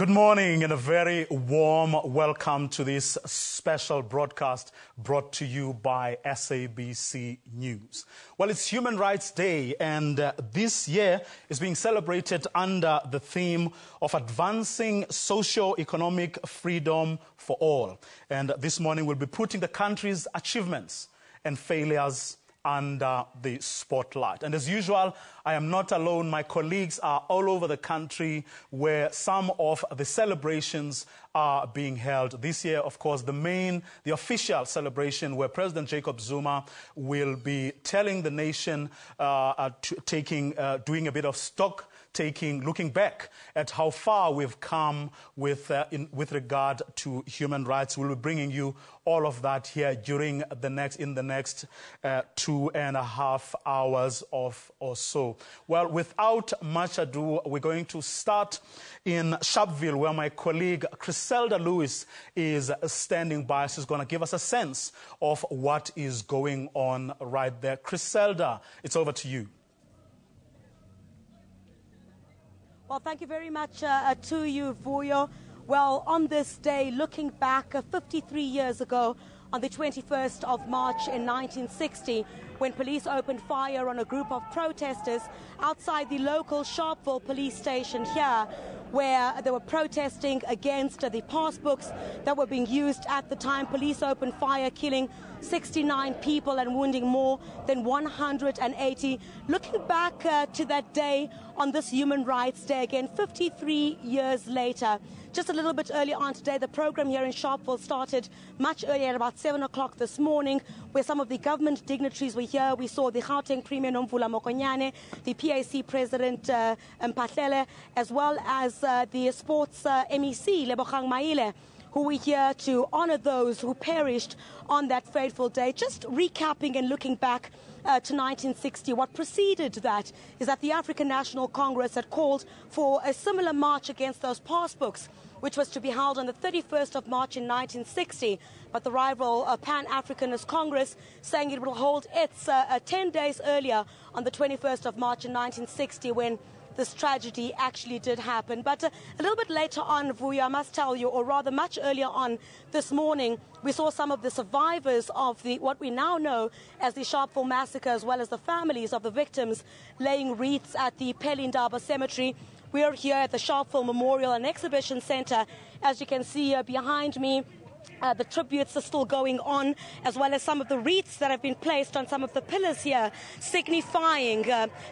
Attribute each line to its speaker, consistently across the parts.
Speaker 1: Good morning and a very warm welcome to this special broadcast brought to you by SABC News. Well, it's Human Rights Day, and this year is being celebrated under the theme of advancing socio-economic freedom for all. And this morning we'll be putting the country's achievements and failures under the spotlight. And as usual, I am not alone. My colleagues are all over the country where some of the celebrations are being held. This year, of course, the official celebration where President Jacob Zuma will be telling the nation, doing a bit of stock taking, looking back at how far we've come with regard to human rights. We'll be bringing you all of that here in the next 2.5 hours or so. Well, without much ado, we're going to start in Sharpeville, where my colleague Griselda Lewis is standing by. She's going to give us a sense of what is going on right there. Griselda, it's over to you.
Speaker 2: Well, thank you very much to you, Vuyo. Well, on this day, looking back 53 years ago, on the 21st of March in 1960, when police opened fire on a group of protesters outside the local Sharpeville police station here, where they were protesting against the passbooks that were being used at the time. Police opened fire, killing 69 people and wounding more than 180. Looking back to that day on this Human Rights Day, again, 53 years later. Just a little bit earlier on today, the program here in Sharpeville started much earlier at about 7 o'clock this morning, where some of the government dignitaries were here. We saw the Gauteng Premier Nomvula Mokonyane, the PAC President Mpatlele, as well as the sports MEC Lebogang Maile, who were here to honor those who perished on that fateful day. Just recapping and looking back to 1960, what preceded that is that the African National Congress had called for a similar march against those passbooks, which was to be held on the 31st of March in 1960. But the rival Pan-Africanist Congress saying it will hold its 10 days earlier on the 21st of March in 1960, when this tragedy actually did happen. But a little bit later on, Vuyo, I must tell you, or rather much earlier on this morning, we saw some of the survivors of what we now know as the Sharpeville massacre, as well as the families of the victims, laying wreaths at the Pelindaba Cemetery. We are here at the Sharpeville Memorial and Exhibition Center. As you can see behind me, the tributes are still going on, as well as some of the wreaths that have been placed on some of the pillars here, signifying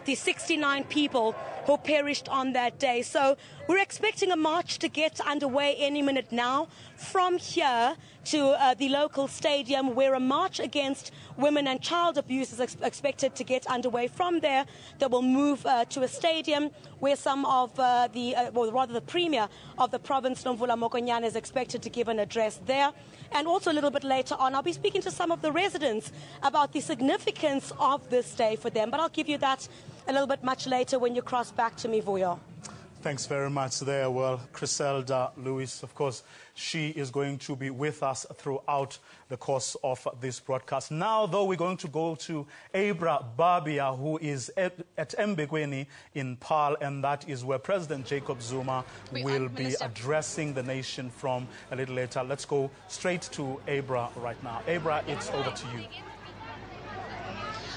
Speaker 2: the 69 people who perished on that day. So we're expecting a march to get underway any minute now from here to the local stadium, where a march against women and child abuse is expected to get underway. From there, they will move to a stadium where some of the Premier of the province, Nomvula Mokonyane, is expected to give an address there. And also a little bit later on, I'll be speaking to some of the residents about the significance of this day for them. But I'll give you that a little bit much later when you cross back to me, Vuyo.
Speaker 1: Thanks very much there. Well, Griselda Lewis, of course, she is going to be with us throughout the course of this broadcast. Now, though, we're going to go to Abra Babia, who is at Embekweni in Paarl, and that is where President Jacob Zuma will be addressing the nation from a little later. Let's go straight to Abra right now. Abra, it's over to you.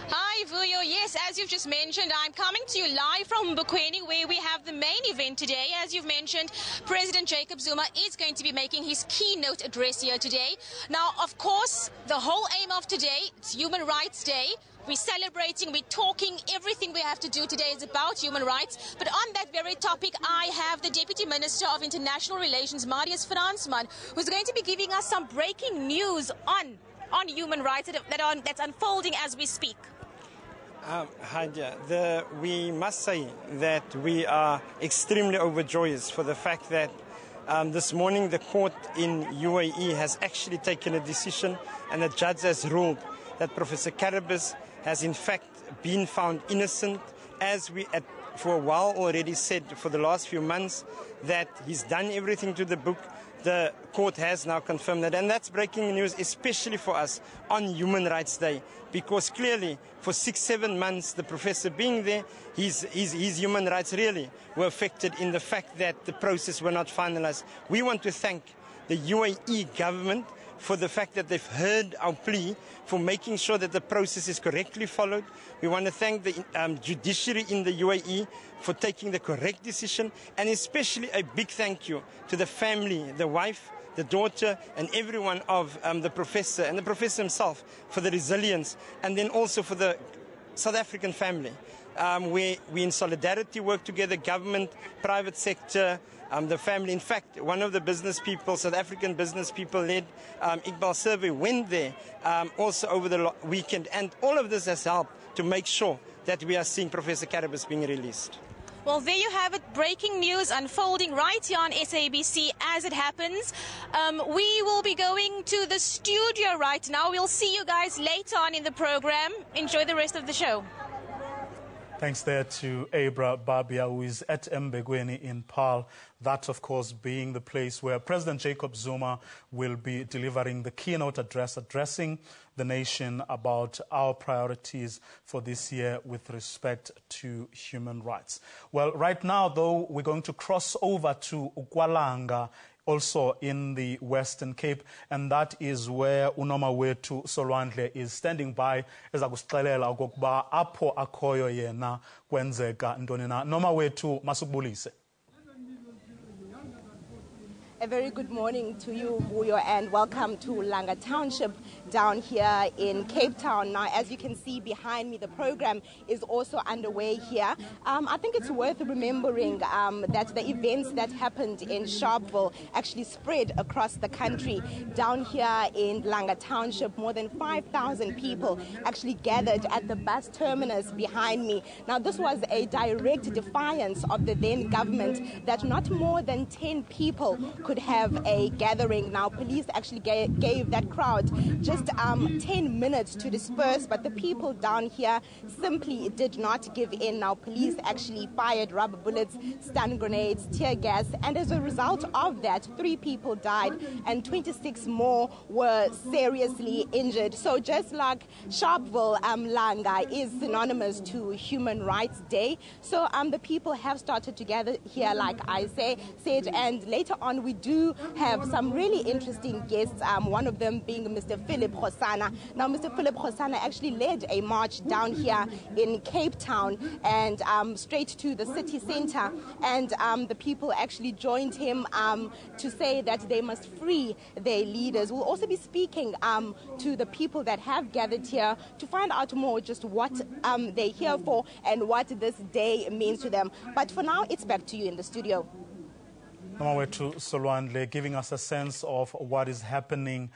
Speaker 3: Hi, Vuyo. Yes, as you've just mentioned, I'm coming to you live from Embekweni, where we have the main event today. As you've mentioned, President Jacob Zuma is going to be making his keynote address here today. Now, of course, the whole aim of today, it's Human Rights Day. We're celebrating, we're talking, everything we have to do today is about human rights. But on that very topic, I have the Deputy Minister of International Relations, Marius Fransman, who's going to be giving us some breaking news on human rights that's unfolding as we speak.
Speaker 4: Hi dear. We must say that we are extremely overjoyed for the fact that this morning the court in UAE has actually taken a decision, and the judge has ruled that Professor Karabas has in fact been found innocent, as we for a while already said for the last few months, that he's done everything to the book, the court has now confirmed that. And that's breaking news, especially for us on Human Rights Day, because clearly for 6-7 months, the professor being there, his human rights really were affected in the fact that the process were not finalized. We want to thank the UAE government for the fact that they've heard our plea, for making sure that the process is correctly followed. We want to thank the judiciary in the UAE for taking the correct decision, and especially a big thank you to the family, the wife, the daughter, and everyone of the professor and the professor himself for the resilience, and then also for the South African family. We in solidarity work together, government, private sector, the family. In fact, one of the business people, South African business people led Iqbal Survey, went there also over the weekend. And all of this has helped to make sure that we are seeing Professor Karabas being released.
Speaker 3: Well, there you have it, breaking news unfolding right here on SABC as it happens. We will be going to the studio right now. We'll see you guys later on in the program. Enjoy the rest of the show.
Speaker 1: Thanks there to Abra Babia, who is at Embekweni in Paarl. That, of course, being the place where President Jacob Zuma will be delivering the keynote address, addressing the nation about our priorities for this year with respect to human rights. Well, right now, though, we're going to cross over to Langa, also in the Western Cape, and that is where Unoma Wetu Solwandle is standing by ezakusixelela okokuba apho akhoyo yena kwenzeka ntoni na. Noma Wetu, masubulise.
Speaker 5: A very good morning to you, Vuyo, and welcome to Langa Township down here in Cape Town. Now, as you can see behind me, the program is also underway here. I think it's worth remembering that the events that happened in Sharpeville actually spread across the country. Down here in Langa Township, more than 5,000 people actually gathered at the bus terminus behind me. Now, this was a direct defiance of the then government that not more than 10 people could have a gathering. Now, police actually gave that crowd just 10 minutes to disperse, but the people down here simply did not give in. Now, police actually fired rubber bullets, stun grenades, tear gas, and as a result of that, 3 people died and 26 more were seriously injured. So just like Sharpeville, Langa is synonymous to Human Rights Day. So the people have started to gather here, like I said, and later on we do have some really interesting guests, one of them being Mr. Philip Khosana. Now, Mr. Philip Khosana actually led a march down here in Cape Town and straight to the city center, and the people actually joined him to say that they must free their leaders. We'll also be speaking to the people that have gathered here to find out more just what they're here for and what this day means to them. But for now, it's back to you in the studio.
Speaker 1: Namawetu Solwandle, giving us a sense of what is happening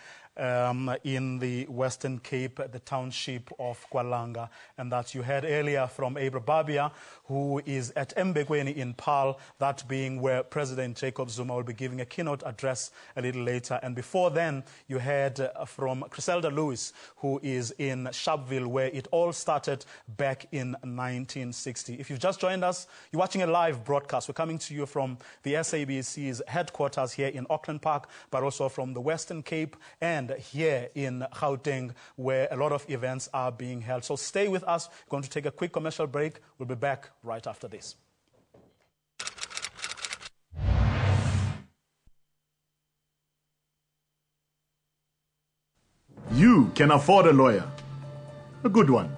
Speaker 1: in the Western Cape, the township of Langa, and that you heard earlier from Abra Babia, who is at Embekweni in Paarl, that being where President Jacob Zuma will be giving a keynote address a little later. And before then, you heard from Griselda Lewis, who is in Sharpeville, where it all started back in 1960. If you've just joined us, you're watching a live broadcast. We're coming to you from the SABC's headquarters here in Auckland Park, but also from the Western Cape and here in Gauteng, where a lot of events are being held. So stay with us. We're going to take a quick commercial break. We'll be back right after this.
Speaker 6: You can afford a lawyer. A good one.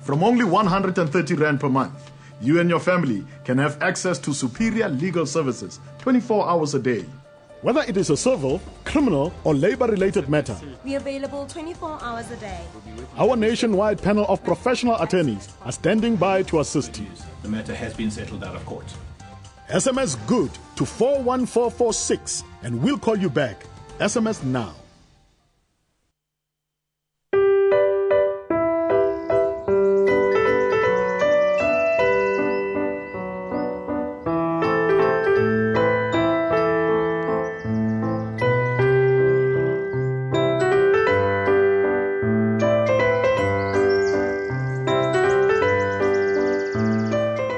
Speaker 6: From only 130 Rand per month, you and your family can have access to superior legal services 24 hours a day.
Speaker 7: Whether it is a civil, criminal, or labor-related matter,
Speaker 8: we're available 24 hours a day.
Speaker 7: Our nationwide panel of professional attorneys are standing by to assist you.
Speaker 9: The matter has been settled out of court.
Speaker 7: SMS GOOD to 41446 and we'll call you back. SMS now.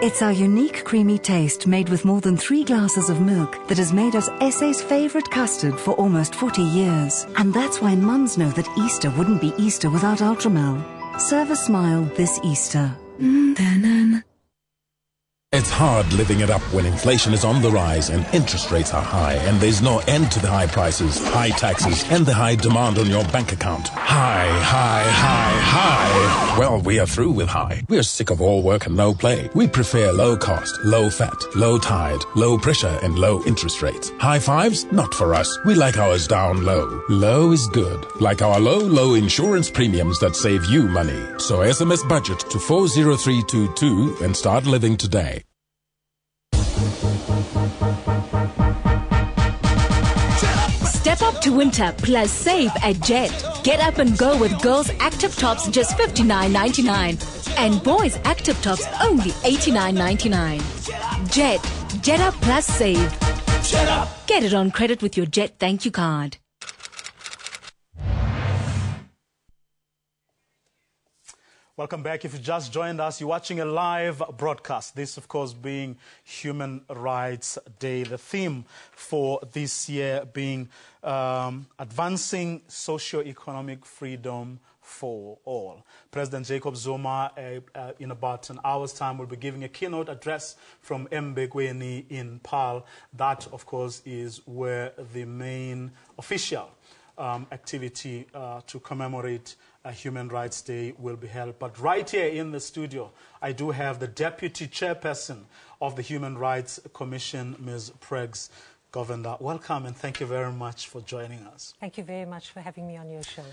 Speaker 10: It's our unique creamy taste made with more than 3 glasses of milk that has made us SA's favourite custard for almost 40 years. And that's why mums know that Easter wouldn't be Easter without Ultramel. Serve a smile this Easter.
Speaker 11: It's hard living it up when inflation is on the rise and interest rates are high and there's no end to the high prices, high taxes and the high demand on your bank account. High, high, high, high. Well, we are through with high. We're sick of all work and no play. We prefer low cost, low fat, low tide, low pressure and low interest rates. High fives? Not for us. We like ours down low. Low is good. Like our low insurance premiums that save you money. So SMS budget to 40322 and start living today.
Speaker 12: Step up to winter plus save at Jet. Get up and go with girls' active tops just $59.99 and boys' active tops only $89.99. Jet up plus save. Get it on credit with your Jet Thank You card.
Speaker 1: Welcome back. If you just joined us, you're watching a live broadcast. This, of course, being Human Rights Day. The theme for this year being advancing socioeconomic freedom for all. President Jacob Zuma, in about an hour's time, will be giving a keynote address from Embekweni in Paarl. That, of course, is where the main official activity to commemorate Human Rights Day will be held. But right here in the studio, I do have the Deputy Chairperson of the Human Rights Commission, Ms. Pregs Govender. Welcome and thank you very much for joining us.
Speaker 13: Thank you very much for having me on your show.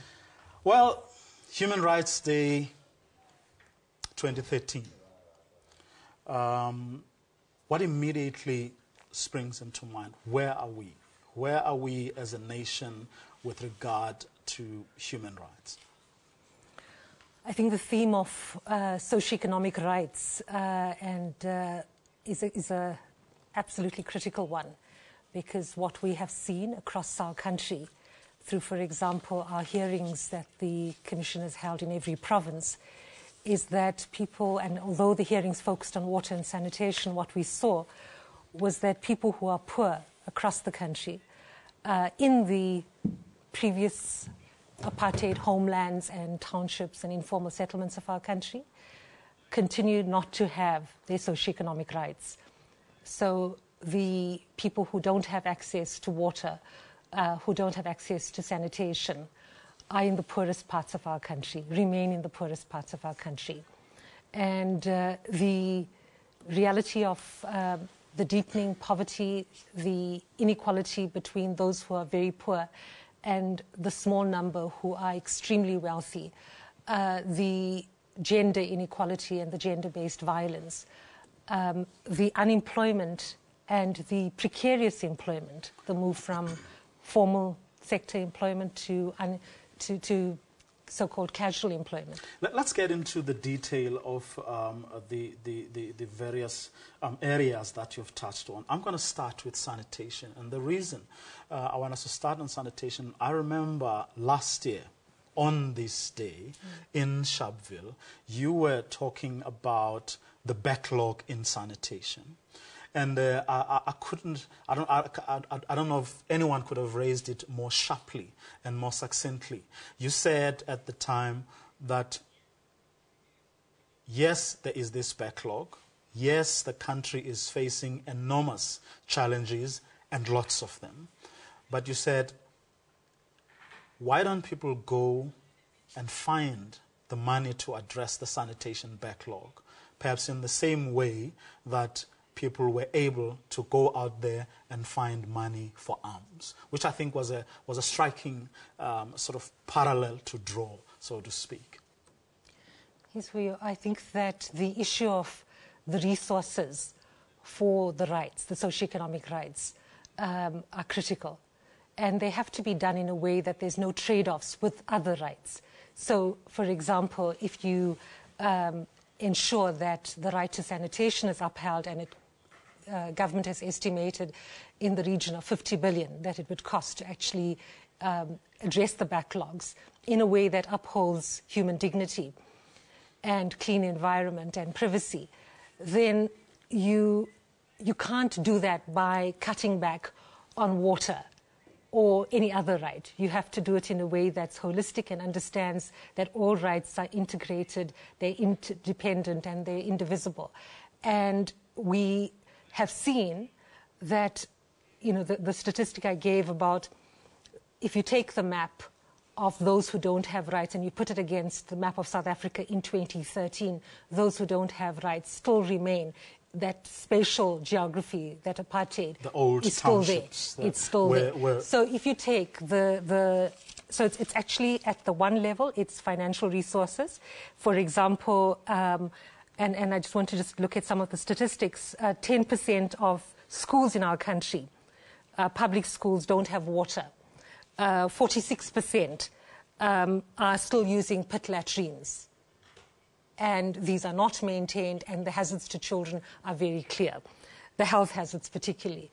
Speaker 1: Well, Human Rights Day 2013. What immediately springs into mind? Where are we? Where are we as a nation with regard to human rights?
Speaker 13: I think the theme of socioeconomic rights is a absolutely critical one, because what we have seen across our country through, for example, our hearings that the Commission has held in every province, is that people, and although the hearings focused on water and sanitation, what we saw was that people who are poor across the country in the previous apartheid homelands and townships and informal settlements of our country continue not to have their socioeconomic rights. So the people who don't have access to water, who don't have access to sanitation, are in the poorest parts of our country, remain in the poorest parts of our country. And the reality of the deepening poverty, the inequality between those who are very poor and the small number who are extremely wealthy, the gender inequality and the gender-based violence, the unemployment and the precarious employment, the move from formal sector employment to so-called casual employment.
Speaker 1: Let's get into the detail of the various areas that you've touched on. I'm going to start with sanitation. And the reason I want us to start on sanitation, I remember last year on this day in Sharpeville, you were talking about the backlog in sanitation. And I don't know if anyone could have raised it more sharply and more succinctly. You said at the time that, yes, there is this backlog. Yes, the country is facing enormous challenges and lots of them. But you said, why don't people go and find the money to address the sanitation backlog? Perhaps in the same way that people were able to go out there and find money for arms, which I think was a striking sort of parallel to draw, so to speak.
Speaker 13: Yes, I think that the issue of the resources for the rights, the socioeconomic rights, are critical. And they have to be done in a way that there's no trade-offs with other rights. So, for example, if you ensure that the right to sanitation is upheld, and government has estimated in the region of 50 billion that it would cost to actually address the backlogs in a way that upholds human dignity and clean environment and privacy, then you can't do that by cutting back on water or any other right. You have to do it in a way that's holistic and understands that all rights are integrated, they're interdependent, and they're indivisible. And we have seen that, the statistic I gave about if you take the map of those who don't have rights and you put it against the map of South Africa in 2013, those who don't have rights still remain. That spatial geography, that apartheid,
Speaker 1: the old
Speaker 13: is still there. It's still there. So if you take so it's actually at the one level, it's financial resources. For example, and I just want to just look at some of the statistics. 10% of schools in our country, public schools, don't have water. 46% are still using pit latrines. And these are not maintained, and the hazards to children are very clear, the health hazards particularly.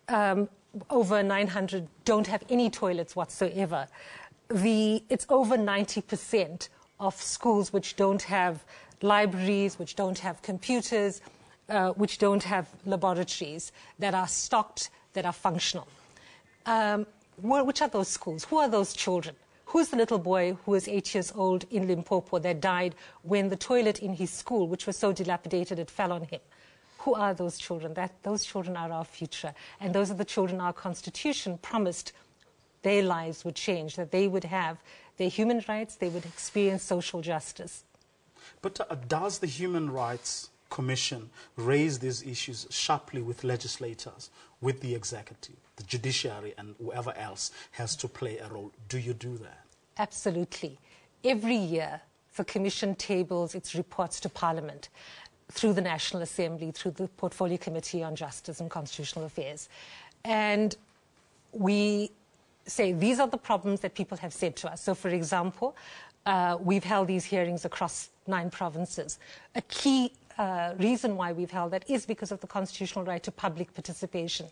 Speaker 13: Over 900 don't have any toilets whatsoever. It's over 90% of schools which don't have libraries, which don't have computers, which don't have laboratories that are stocked, that are functional. Which are those schools? Who are those children? Who's the little boy who was 8 years old in Limpopo that died when the toilet in his school, which was so dilapidated, it fell on him? Who are those children? Those children are our future. And those are the children our Constitution promised their lives would change, that they would have their human rights, they would experience social justice.
Speaker 1: But does the Human Rights Commission raise these issues sharply with legislators, with the executive, the judiciary, and whoever else has to play a role? Do you do that?
Speaker 13: Absolutely. Every year, the Commission tables its reports to Parliament through the National Assembly, through the Portfolio Committee on Justice and Constitutional Affairs. And we say, these are the problems that people have said to us. So, for example, we've held these hearings across 9 provinces. A key reason why we've held that is because of the constitutional right to public participation,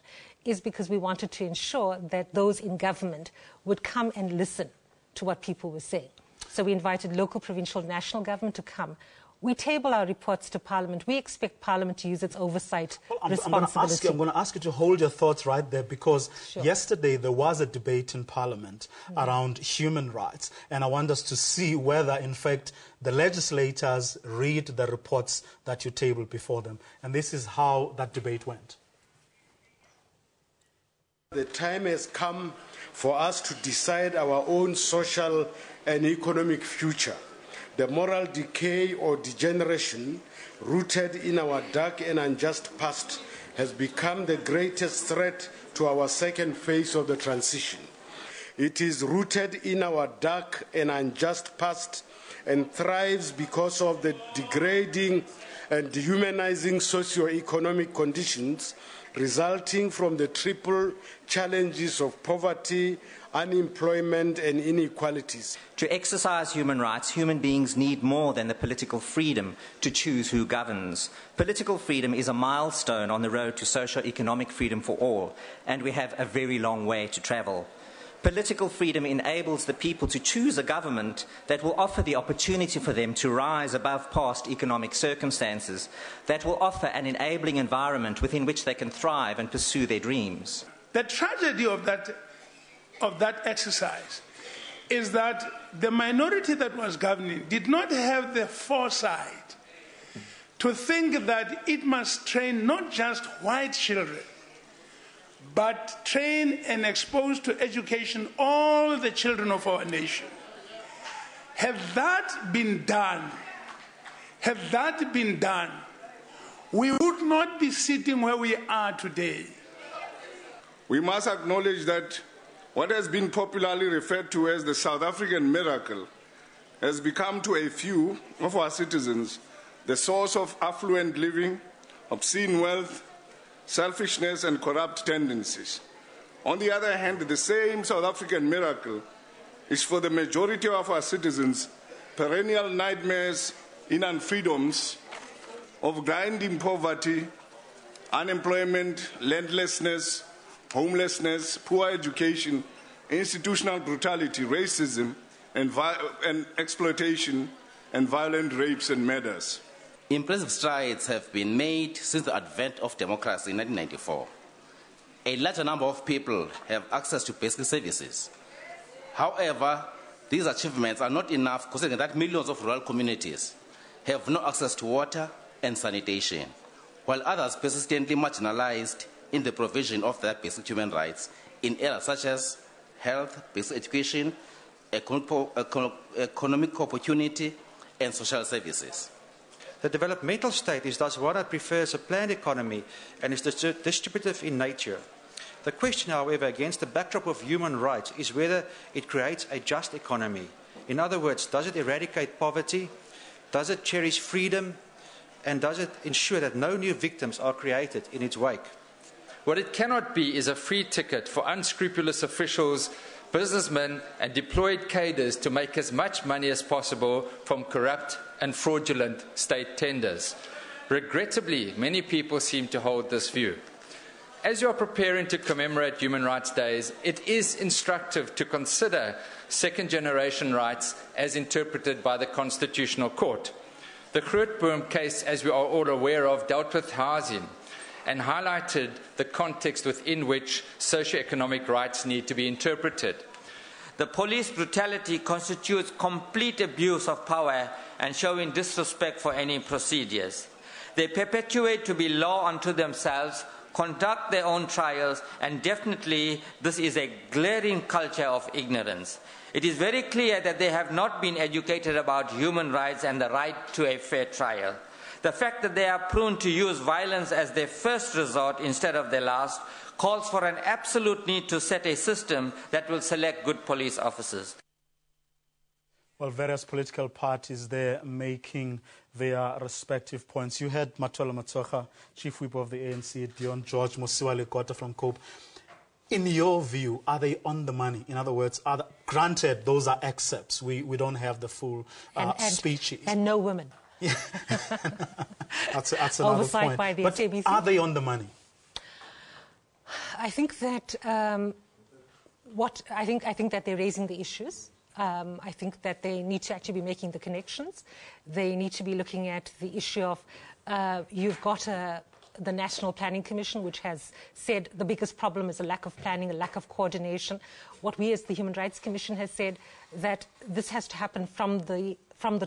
Speaker 13: is because we wanted to ensure that those in government would come and listen to what people were saying. So we invited local, provincial, national government to come. We table our reports to Parliament. We expect Parliament to use its oversight responsibility.
Speaker 1: I'm going to ask you to hold your thoughts right there, because yesterday there was a debate in Parliament around human rights, and I want us to see whether, in fact, the legislators read the reports that you tabled before them. And this is how that debate went.
Speaker 14: The time has come for us to decide our own social and economic future. The moral decay or degeneration rooted in our dark and unjust past has become the greatest threat to our second phase of the transition. It is rooted in our dark and unjust past and thrives because of the degrading and dehumanizing socio-economic conditions resulting from the triple challenges of poverty, unemployment and inequalities.
Speaker 15: To exercise human rights, human beings need more than the political freedom to choose who governs. Political freedom is a milestone on the road to socio-economic freedom for all, and we have a very long way to travel. Political freedom enables the people to choose a government that will offer the opportunity for them to rise above past economic circumstances, that will offer an enabling environment within which they can thrive and pursue their dreams.
Speaker 16: The tragedy of that exercise is that the minority that was governing did not have the foresight to think that it must train not just white children, but train and expose to education all the children of our nation. Had that been done, we would not be sitting where we are today.
Speaker 17: We must acknowledge that what has been popularly referred to as the South African miracle has become to a few of our citizens the source of affluent living, obscene wealth, selfishness and corrupt tendencies. On the other hand, the same South African miracle is for the majority of our citizens perennial nightmares in unfreedoms of grinding poverty, unemployment, landlessness, homelessness, poor education, institutional brutality, racism, and exploitation, and violent rapes and murders.
Speaker 18: Impressive strides have been made since the advent of democracy in 1994. A larger number of people have access to basic services. However, these achievements are not enough considering that millions of rural communities have no access to water and sanitation, while others persistently marginalized in the provision of their basic human rights in areas such as health, basic education, economic opportunity, and social services.
Speaker 19: The developmental state is thus what I prefer as a planned economy and is distributive in nature. The question, however, against the backdrop of human rights is whether it creates a just economy. In other words, does it eradicate poverty? Does it cherish freedom? And does it ensure that no new victims are created in its wake?
Speaker 20: What it cannot be is a free ticket for unscrupulous officials, businessmen and deployed cadres to make as much money as possible from corrupt and fraudulent state tenders. Regrettably, many people seem to hold this view. As you are preparing to commemorate Human Rights Days, it is instructive to consider second-generation rights as interpreted by the Constitutional Court. The Grootboom case, as we are all aware of, dealt with housing and highlighted the context within which socioeconomic rights need to be interpreted.
Speaker 21: The police brutality constitutes complete abuse of power and showing disrespect for any procedures. They perpetuate to be law unto themselves, conduct their own trials, and definitely this is a glaring culture of ignorance. It is very clear that they have not been educated about human rights and the right to a fair trial. The fact that they are prone to use violence as their first resort instead of their last calls for an absolute need to set a system that will select good police officers.
Speaker 1: Well, various political parties there making their respective points. You had Matola Matsoga, Chief Whip of the ANC, Dion George, Mosiwa Lekota from COPE. In your view, are they on the money? In other words, granted, those are excerpts. We don't have the full speeches.
Speaker 13: And no women.
Speaker 1: Yeah. that's another
Speaker 13: Oversight
Speaker 1: point.
Speaker 13: by the
Speaker 1: But
Speaker 13: SABC.
Speaker 1: are they on the money?
Speaker 13: I think that I think that they're raising the issues. I think that they need to actually be making the connections. They need to be looking at the issue of you've got the National Planning Commission, which has said the biggest problem is a lack of planning, a lack of coordination. What we as the Human Rights Commission has said that this has to happen from the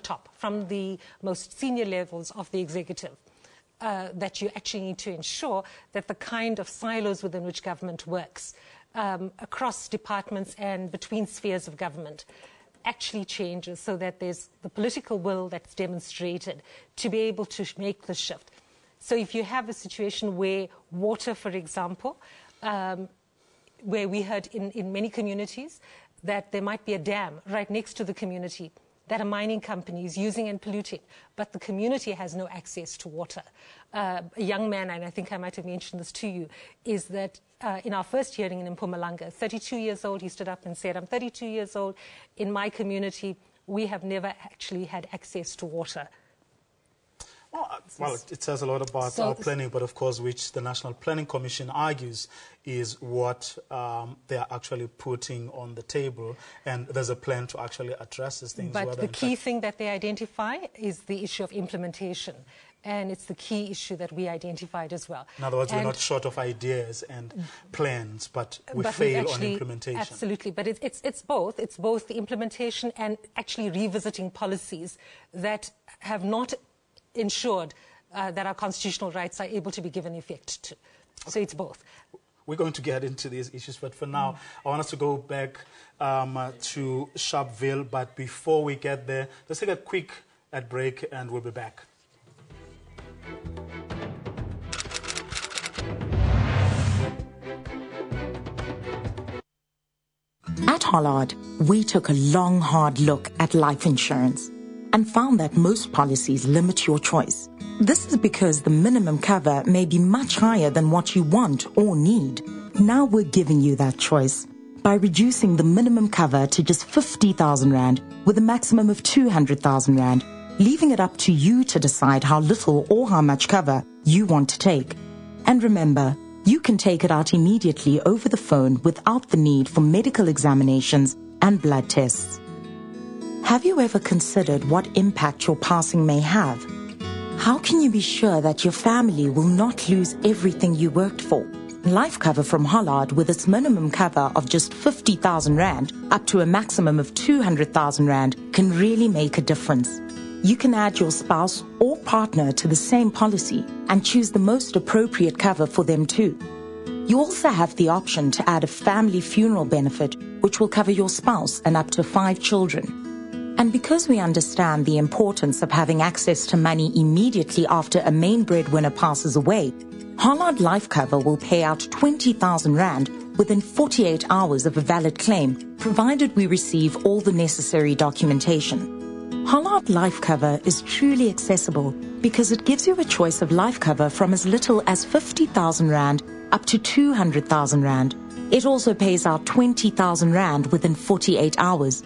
Speaker 13: top, from the most senior levels of the executive. That you actually need to ensure that the kind of silos within which government works across departments and between spheres of government actually changes so that there's the political will that's demonstrated to be able to make the shift. So if you have a situation where water, for example, where we heard in many communities that there might be a dam right next to the community that a mining company is using and polluting, but the community has no access to water. A young man, and I think I might have mentioned this to you, is that in our first hearing in Mpumalanga, 32 years old, he stood up and said, I'm 32 years old, in my community, we have never actually had access to water.
Speaker 1: Well, it says a lot about our planning, but of course, which the National Planning Commission argues is what they are actually putting on the table, and there's a plan to actually address these things.
Speaker 13: But the key thing that they identify is the issue of implementation, and it's the key issue that we identified as well.
Speaker 1: In other words, we're not short of ideas and plans, but we fail on implementation.
Speaker 13: Absolutely, but it's both. It's both the implementation and actually revisiting policies that have not ensured that our constitutional rights are able to be given effect to. So it's both.
Speaker 1: We're going to get into these issues, but for now, I want us to go back to Sharpeville. But before we get there, let's take a quick break and we'll be back.
Speaker 22: At Hollard, we took a long, hard look at life insurance and found that most policies limit your choice. This is because the minimum cover may be much higher than what you want or need. Now we're giving you that choice by reducing the minimum cover to just 50,000 Rand with a maximum of 200,000 Rand, leaving it up to you to decide how little or how much cover you want to take. And remember, you can take it out immediately over the phone without the need for medical examinations and blood tests. Have you ever considered what impact your passing may have? How can you be sure that your family will not lose everything you worked for? Life cover from Hollard, with its minimum cover of just 50,000 Rand up to a maximum of 200,000 Rand, can really make a difference. You can add your spouse or partner to the same policy and choose the most appropriate cover for them too. You also have the option to add a family funeral benefit, which will cover your spouse and up to 5 children. And because we understand the importance of having access to money immediately after a main breadwinner passes away, Hollard Life Cover will pay out 20,000 Rand within 48 hours of a valid claim, provided we receive all the necessary documentation. Hollard Life Cover is truly accessible because it gives you a choice of life cover from as little as 50,000 Rand up to 200,000 Rand. It also pays out 20,000 Rand within 48 hours.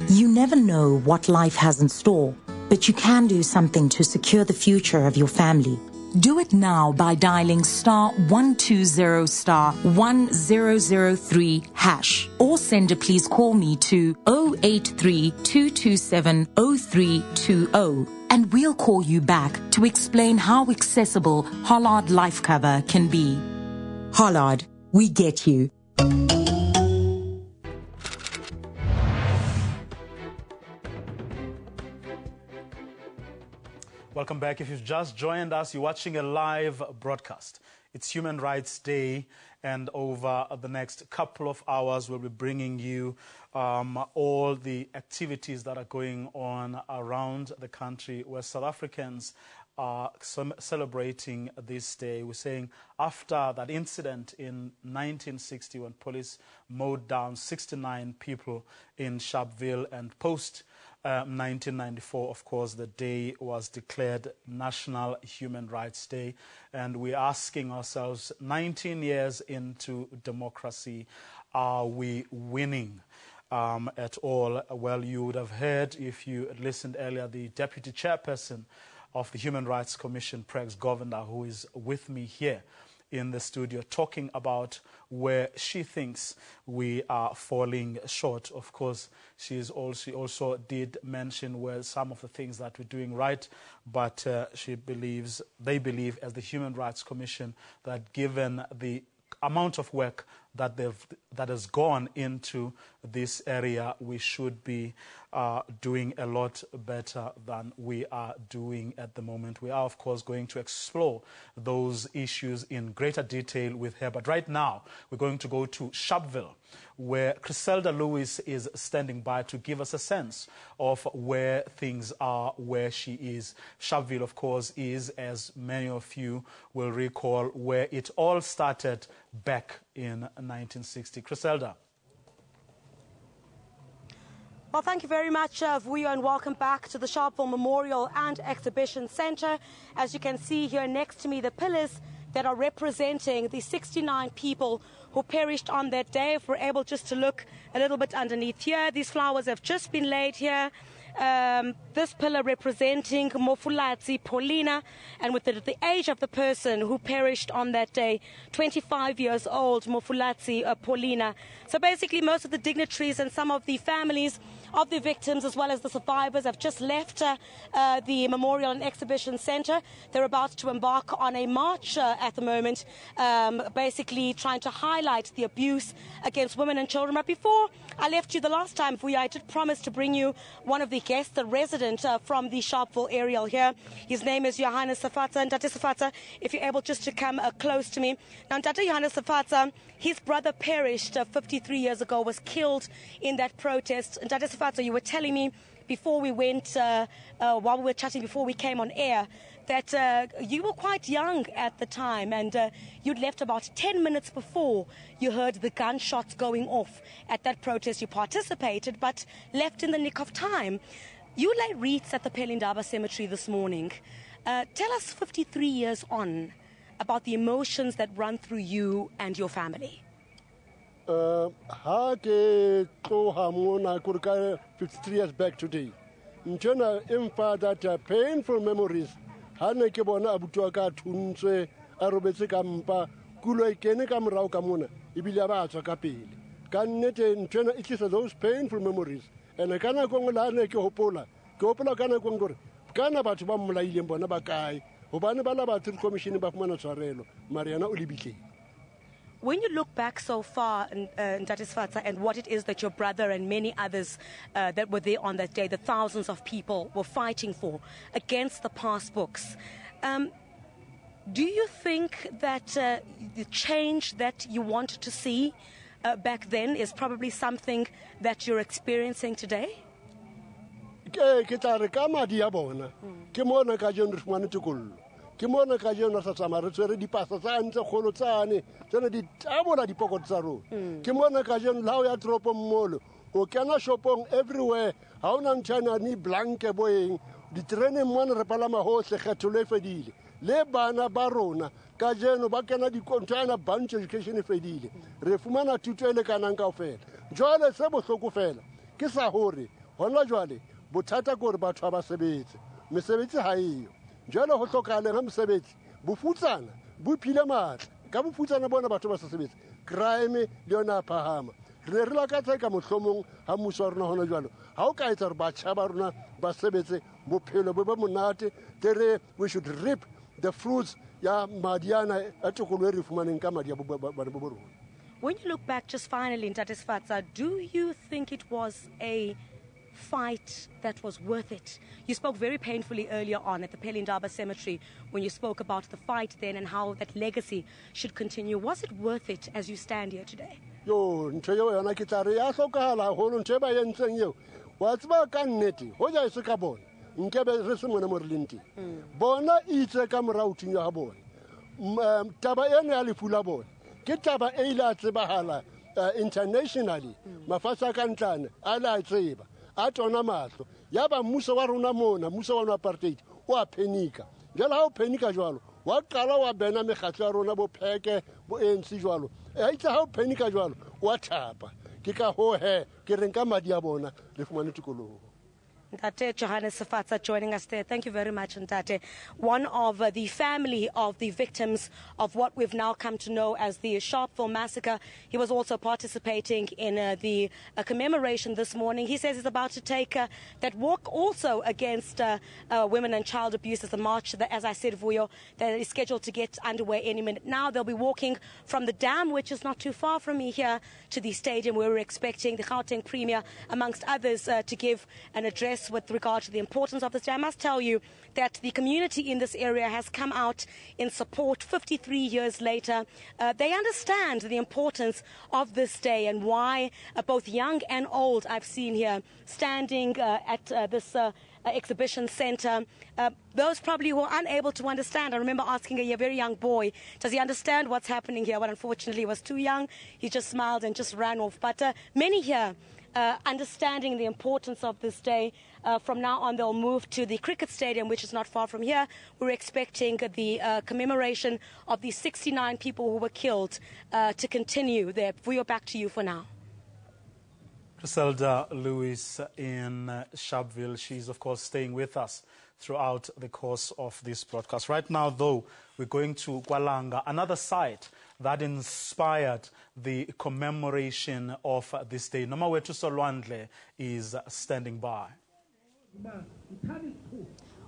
Speaker 22: You never know what life has in store, but you can do something to secure the future of your family. Do it now by dialing *120*1003# or send a please call me to 083 227 0320 and we'll call you back to explain how accessible Hollard Life Cover can be. Hollard, we get you.
Speaker 1: Welcome back. If you've just joined us, you're watching a live broadcast. It's Human Rights Day, and over the next couple of hours, we'll be bringing you all the activities that are going on around the country where South Africans are celebrating this day. We're saying after that incident in 1960 when police mowed down 69 people in Sharpeville, and post 1994, of course, the day was declared National Human Rights Day. And we're asking ourselves, 19 years into democracy, are we winning at all? Well, you would have heard, if you listened earlier, the Deputy Chairperson of the Human Rights Commission, Pregs Governor, who is with me here in the studio, talking about where she thinks we are falling short. Of course, she also did mention where some of the things that we're doing right, but they believe, as the Human Rights Commission, that given the amount of work that has gone into this area, we should be doing a lot better than we are doing at the moment. We are, of course, going to explore those issues in greater detail with her. But right now, we're going to go to Sharpeville, where Griselda Lewis is standing by to give us a sense of where things are, where she is. Sharpeville, of course, is, as many of you will recall, where it all started back in 1960. Griselda.
Speaker 8: Well, thank you very much, Vuyo, and welcome back to the Sharpeville Memorial and Exhibition Centre. As you can see here next to me, the pillars that are representing the 69 people who perished on that day. If we're able just to look a little bit underneath here, these flowers have just been laid here. This pillar representing Mofulatsi Paulina, and with the age of the person who perished on that day, 25 years old, Mofulatsi Paulina. So basically most of the dignitaries and some of the families of the victims as well as the survivors have just left the Memorial and Exhibition Centre. They're about to embark on a march at the moment, basically trying to highlight the abuse against women and children. But before I left you the last time, I did promise to bring you one of the guests, a resident from the Sharpeville area here. His name is Johannes Safatsa. And Tate Safatsa, if you're able just to come close to me. Now, Tate Johannes Safatsa, his brother perished 53 years ago, was killed in that protest. And Tate Safatsa, you were telling me before we went, while we were chatting before we came on air, that you were quite young at the time, and you'd left about 10 minutes before you heard the gunshots going off at that protest. You participated, but left in the nick of time. You lay wreaths at the Pelindaba Cemetery this morning. Tell us, 53 years on, about the emotions that run through you and your family.
Speaker 2: 53 years back today. That painful memories. Hane ke bona abutua ka thuntswe a robetse ka mpa kulo e kene ka morao ka mona ibile ba tswa ka pele ka nnete ntwena it is those painful memories and kana go ngla ne ke hopola kana go ngore kana batho ba mmolaileng bona ba kae hobane bana ba Truth Commission ba fumana tshwarelo mara yena o lebitleng.
Speaker 8: When you look back so far, Ntatisfatsa, and what it is that your brother and many others that were there on that day, the thousands of people were fighting for against the passbooks, do you think that the change that you wanted to see back then is probably something that you're experiencing today?
Speaker 2: Ke tla re ka madi ya bona ke mona ka jeno re fumane tokollo ke mona ka jeno sa tsamaya re tswere dipasa tsa ntse kgolo tsane tsena di tabola dipokot tsa rona ke mona ka jeno la o ya tropo mmolo o kena shopong everywhere ha ona ntshana ni blanke boyeng diterene mona re palama hohle kgetho le fedile le bana ba rona ka jeno ba kena dikontana bunch education e fedile re fumana thuto e lekanang kaofela jwale se bohloko fela ke sa hore hona jwale bothata gore batho ba sebetse mesebetsi ha eyo jalo ho hlokale ga mosebetsi bofutsana bo phile matla ka bofutsana bona batho ba se sebetse crime le yona phahama re la ka tseka mohlomong ha mmuso wa rona hona jwalo ha o ka etsa re batjha ba rona ba sebetse bophelo bo ba monate tere we should reap the fruits ya madiana a tokolo re fumaneng ka madi ya bo rona.
Speaker 8: When you look back just finally, Ntatisfatsa, do you think it was a fight that was worth it? You spoke very painfully earlier on at the Pelindaba Cemetery when you spoke about the fight then and how that legacy should continue. Was it worth it as you stand here today?
Speaker 2: Yo, ntho yo yona ke tla re ya hlokahala holo ntho ba yentseng eo wa tseba ka nnete ho ja se ka bona nkebe re se mona mo re lenti bona itse ka morao thinya ha bona taba ena ya lefula bona ke taba e ile a tsebahala internationally mafasa ka ntlana ala tseba a tsona matlo ya ba mmuso wa rona mona mmuso wa apartheid o a phenika jalo ha o phenika jwalo wa qala wa bena mekgatlo ya rona bo PAC bo ANC jwalo e itse ha o phenika jwalo wa thapa ke ka ho he ke reng ka madi ya bona le fumane tikoloho.
Speaker 8: Ntate Johannes Safatsa joining us there. Thank you very much, Ntate. One of the family of the victims of what we've now come to know as the Sharpeville massacre. He was also participating in the commemoration this morning. He says he's about to take that walk also against women and child abuse as a march, that, as I said, Vuyo, that is scheduled to get underway any minute now. They'll be walking from the dam, which is not too far from me here, to the stadium where we're expecting the Gauteng Premier, amongst others, to give an address with regard to the importance of this day. I must tell you that the community in this area has come out in support 53 years later. They understand the importance of this day and why both young and old I've seen here standing at this exhibition center. Those probably who are unable to understand. I remember asking a very young boy, does he understand what's happening here? Well, unfortunately, he was too young. He just smiled and just ran off. But many here understanding the importance of this day. From now on, they'll move to the cricket stadium, which is not far from here. We're expecting the commemoration of the 69 people who were killed to continue there. We're back to you for now.
Speaker 1: Griselda Lewis in Sharpeville. She's, of course, staying with us throughout the course of this broadcast. Right now, though, we're going to Langa, another site that inspired the commemoration of this day. Nomawetu Solwandle is standing by.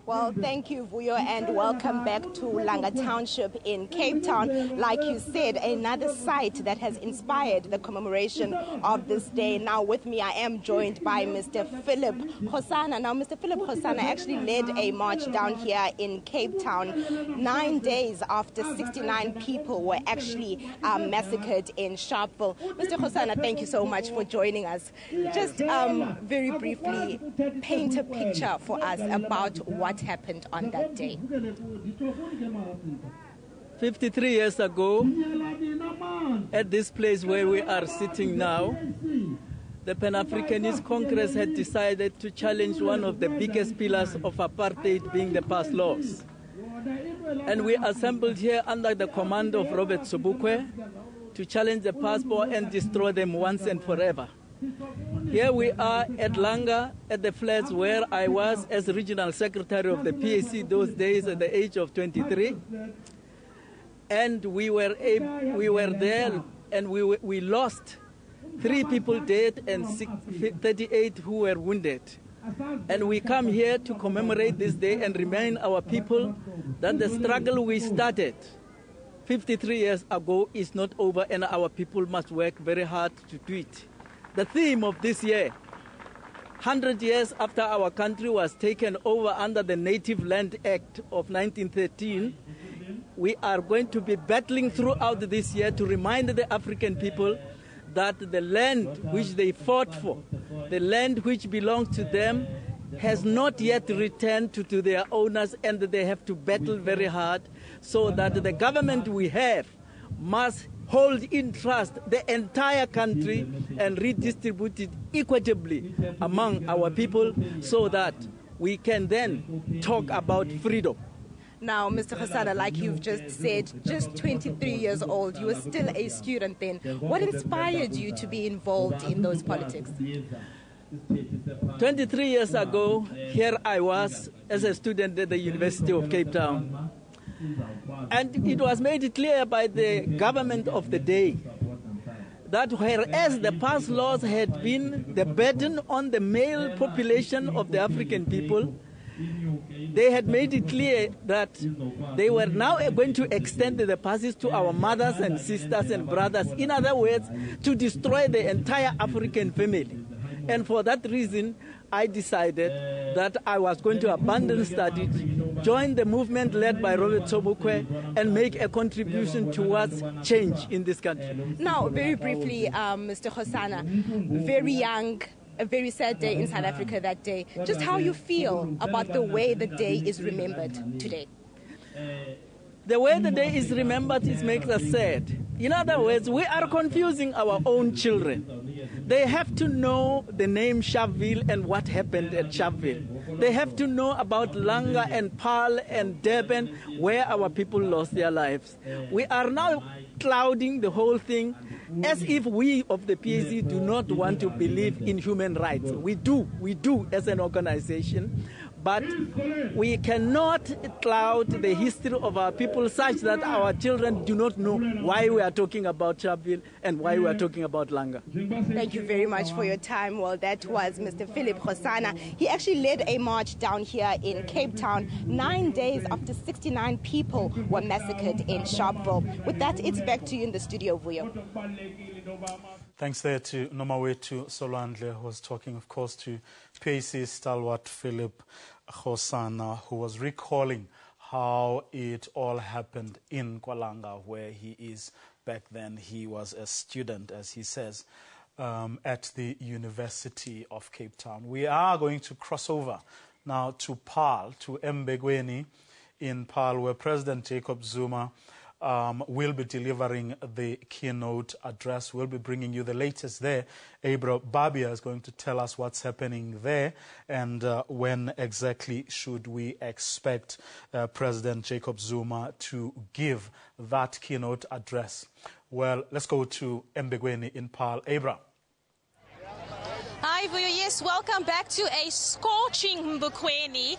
Speaker 5: Well, thank you, Vuyo, and welcome back to Langa Township in Cape Town. Like you said, another site that has inspired the commemoration of this day. Now with me, I am joined by Mr. Philip Hosana. Now, Mr. Philip Hosana actually led a march down here in Cape Town 9 days after 69 people were actually massacred in Sharpeville. Mr. Hosana, thank you so much for joining us. Just very briefly, paint a picture for us about what happened on that day.
Speaker 3: 53 years ago, at this place where we are sitting now, the Pan-Africanist Congress had decided to challenge one of the biggest pillars of apartheid, being the past laws. And we assembled here under the command of Robert Sobukwe to challenge the past law and destroy them once and forever. Here we are at Langa, at the flats where I was as regional secretary of the PAC those days at the age of 23. And we were there and we lost 3 people dead and 38 who were wounded. And we come here to commemorate this day and remind our people that the struggle we started 53 years ago is not over, and our people must work very hard to do it. The theme of this year, 100 years after our country was taken over under the Native Land Act of 1913, we are going to be battling throughout this year to remind the African people that the land which they fought for, the land which belongs to them, has not yet returned to their owners, and they have to battle very hard so that the government we have must hold in trust the entire country and redistribute it equitably among our people so that we can then talk about freedom.
Speaker 5: Now, Mr. Khosana, like you've just said, just 23 years old, you were still a student then. What inspired you to be involved in those politics?
Speaker 3: 23 years ago, here I was as a student at the University of Cape Town. And it was made clear by the government of the day that whereas the past laws had been the burden on the male population of the African people, they had made it clear that they were now going to extend the passes to our mothers and sisters and brothers. In other words, to destroy the entire African family. And for that reason, I decided that I was going to abandon studies, join the movement led by Robert Sobukwe, and make a contribution towards change in this country.
Speaker 5: Now, very briefly, Mr. Khosana, very young, a very sad day in South Africa that day. Just how you feel about the way the day is remembered today?
Speaker 3: The way the day is remembered makes us sad. In other words, we are confusing our own children. They have to know the name Sharpeville and what happened at Sharpeville. They have to know about Langa and Paarl and Durban, where our people lost their lives. We are now clouding the whole thing as if we of the PAC do not want to believe in human rights. We do as an organization. But we cannot cloud the history of our people such that our children do not know why we are talking about Sharpeville and why we are talking about Langa.
Speaker 5: Thank you very much for your time. Well, that was Mr. Philip Khosana. He actually led a march down here in Cape Town 9 days after 69 people were massacred in Sharpeville. With that, it's back to you in the studio, Vuyo.
Speaker 1: Thanks there to Nomawetu Solandle, who was talking, of course, to PAC stalwart Philip Khosana, who was recalling how it all happened in Kwalanga, where he is back then. He was a student, as he says, at the University of Cape Town. We are going to cross over now to Paarl, to Embekweni in Paarl, where President Jacob Zuma will be delivering the keynote address. We'll be bringing you the latest there. Abra Babia is going to tell us what's happening there and when exactly should we expect President Jacob Zuma to give that keynote address. Well, let's go to Embekweni in Paarl. Abra.
Speaker 4: Hi, Vuyo. Yes, welcome back to a scorching Embekweni.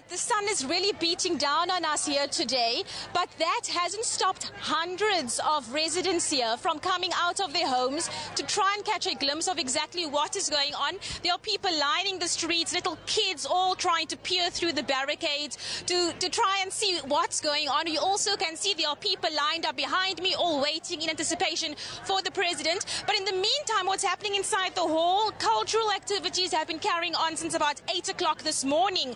Speaker 4: The sun is really beating down on us here today, but that hasn't stopped hundreds of residents here from coming out of their homes to try and catch a glimpse of exactly what is going on. There are people lining the streets, little kids all trying to peer through the barricades to try and see what's going on. You also can see there are people lined up behind me, all waiting in anticipation for the president. But in the meantime, what's happening inside the hall? Cultural activities have been carrying on since about 8 o'clock this morning.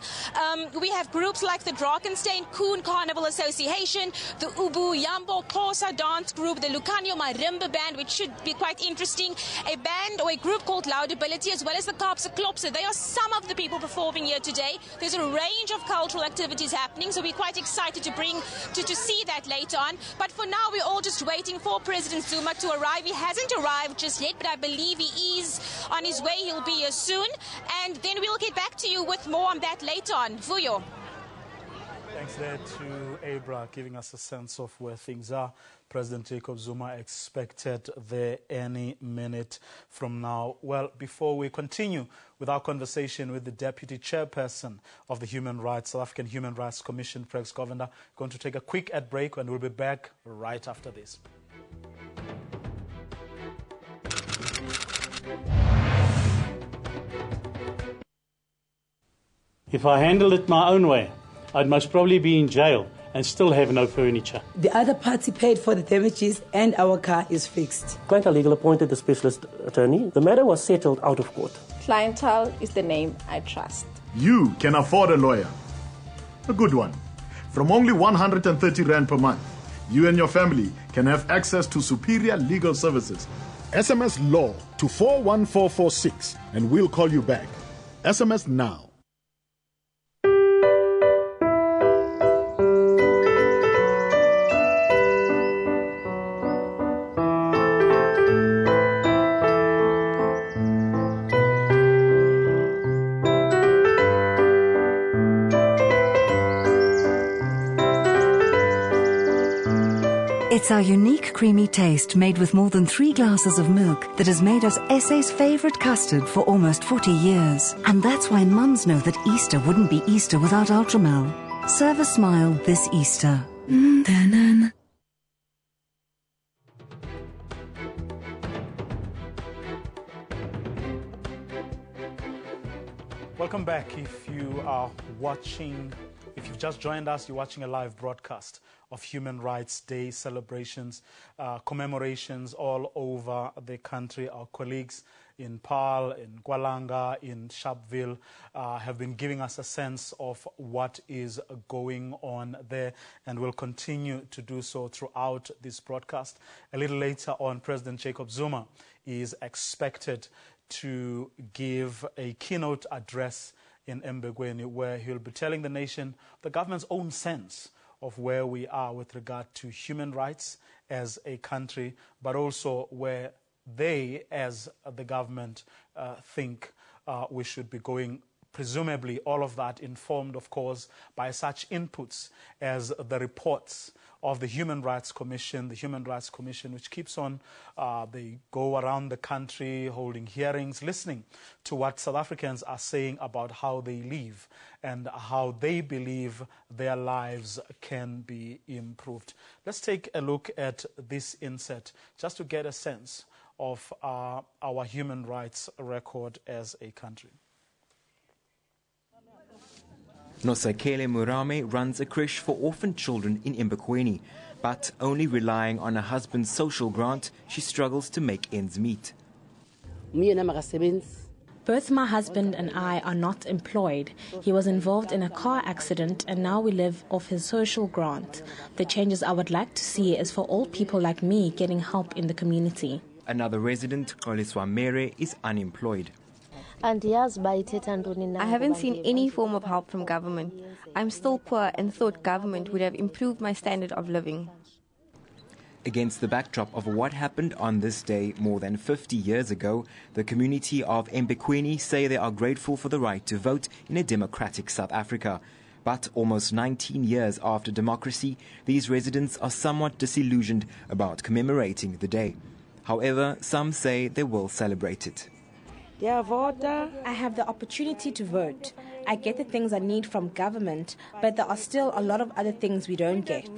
Speaker 4: We have groups like the Drakensberg Coon Carnival Association, the Ubu Yambo Xhosa dance group, the Lucanio Marimba band, which should be quite interesting, a band or a group called Laudability, as well as the Kaapse Klopse. They are some of the people performing here today. There's a range of cultural activities happening, so we're quite excited to see that later on. But for now, we're all just waiting for President Zuma to arrive. He hasn't arrived just yet, but I believe he is on his way. He'll be here soon, and then we'll get back to you with more on that later on. Vuyo.
Speaker 1: Thanks there to Abra, giving us a sense of where things are. President Jacob Zuma expected there any minute from now. Well, before we continue with our conversation with the Deputy Chairperson of the South African Human Rights Commission, Prex Govender, going to take a quick ad break, and we'll be back right after this.
Speaker 6: If I handled it my own way, I'd most probably be in jail and still have no furniture.
Speaker 9: The other party paid for the damages and our car is fixed.
Speaker 23: Clientele Legal appointed the specialist attorney. The matter was settled out of court.
Speaker 24: Clientele is the name I trust.
Speaker 7: You can afford a lawyer. A good one. From only 130 Rand per month, you and your family can have access to superior legal services. SMS LAW to 41446 and we'll call you back. SMS now.
Speaker 10: It's our unique creamy taste made with more than 3 glasses of milk that has made us SA's favourite custard for almost 40 years. And that's why mums know that Easter wouldn't be Easter without Ultramel. Serve a smile this Easter.
Speaker 1: Welcome back. If you've just joined us, you're watching a live broadcast of Human Rights Day celebrations, commemorations all over the country. Our colleagues in Paarl, in Langa, in Sharpeville have been giving us a sense of what is going on there, and will continue to do so throughout this broadcast. A little later on, President Jacob Zuma is expected to give a keynote address in Embekweni, where he'll be telling the nation the government's own sense of where we are with regard to human rights as a country, but also where they, as the government, think we should be going. Presumably, all of that informed, of course, by such inputs as the reports of the Human Rights Commission, which keeps on, they go around the country holding hearings, listening to what South Africans are saying about how they live and how they believe their lives can be improved. Let's take a look at this insert just to get a sense of our human rights record as a country.
Speaker 25: Nosekele Murame runs a creche for orphan children in Embekweni, but only relying on her husband's social grant, she struggles to make ends meet.
Speaker 26: Both my husband and I are not employed. He was involved in a car accident and now we live off his social grant. The changes I would like to see is for all people like me getting help in the community.
Speaker 25: Another resident, Koliswa Mere, is unemployed.
Speaker 27: I haven't seen any form of help from government. I'm still poor and thought government would have improved my standard of living.
Speaker 25: Against the backdrop of what happened on this day more than 50 years ago, the community of Embekweni say they are grateful for the right to vote in a democratic South Africa. But almost 19 years after democracy, these residents are somewhat disillusioned about commemorating the day. However, some say they will celebrate it.
Speaker 26: I have the opportunity to vote. I get the things I need from government, but there are still a lot of other things we don't get.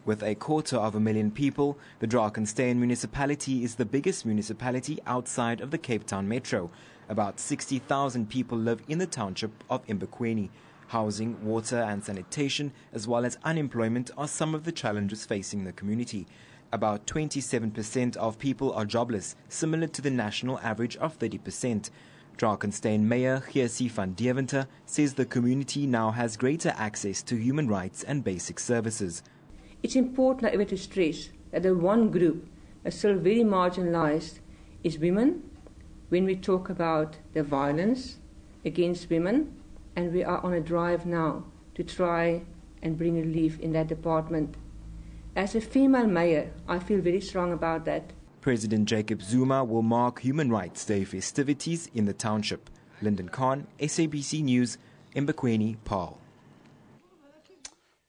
Speaker 25: With 250,000 people, the Drakenstein municipality is the biggest municipality outside of the Cape Town metro. About 60,000 people live in the township of Embekweni. Housing, water and sanitation, as well as unemployment, are some of the challenges facing the community. About 27% of people are jobless, similar to the national average of 30%. Drakenstein Mayor Geesie van Deventer says the community now has greater access to human rights and basic services.
Speaker 28: It's important however to stress that the one group that's still very marginalized is women when we talk about the violence against women, and we are on a drive now to try and bring relief in that department. As a female mayor, I feel very strong about that.
Speaker 25: President Jacob Zuma will mark Human Rights Day festivities in the township. Lyndon Khan, SABC News, Embekweni, Paarl.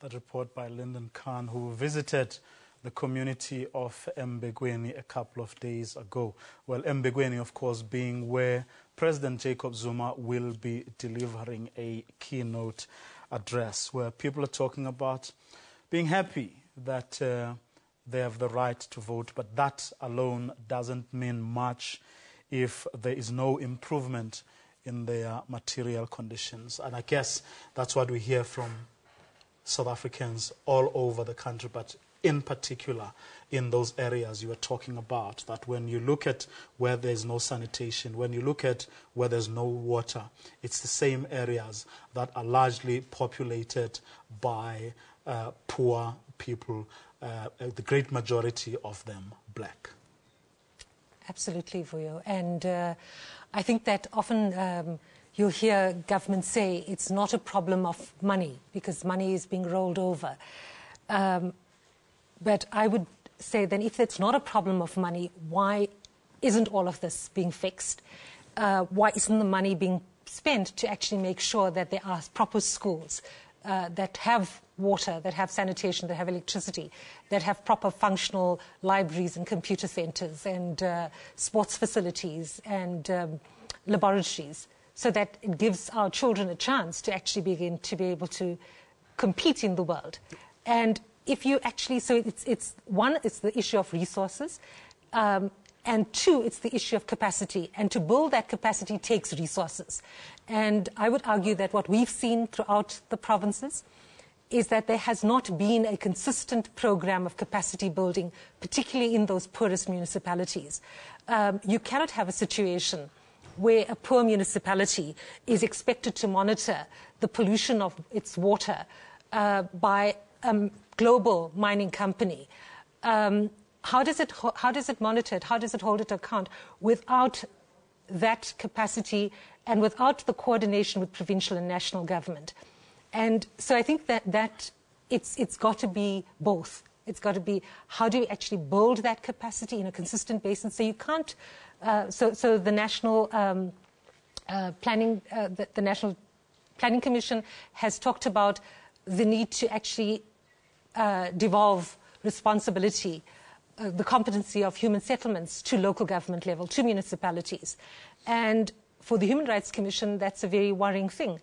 Speaker 1: That report by Lyndon Khan, who visited the community of Embekweni a couple of days ago. Well, Embekweni, of course, being where President Jacob Zuma will be delivering a keynote address, where people are talking about being happy that they have the right to vote, but that alone doesn't mean much if there is no improvement in their material conditions. And I guess that's what we hear from South Africans all over the country, but in particular in those areas you were talking about, that when you look at where there's no sanitation, when you look at where there's no water, it's the same areas that are largely populated by poor people, the great majority of them black.
Speaker 13: Absolutely, Vuyo. And I think that often you'll hear government say it's not a problem of money because money is being rolled over. But I would say then if it's not a problem of money, why isn't all of this being fixed? Why isn't the money being spent to actually make sure that there are proper schools that have water, that have sanitation, that have electricity, that have proper functional libraries and computer centres and sports facilities and laboratories, so that it gives our children a chance to actually begin to be able to compete in the world. And if you actually, so it's one, it's the issue of resources, and two, it's the issue of capacity. And to build that capacity takes resources. And I would argue that what we've seen throughout the provinces is that there has not been a consistent program of capacity building, particularly in those poorest municipalities. You cannot have a situation where a poor municipality is expected to monitor the pollution of its water by a global mining company. How does it monitor it? How does it hold it to account without that capacity and without the coordination with provincial and national government? And so I think that it's got to be both. It's got to be how do you actually build that capacity in a consistent basis? So you can't. So the national planning, the National Planning Commission has talked about the need to actually devolve responsibility, the competency of human settlements to local government level, to municipalities. And for the Human Rights Commission, that's a very worrying thing,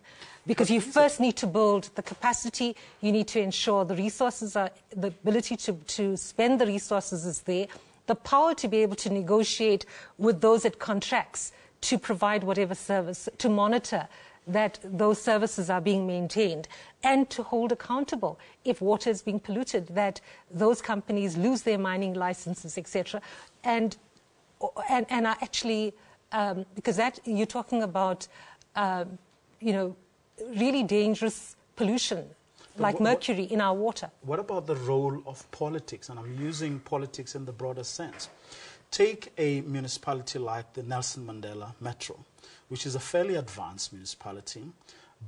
Speaker 13: because you first need to build the capacity, you need to ensure the resources are, the ability to spend the resources is there, the power to be able to negotiate with those it contracts to provide whatever service, to monitor that those services are being maintained, and to hold accountable if water is being polluted, that those companies lose their mining licenses, etc. And are actually, because that you're talking about, really dangerous pollution, like mercury in our water.
Speaker 1: What about the role of politics? And I'm using politics in the broader sense. Take a municipality like the Nelson Mandela Metro, which is a fairly advanced municipality,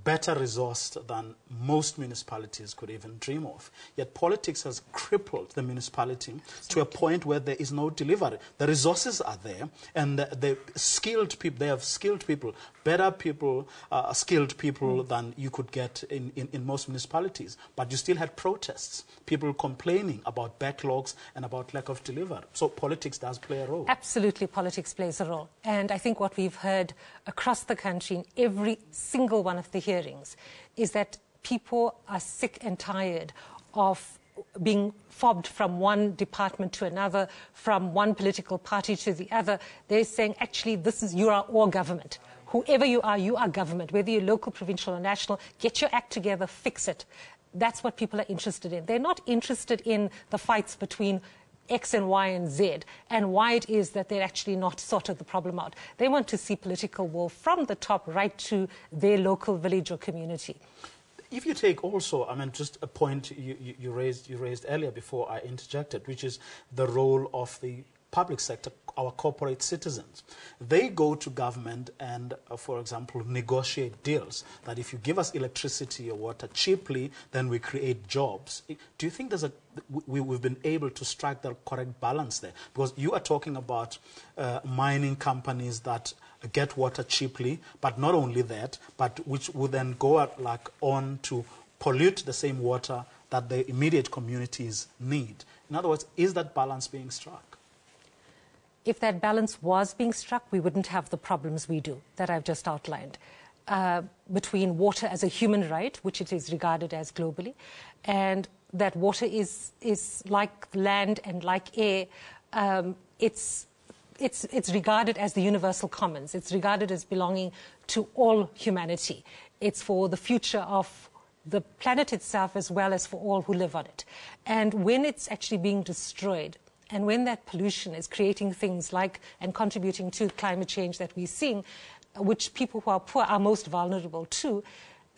Speaker 1: better resourced than most municipalities could even dream of. Yet politics has crippled the municipality to a point where there is no delivery. The resources are there, and the skilled people, they have skilled people, better people, skilled people than you could get in most municipalities. But you still had protests, people complaining about backlogs and about lack of delivery. So politics does play a role.
Speaker 13: Absolutely, politics plays a role. And I think what we've heard across the country in every single one of the hearings is that people are sick and tired of being fobbed from one department to another, from one political party to the other. They're saying, actually, you are all government. Whoever you are government, whether you're local, provincial or national, get your act together, fix it. That's what people are interested in. They're not interested in the fights between X and Y and Z, and why it is that they're actually not sorted the problem out. They want to see political will from the top right to their local village or community.
Speaker 1: If you take also, just a point you raised earlier before I interjected, which is the role of the public sector, our corporate citizens. They go to government and, for example, negotiate deals that if you give us electricity or water cheaply, then we create jobs. Do you think we've been able to strike the correct balance there? Because you are talking about mining companies that get water cheaply, but not only that, but which would then go on to pollute the same water that the immediate communities need. In other words, is that balance being struck?
Speaker 13: If that balance was being struck, we wouldn't have the problems we do that I've just outlined. Between water as a human right, which it is regarded as globally, and that water is like land and like air. It's it's regarded as the universal commons. It's regarded as belonging to all humanity. It's for the future of the planet itself as well as for all who live on it. And when it's actually being destroyed, and when that pollution is creating things like and contributing to climate change that we're seeing, which people who are poor are most vulnerable to,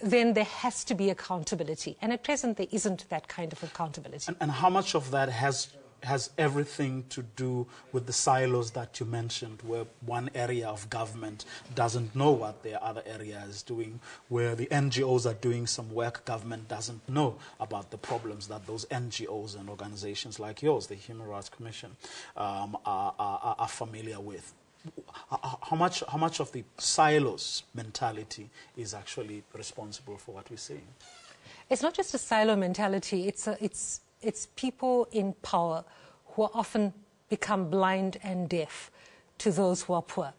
Speaker 13: then there has to be accountability. And at present, there isn't that kind of accountability.
Speaker 1: And how much of that has everything to do with the silos that you mentioned, where one area of government doesn't know what the other area is doing, where the NGOs are doing some work, government doesn't know about the problems that those NGOs and organizations like yours, the Human Rights Commission, are familiar with? How much of the silos mentality is actually responsible for what we're seeing?
Speaker 13: It's not just a silo mentality. It's people in power who often become blind and deaf to those who are poor,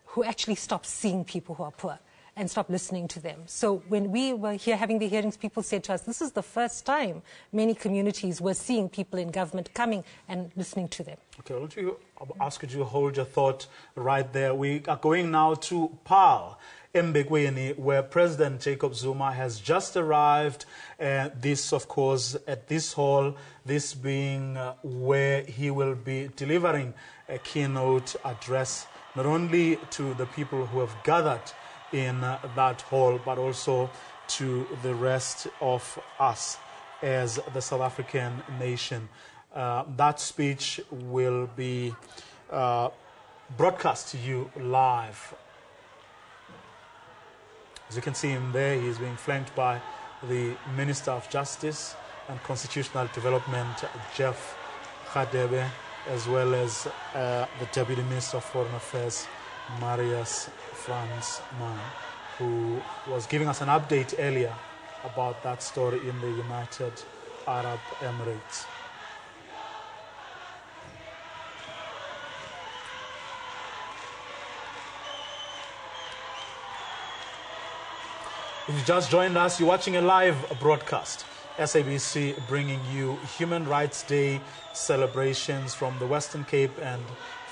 Speaker 13: who actually stop seeing people who are poor and stop listening to them. So when we were here having the hearings, people said to us, this is the first time many communities were seeing people in government coming and listening to them.
Speaker 1: Okay, why don't you ask you to hold your thought right there. We are going now to Paarl, Embekweni, where President Jacob Zuma has just arrived. This, of course, at this hall, this being where he will be delivering a keynote address, not only to the people who have gathered in that hall, but also to the rest of us as the South African nation. That speech will be broadcast to you live. As you can see him there, he is being flanked by the Minister of Justice and Constitutional Development, Jeff Khadebe, as well as the Deputy Minister of Foreign Affairs, Marius Franz Mann, who was giving us an update earlier about that story in the United Arab Emirates. If you just joined us, you're watching a live broadcast. SABC bringing you Human Rights Day celebrations from the Western Cape and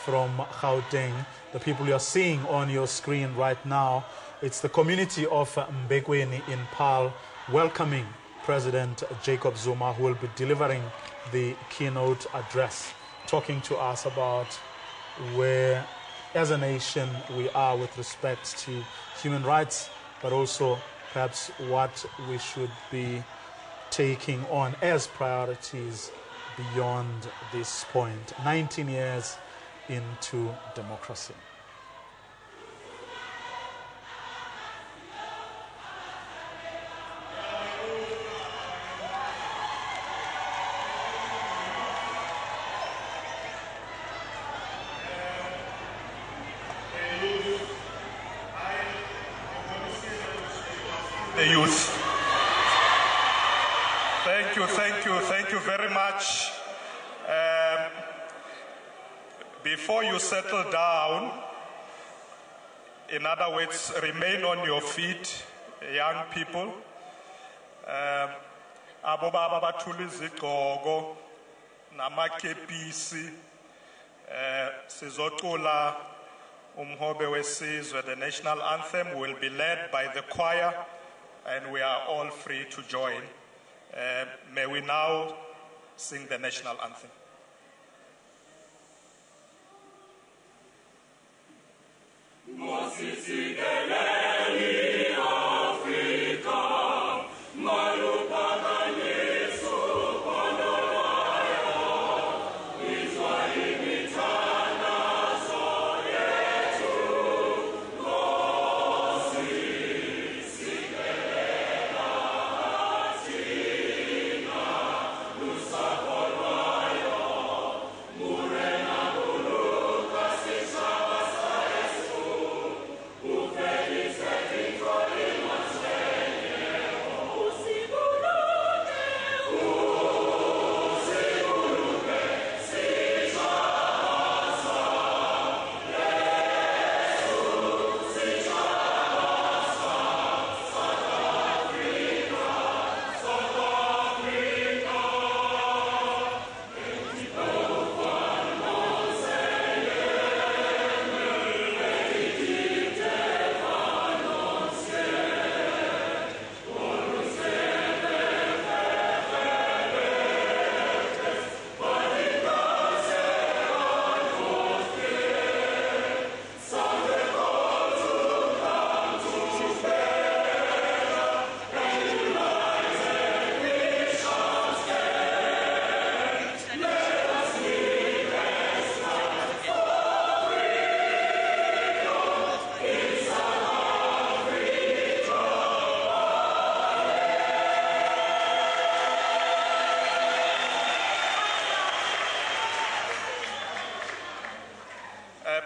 Speaker 1: from Gauteng. The people you're seeing on your screen right now, it's the community of Embekweni in Paarl welcoming President Jacob Zuma, who will be delivering the keynote address, talking to us about where, as a nation, we are with respect to human rights, but also perhaps what we should be taking on as priorities beyond this point, 19 years into democracy.
Speaker 11: The youth. Thank you very much. Before you settle down, in other words, remain on your feet, young people. Abo baba bathula izigqoko namakepisi sizocula umhobe wesizwe. The national anthem will be led by the choir, and we are all free to join. May we now sing the national anthem.
Speaker 12: Ufela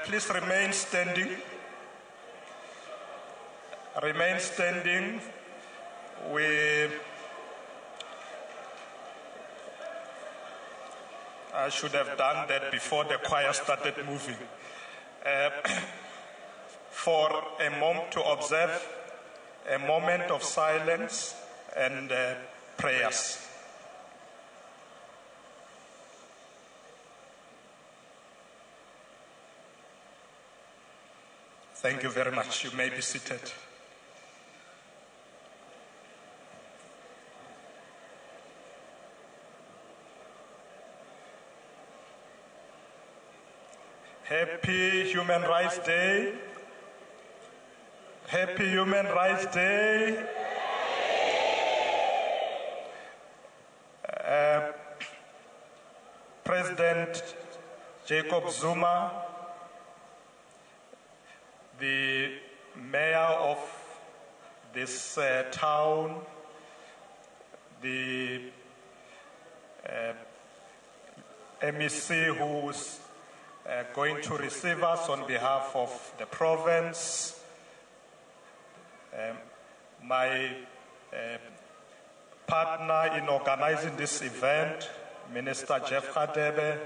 Speaker 11: Please remain standing. Remain standing. I should have done that before the choir started moving. To observe a moment of silence and prayers. Thank you very much. You may be seated. Happy Human Rights Day. Happy Human Rights Day. President Jacob Zuma, the mayor of this town, the MEC who's going to receive us on behalf of the province, my partner in organizing this event, Minister Jeff Hadebe,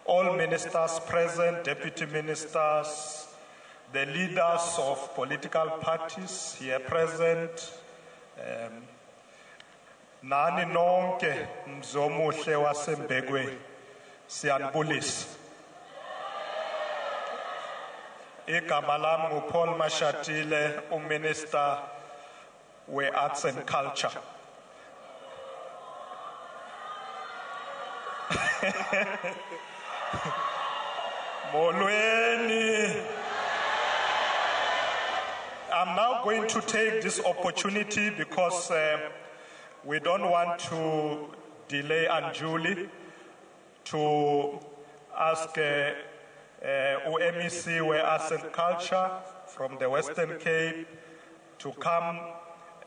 Speaker 11: all ministers present, deputy ministers, the leaders of political parties here present, nani nonke mzomuhle wasembekweni siyanibulisa. Igama lami nguPaarl Mashatile, uMinister we-Arts and Culture. Molweni. I'm now going to take this opportunity because we don't want to delay unduly to ask MEC we-Arts and Culture from the Western Cape to come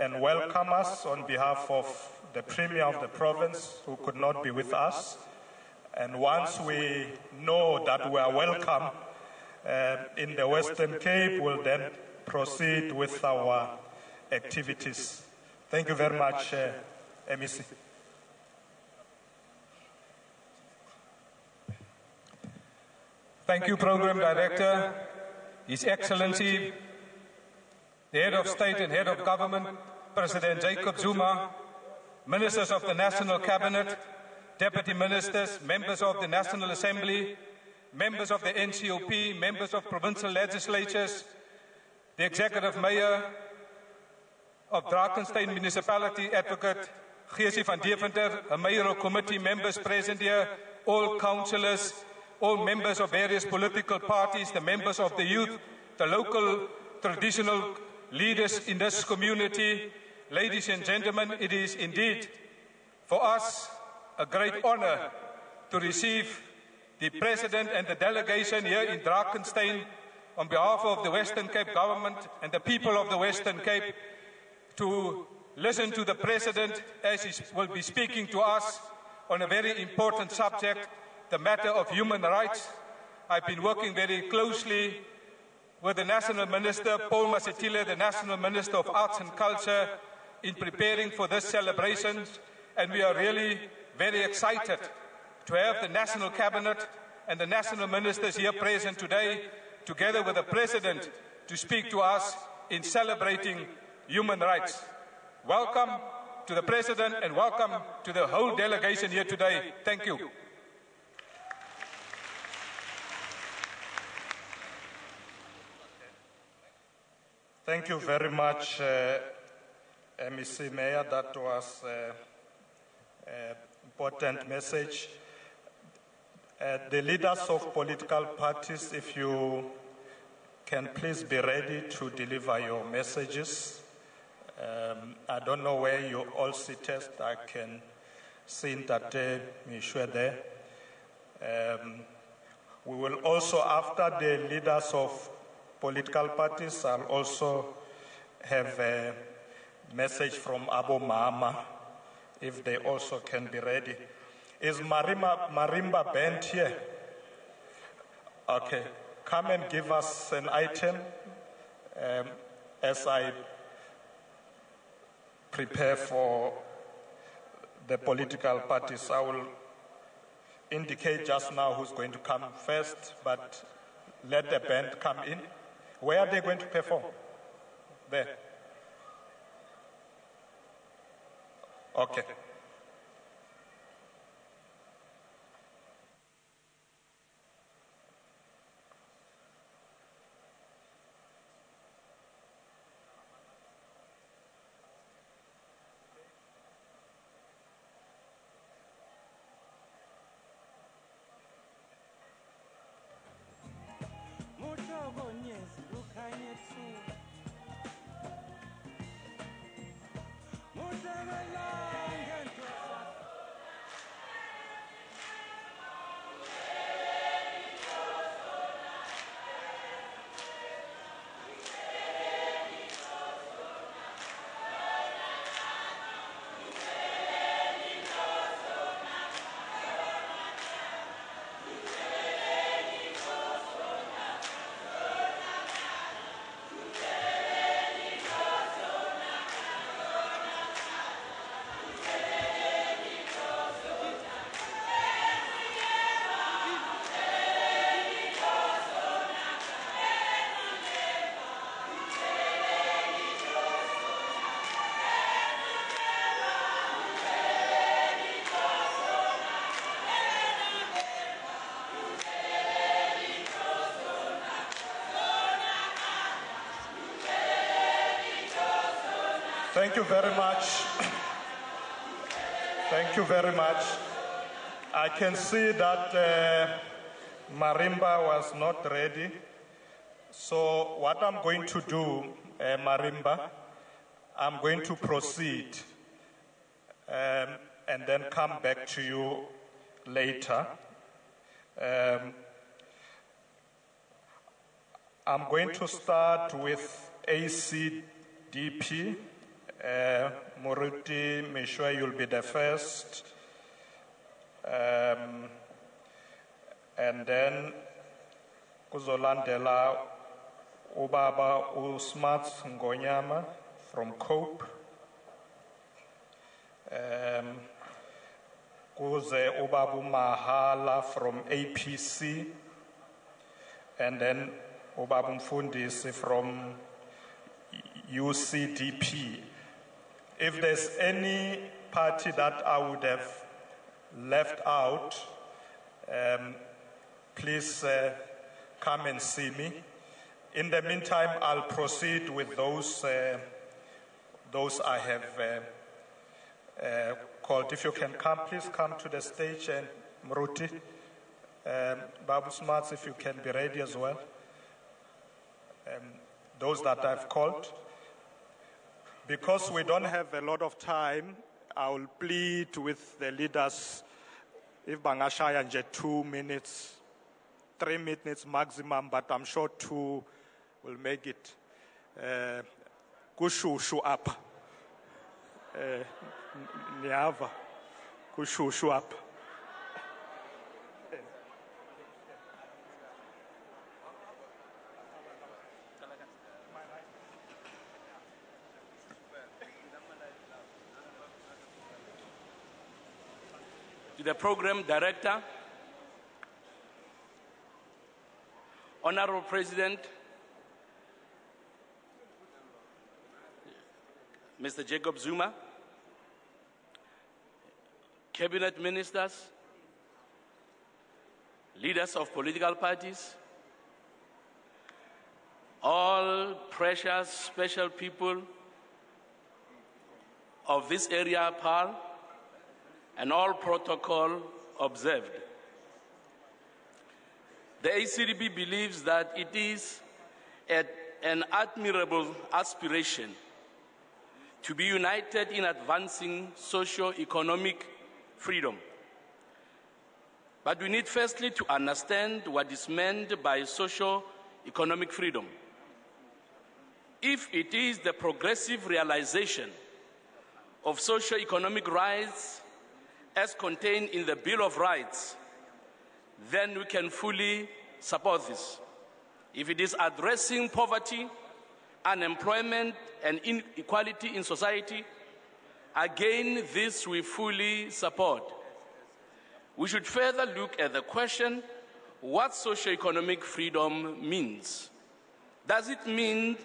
Speaker 11: and welcome us on behalf of the Premier of the province who could not be with us. And once we know that we are welcome in the Western Cape, we'll then proceed with our activities. Thank you very much, MEC.
Speaker 12: Thank you, Program Director, His Excellency, the Head of State and Head of Government, President Jacob Zuma, Ministers of the National Cabinet, Deputy Ministers, Members of the National Assembly, Members of the NCOP, Members of Provincial Legislatures, the Executive Mayor of Drakensberg Municipality, Advocate Geesie van Deventer, a mayoral committee members present here, all councillors, all members of various political parties, the members of the youth, the local traditional leaders in this community. Ladies and gentlemen, it is indeed for us a great honor to receive the President and the delegation here in Drakensberg on behalf of the Western Cape government and the people of the Western Cape to listen to the President as he will be speaking to us on a very important subject, the matter of human rights. I've been working very closely with the National Minister, Paarl Mashatile, the National Minister of Arts and Culture, in preparing for this celebration, and we are really very excited to have the National Cabinet and the National Ministers here present today, together with the President, to speak to us in celebrating human rights. Welcome to the President and welcome to the whole delegation here today. Thank you.
Speaker 11: Thank you very much, MEC Mayor. That was an important message. The leaders of political parties, if you can please be ready to deliver your messages. I don't know where you all seated. I can see that Mishwe there. We will also, after the leaders of political parties, I'll also have a message from Abo Mama, if they also can be ready. Is Marimba Band here? Okay, come and give us an item as I prepare for the political parties. I will indicate just now who's going to come first, but let the band come in. Where are they going to perform? There. Okay. Thank you very much. Thank you very much. I can see that Marimba was not ready. So what I'm going to do, Marimba, I'm going to proceed and then come back to you later. I'm going to start with ACDP. Moruti, Mishwa, you'll be the first. And then Kuzolandela Ubaba Usmat Ngonyama from COPE. Kuze Ubabu Mahala from APC. And then Ubabu Mfundisi from UCDP. If there's any party that I would have left out, please come and see me. In the meantime, I'll proceed with those I have called. If you can come, please come to the stage, and Mruti, Babu Smarts, if you can be ready as well. Those that I've called. Because we don't have a lot of time, I will plead with the leaders, if Bangashaya and 2 minutes, 3 minutes maximum, but I'm sure 2 will make it. Kushushu up. Niava. Kushushu up.
Speaker 14: To the program director, Honorable President, Mr. Jacob Zuma, cabinet ministers, leaders of political parties, all precious special people of this area, Paarl, and all protocol observed. The ACDP believes that it is an admirable aspiration to be united in advancing socio-economic freedom. But we need firstly to understand what is meant by socio-economic freedom. If it is the progressive realization of socio-economic rights as contained in the Bill of Rights, then we can fully support this. If it is addressing poverty, unemployment, and inequality in society, again, this we fully support. We should further look at the question, what socioeconomic freedom means. Does it mean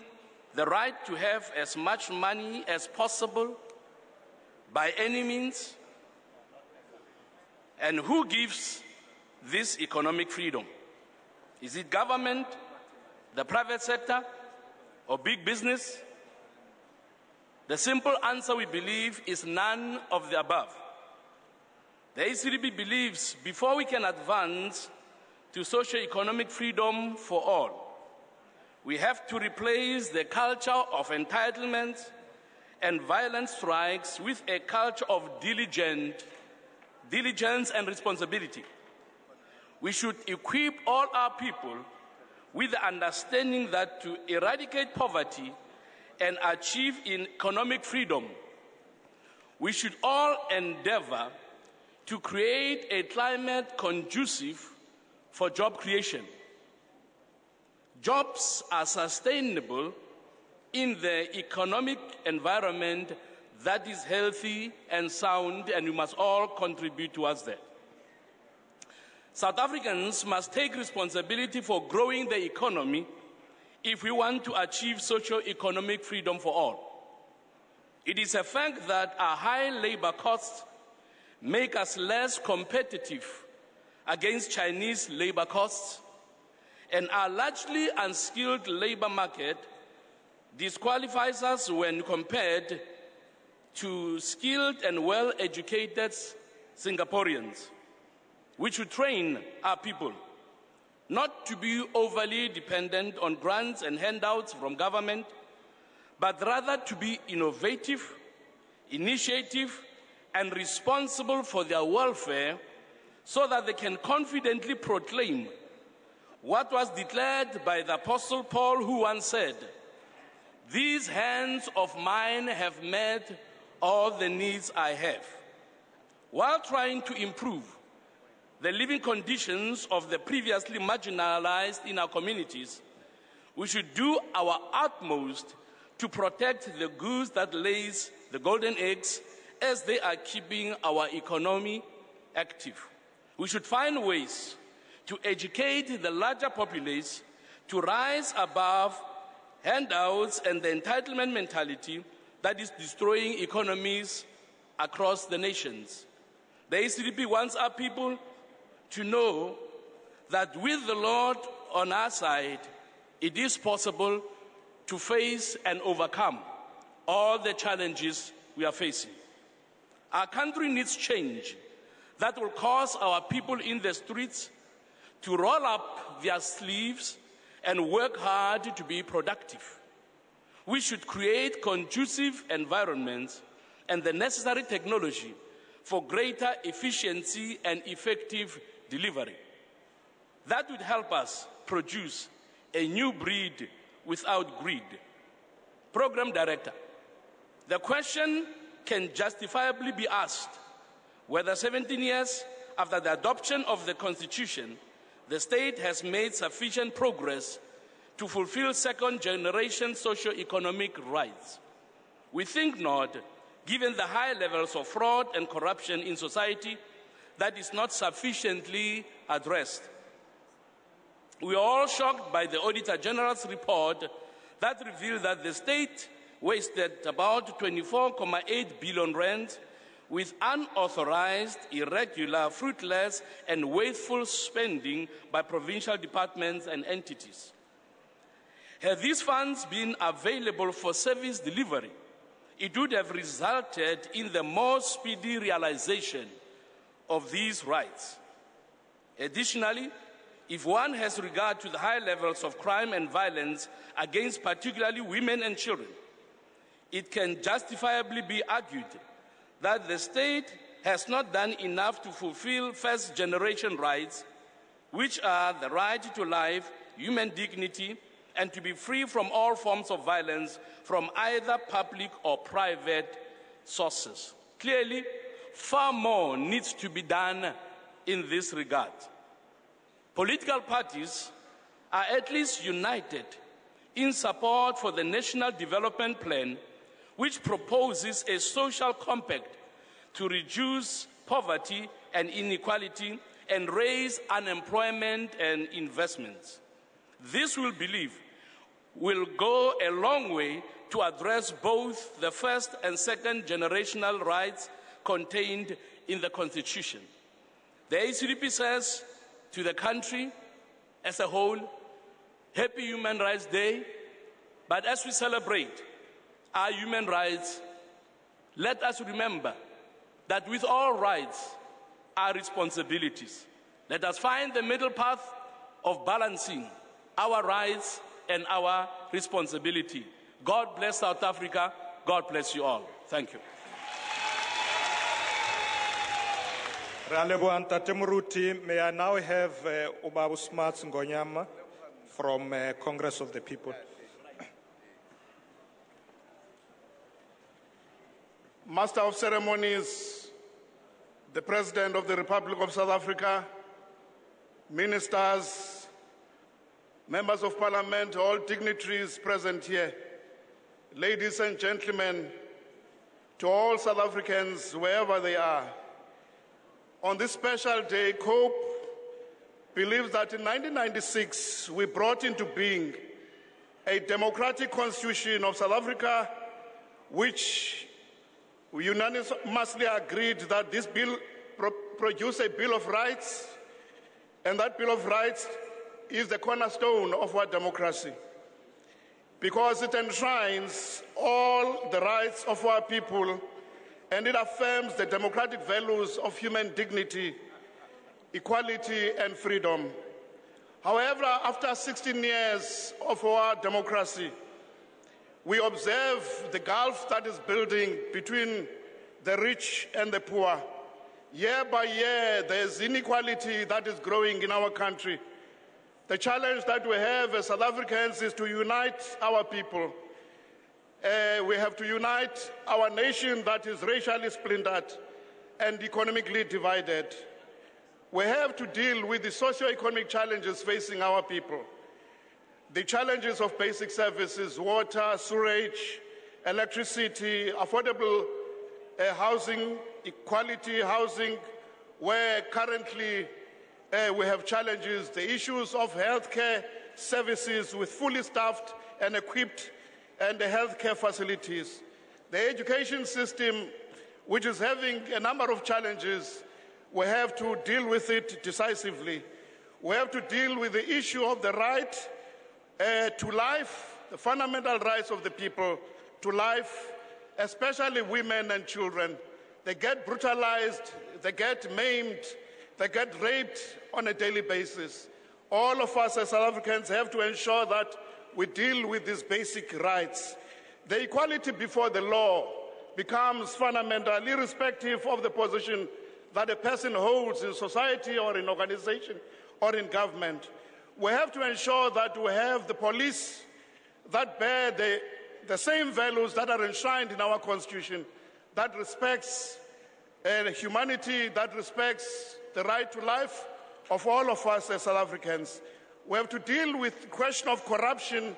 Speaker 14: the right to have as much money as possible by any means? And who gives this economic freedom? Is it government, the private sector, or big business? The simple answer, we believe, is none of the above. The ACDP believes before we can advance to socio-economic freedom for all, we have to replace the culture of entitlement and violent strikes with a culture of diligence and responsibility. We should equip all our people with the understanding that to eradicate poverty and achieve economic freedom, we should all endeavor to create a climate conducive for job creation. Jobs are sustainable in the economic environment that is healthy and sound, and we must all contribute towards that. South Africans must take responsibility for growing the economy if we want to achieve socio-economic freedom for all. It is a fact that our high labor costs make us less competitive against Chinese labor costs, and our largely unskilled labor market disqualifies us when compared to skilled and well-educated Singaporeans. We should train our people not to be overly dependent on grants and handouts from government, but rather to be innovative, initiative, and responsible for their welfare so that they can confidently proclaim what was declared by the Apostle Paul, who once said, "These hands of mine have met all the needs I have." While trying to improve the living conditions of the previously marginalized in our communities, we should do our utmost to protect the goose that lays the golden eggs as they are keeping our economy active. We should find ways to educate the larger populace to rise above handouts and the entitlement mentality that is destroying economies across the nations. The ACDP wants our people to know that with the Lord on our side, it is possible to face and overcome all the challenges we are facing. Our country needs change that will cause our people in the streets to roll up their sleeves and work hard to be productive. We should create conducive environments and the necessary technology for greater efficiency and effective delivery. That would help us produce a new breed without greed. Program Director, the question can justifiably be asked whether 17 years after the adoption of the Constitution, the state has made sufficient progress to fulfill second-generation socio-economic rights. We think not, given the high levels of fraud and corruption in society that is not sufficiently addressed. We are all shocked by the Auditor General's report that revealed that the state wasted about 24.8 billion rand with unauthorized, irregular, fruitless, and wasteful spending by provincial departments and entities. Had these funds been available for service delivery, it would have resulted in the more speedy realization of these rights. Additionally, if one has regard to the high levels of crime and violence against particularly women and children, it can justifiably be argued that the state has not done enough to fulfill first-generation rights, which are the right to life, human dignity, and to be free from all forms of violence from either public or private sources. Clearly, far more needs to be done in this regard. Political parties are at least united in support for the National Development Plan, which proposes a social compact to reduce poverty and inequality and raise unemployment and investments. This, we believe, will go a long way to address both the first and second generational rights contained in the Constitution. The ACDP says to the country as a whole, Happy Human Rights Day, but as we celebrate our human rights, let us remember that with all rights are responsibilities. Let us find the middle path of balancing our rights and our responsibility. God bless South Africa. God bless you all. Thank you.
Speaker 11: May I now have Ubabu Smarts Ngonyama from Congress of the People.
Speaker 15: Master of Ceremonies, the President of the Republic of South Africa, ministers, members of Parliament, all dignitaries present here, ladies and gentlemen, to all South Africans, wherever they are. On this special day, COPE believes that in 1996, we brought into being a democratic constitution of South Africa, which we unanimously agreed that this bill produce a Bill of Rights, and that Bill of Rights is the cornerstone of our democracy, because it enshrines all the rights of our people, and it affirms the democratic values of human dignity, equality, and freedom. However, after 16 years of our democracy, we observe the gulf that is building between the rich and the poor. Year by year, there's inequality that is growing in our country. The challenge that we have as South Africans is to unite our people. We have to unite our nation that is racially splintered and economically divided. We have to deal with the socio-economic challenges facing our people. The challenges of basic services, water, sewage, electricity, affordable housing, equality housing, where currently we have challenges, the issues of healthcare services with fully staffed and equipped and the healthcare facilities. The education system, which is having a number of challenges, we have to deal with it decisively. We have to deal with the issue of the right to life, the fundamental rights of the people to life, especially women and children. They get brutalized, they get maimed, they get raped on a daily basis. All of us as South Africans have to ensure that we deal with these basic rights. The equality before the law becomes fundamental, irrespective of the position that a person holds in society or in organization or in government. We have to ensure that we have the police that bear the same values that are enshrined in our Constitution, that respects humanity, that respects the right to life of all of us as South Africans. We have to deal with the question of corruption,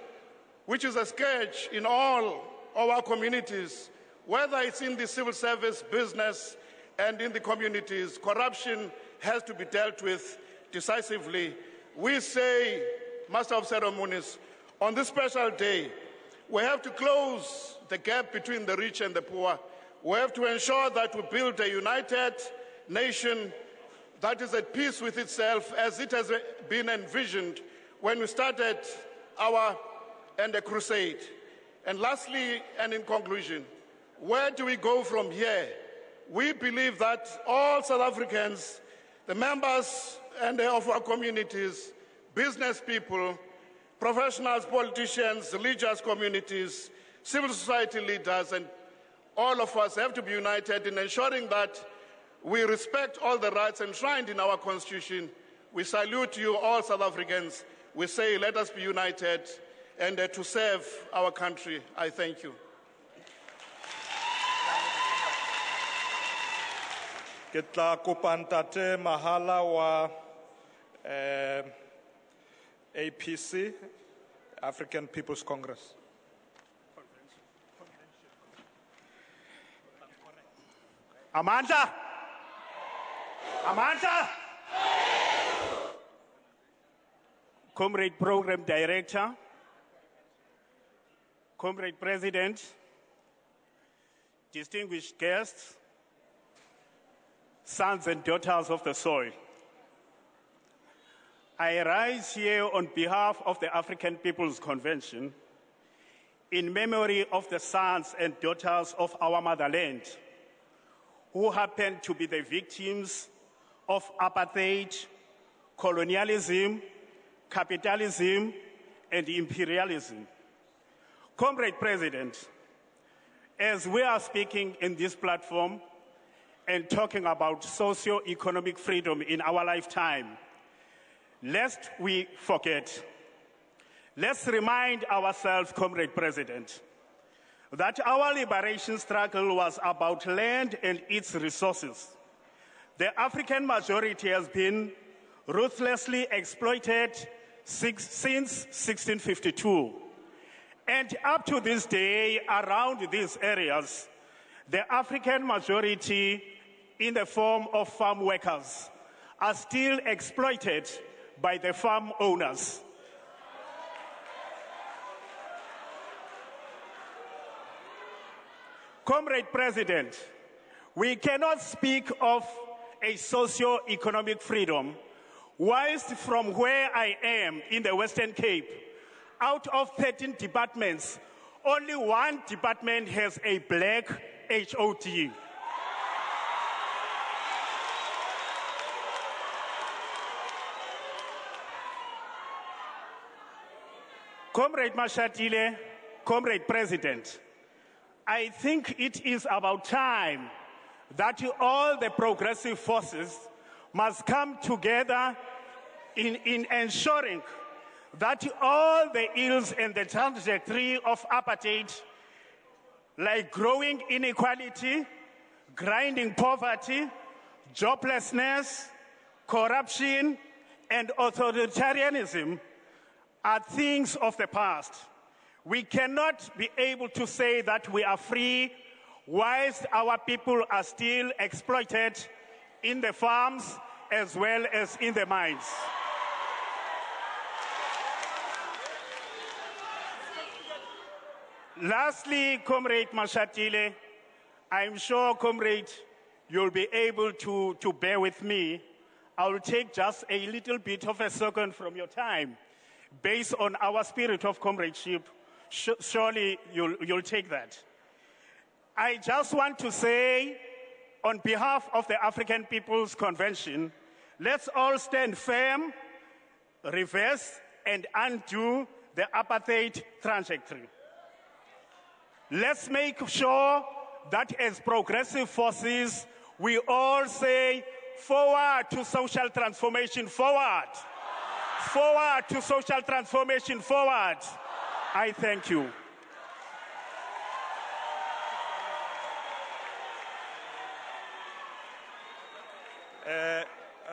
Speaker 15: which is a scourge in all of our communities, whether it's in the civil service, business, and in the communities. Corruption has to be dealt with decisively. We say, Master of Ceremonies, on this special day, we have to close the gap between the rich and the poor. We have to ensure that we build a united nation that is at peace with itself, as it has been envisioned when we started our crusade. And lastly, and in conclusion, where do we go from here? We believe that all South Africans, the members and of our communities, business people, professionals, politicians, religious communities, civil society leaders, and all of us have to be united in ensuring that we respect all the rights enshrined in our Constitution. We salute you, all South Africans. We say, let us be united and to serve our country. I thank you.
Speaker 11: Ke tla kopa ntate Mahala wa APC, African People's Congress.
Speaker 2: Amandla! Amandla! Comrade Program Director, Comrade President, distinguished guests, sons and daughters of the soil. I rise here on behalf of the African People's Convention in memory of the sons and daughters of our motherland who happen to be the victims of apartheid, colonialism, capitalism, and imperialism. Comrade President, as we are speaking in this platform and talking about socio-economic freedom in our lifetime, lest we forget, let's remind ourselves, Comrade President, that our liberation struggle was about land and its resources. The African majority has been ruthlessly exploited since 1652. And up to this day, around these areas, the African majority, in the form of farm workers, are still exploited by the farm owners. Comrade President, we cannot speak of a socio-economic freedom whilst from where I am in the Western Cape, out of 13 departments, only one department has a black HOD. Comrade Mashatile, Comrade President, I think it is about time that all the progressive forces must come together in ensuring that all the ills and the trajectory of apartheid, like growing inequality, grinding poverty, joblessness, corruption, and authoritarianism, are things of the past. We cannot be able to say that we are free whilst our people are still exploited in the farms as well as in the mines. Lastly, Comrade Mashatile, I'm sure, Comrade, you'll be able to bear with me. I'll take just a little bit of a second from your time. Based on our spirit of comradeship, surely you'll take that. I just want to say, on behalf of the African People's Convention, let's all stand firm, reverse, and undo the apartheid trajectory. Let's make sure that as progressive forces, we all say, forward to social transformation, forward. Forward to social transformation, forward. I thank you.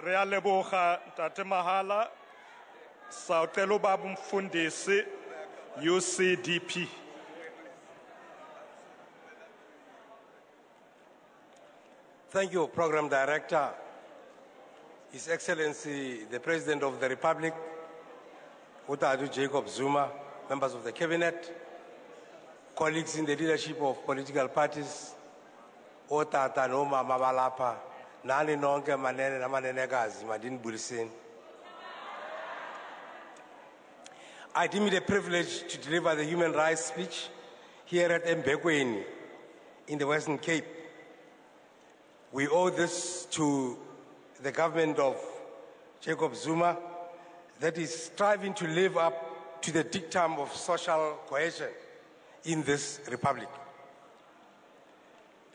Speaker 11: Realeboha Tate Mahala, Sautelo Babum Fundisi, UCDP.
Speaker 16: Thank you, Program Director, His Excellency, the President of the Republic, Utadu Jacob Zuma, members of the Cabinet, colleagues in the leadership of political parties, Otata Noma Mabalapa, Nani Nonke Manene Namanenegaz, Madin Burisin. I deem it a privilege to deliver the human rights speech here at Embekweni in the Western Cape. We owe this to the government of Jacob Zuma that is striving to live up to the dictum of social cohesion in this republic.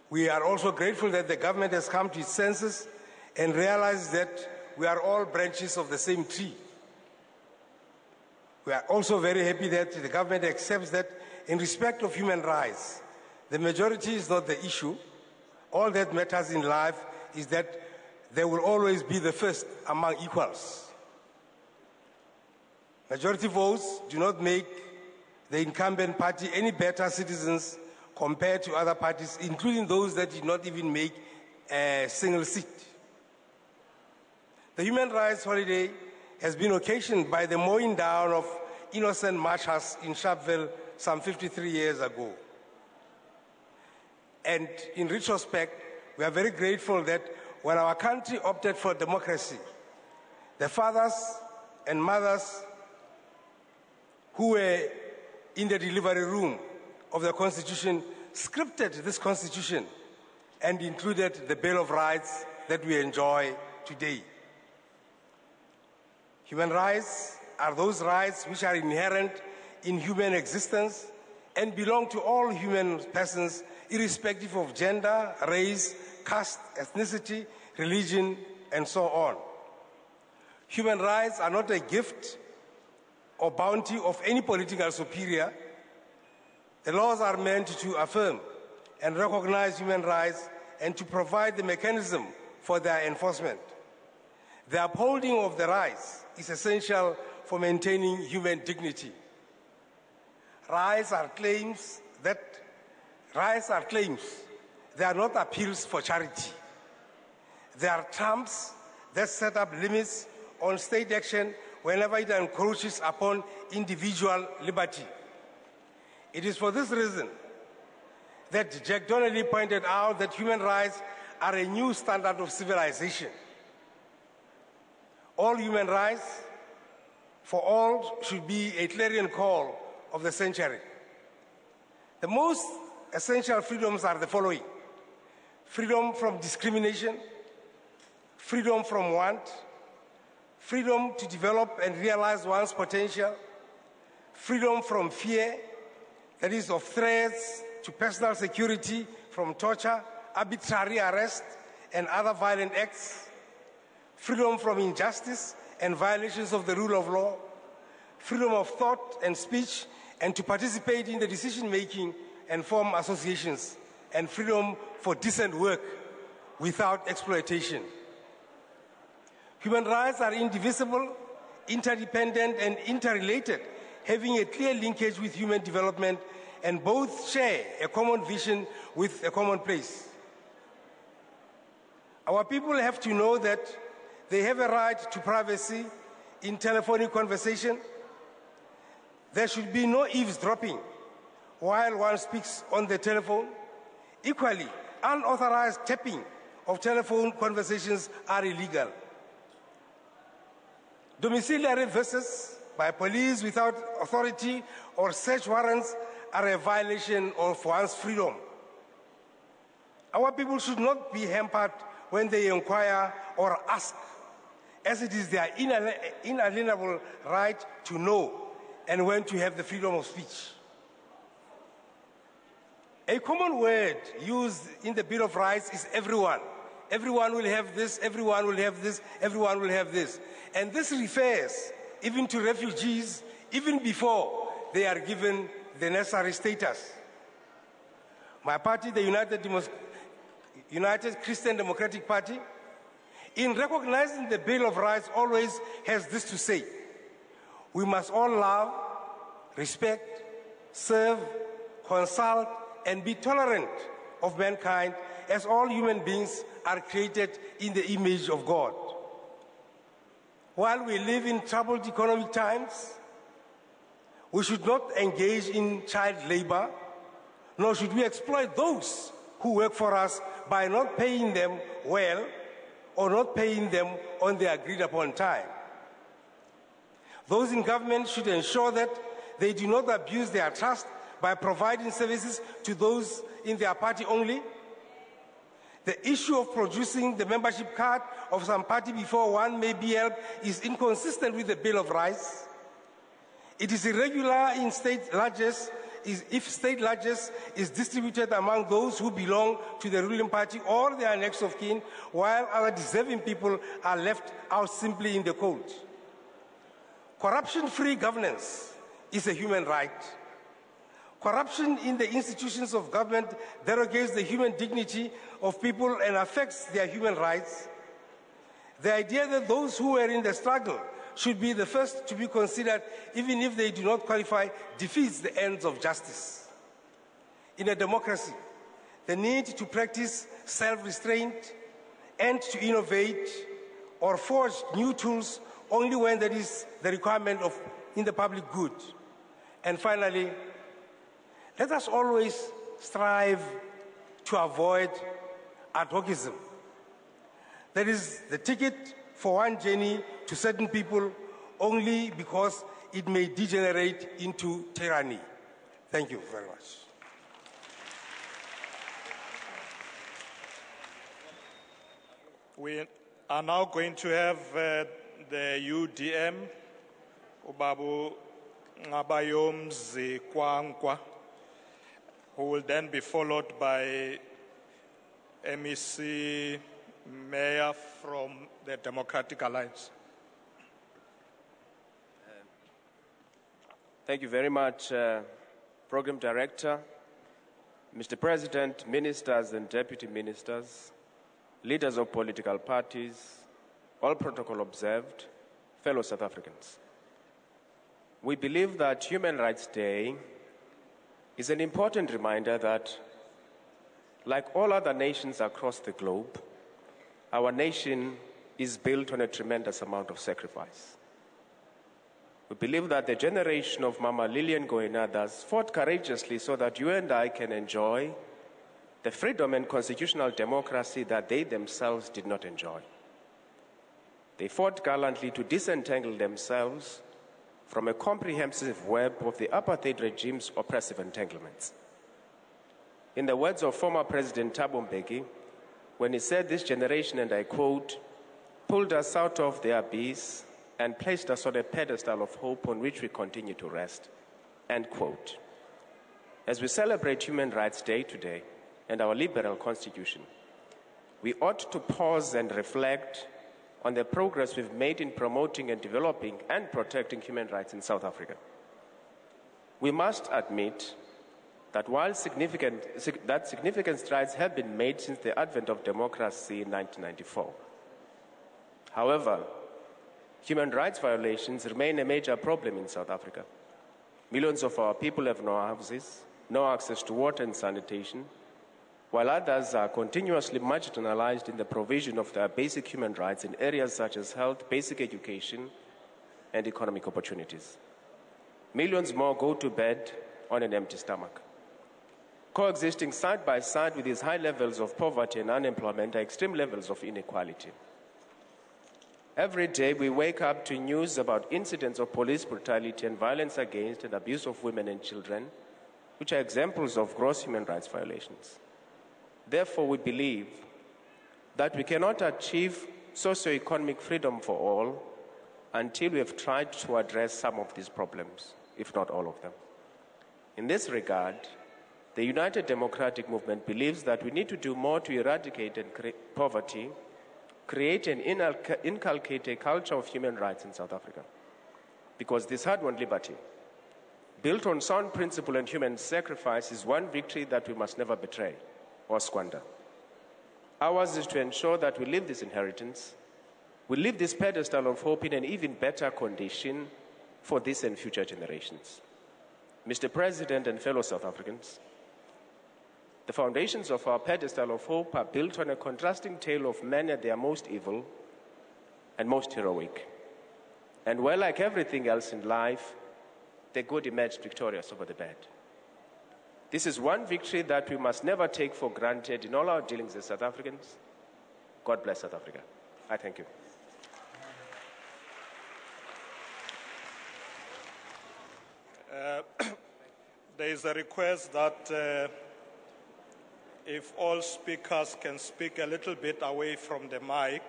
Speaker 16: We are also grateful that the government has come to its senses and realized that we are all branches of the same tree. We are also very happy that the government accepts that in respect of human rights, the majority is not the issue. All that matters in life is that there will always be the first among equals. Majority votes do not make the incumbent party any better citizens compared to other parties, including those that did not even make a single seat. The human rights holiday has been occasioned by the mowing down of innocent marchers in Sharpeville some 53 years ago. And in retrospect, we are very grateful that when our country opted for democracy, the fathers and mothers who were in the delivery room of the Constitution scripted this Constitution and included the Bill of Rights that we enjoy today. Human rights are those rights which are inherent in human existence and belong to all human persons, irrespective of gender, race, caste, ethnicity, religion, and so on. Human rights are not a gift or bounty of any political superior. The laws are meant to affirm and recognize human rights and to provide the mechanism for their enforcement. The upholding of the rights is essential for maintaining human dignity. Rights are claims. They are not appeals for charity. They are terms that set up limits on state action whenever it encroaches upon individual liberty. It is for this reason that Jack Donnelly pointed out that human rights are a new standard of civilization. All human rights for all should be a clarion call of the century. The most essential freedoms are the following: freedom from discrimination, freedom from want, freedom to develop and realize one's potential, freedom from fear, that is of threats to personal security from torture, arbitrary arrest, and other violent acts, freedom from injustice and violations of the rule of law, freedom of thought and speech, and to participate in the decision-making and form associations, and freedom for decent work without exploitation. Human rights are indivisible, interdependent, and interrelated, having a clear linkage with human development, and both share a common vision with a common place. Our people have to know that they have a right to privacy in telephonic conversation. There should be no eavesdropping while one speaks on the telephone. Equally, unauthorized tapping of telephone conversations are illegal. Domiciliary visits by police without authority or search warrants are a violation of one's freedom. Our people should not be hampered when they inquire or ask, as it is their inalienable right to know and when to have the freedom of speech. A common word used in the Bill of Rights is everyone. Everyone will have this, everyone will have this, everyone will have this. And this refers even to refugees, even before they are given the necessary status. My party, the United Christian Democratic Party, in recognizing the Bill of Rights, always has this to say: we must all love, respect, serve, consult, and be tolerant of mankind, as all human beings are created in the image of God. While we live in troubled economic times, we should not engage in child labor, nor should we exploit those who work for us by not paying them well or not paying them on the agreed upon time. Those in government should ensure that they do not abuse their trust by providing services to those in their party only. The issue of producing the membership card of some party before one may be helped is inconsistent with the Bill of Rights. It is irregular in state largesse if state largesse is distributed among those who belong to the ruling party or their next of kin, while other deserving people are left out simply in the cold. Corruption-free governance is a human right. Corruption in the institutions of government derogates the human dignity of people and affects their human rights. The idea that those who were in the struggle should be the first to be considered, even if they do not qualify, defeats the ends of justice. In a democracy, the need to practice self-restraint and to innovate or forge new tools only when that is the requirement in the public good. And finally, let us always strive to avoid ad hocism. That is the ticket for one journey to certain people only because it may degenerate into tyranny. Thank you very much.
Speaker 11: We are now going to have the UDM, Ubabu Ngabayom Zikwangwa, who will then be followed by MEC Mayor from the Democratic Alliance.
Speaker 3: Thank you very much, Program Director, Mr. President, Ministers and Deputy Ministers, leaders of political parties, all protocol observed, fellow South Africans. We believe that Human Rights Day is an important reminder that, like all other nations across the globe, our nation is built on a tremendous amount of sacrifice. We believe that the generation of Mama Lillian Ngo and others fought courageously so that you and I can enjoy the freedom and constitutional democracy that they themselves did not enjoy. They fought gallantly to disentangle themselves from a comprehensive web of the apartheid regime's oppressive entanglements. In the words of former President Thabo Mbeki, when he said this generation, and I quote, pulled us out of the abyss and placed us on a pedestal of hope on which we continue to rest, end quote. As we celebrate Human Rights Day today and our liberal constitution, we ought to pause and reflect on the progress we've made in promoting and developing and protecting human rights in South Africa. We must admit that while significant strides have been made since the advent of democracy in 1994. However, human rights violations remain a major problem in South Africa. Millions of our people have no houses, no access to water and sanitation, while others are continuously marginalized in the provision of their basic human rights in areas such as health, basic education, and economic opportunities. Millions more go to bed on an empty stomach. Coexisting side by side with these high levels of poverty and unemployment are extreme levels of inequality. Every day we wake up to news about incidents of police brutality and violence against and abuse of women and children, which are examples of gross human rights violations. Therefore, we believe that we cannot achieve socioeconomic freedom for all until we have tried to address some of these problems, if not all of them. In this regard, the United Democratic Movement believes that we need to do more to eradicate poverty, create and inculcate a culture of human rights in South Africa. Because this hard-won liberty, built on sound principle and human sacrifice, is one victory that we must never betray or squander. Ours is to ensure that we leave this inheritance, we leave this pedestal of hope in an even better condition for this and future generations. Mr. President and fellow South Africans, the foundations of our pedestal of hope are built on a contrasting tale of men at their most evil and most heroic. And where, like everything else in life, the good emerged victorious over the bad. This is one victory that we must never take for granted in all our dealings as South Africans. God bless South Africa. I thank you.
Speaker 11: There is a request that if all speakers can speak a little bit away from the mic,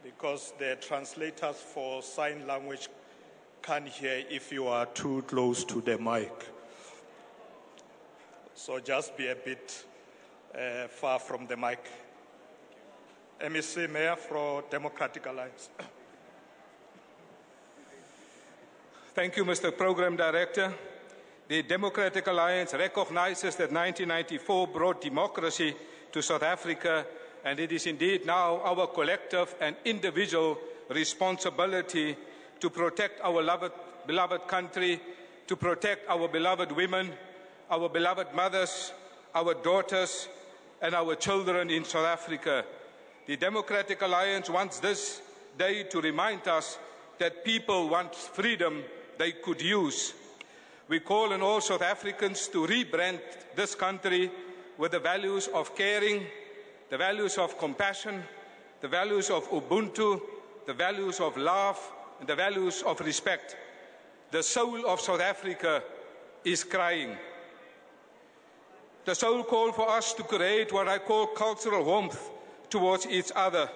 Speaker 11: because the translators for sign language can't hear if you are too close to the mic. So just be a bit far from the mic. MEC Mayor for Democratic Alliance.
Speaker 12: Thank you, Mr. Program Director. The Democratic Alliance recognizes that 1994 brought democracy to South Africa, and it is indeed now our collective and individual responsibility to protect our beloved country, to protect our beloved women, our beloved mothers, our daughters, and our children in South Africa. The Democratic Alliance wants this day to remind us that people want freedom they could use. We call on all South Africans to rebrand this country with the values of caring, the values of compassion, the values of Ubuntu, the values of love, and the values of respect. The soul of South Africa is crying. The soul call for us to create what I call cultural warmth towards each other.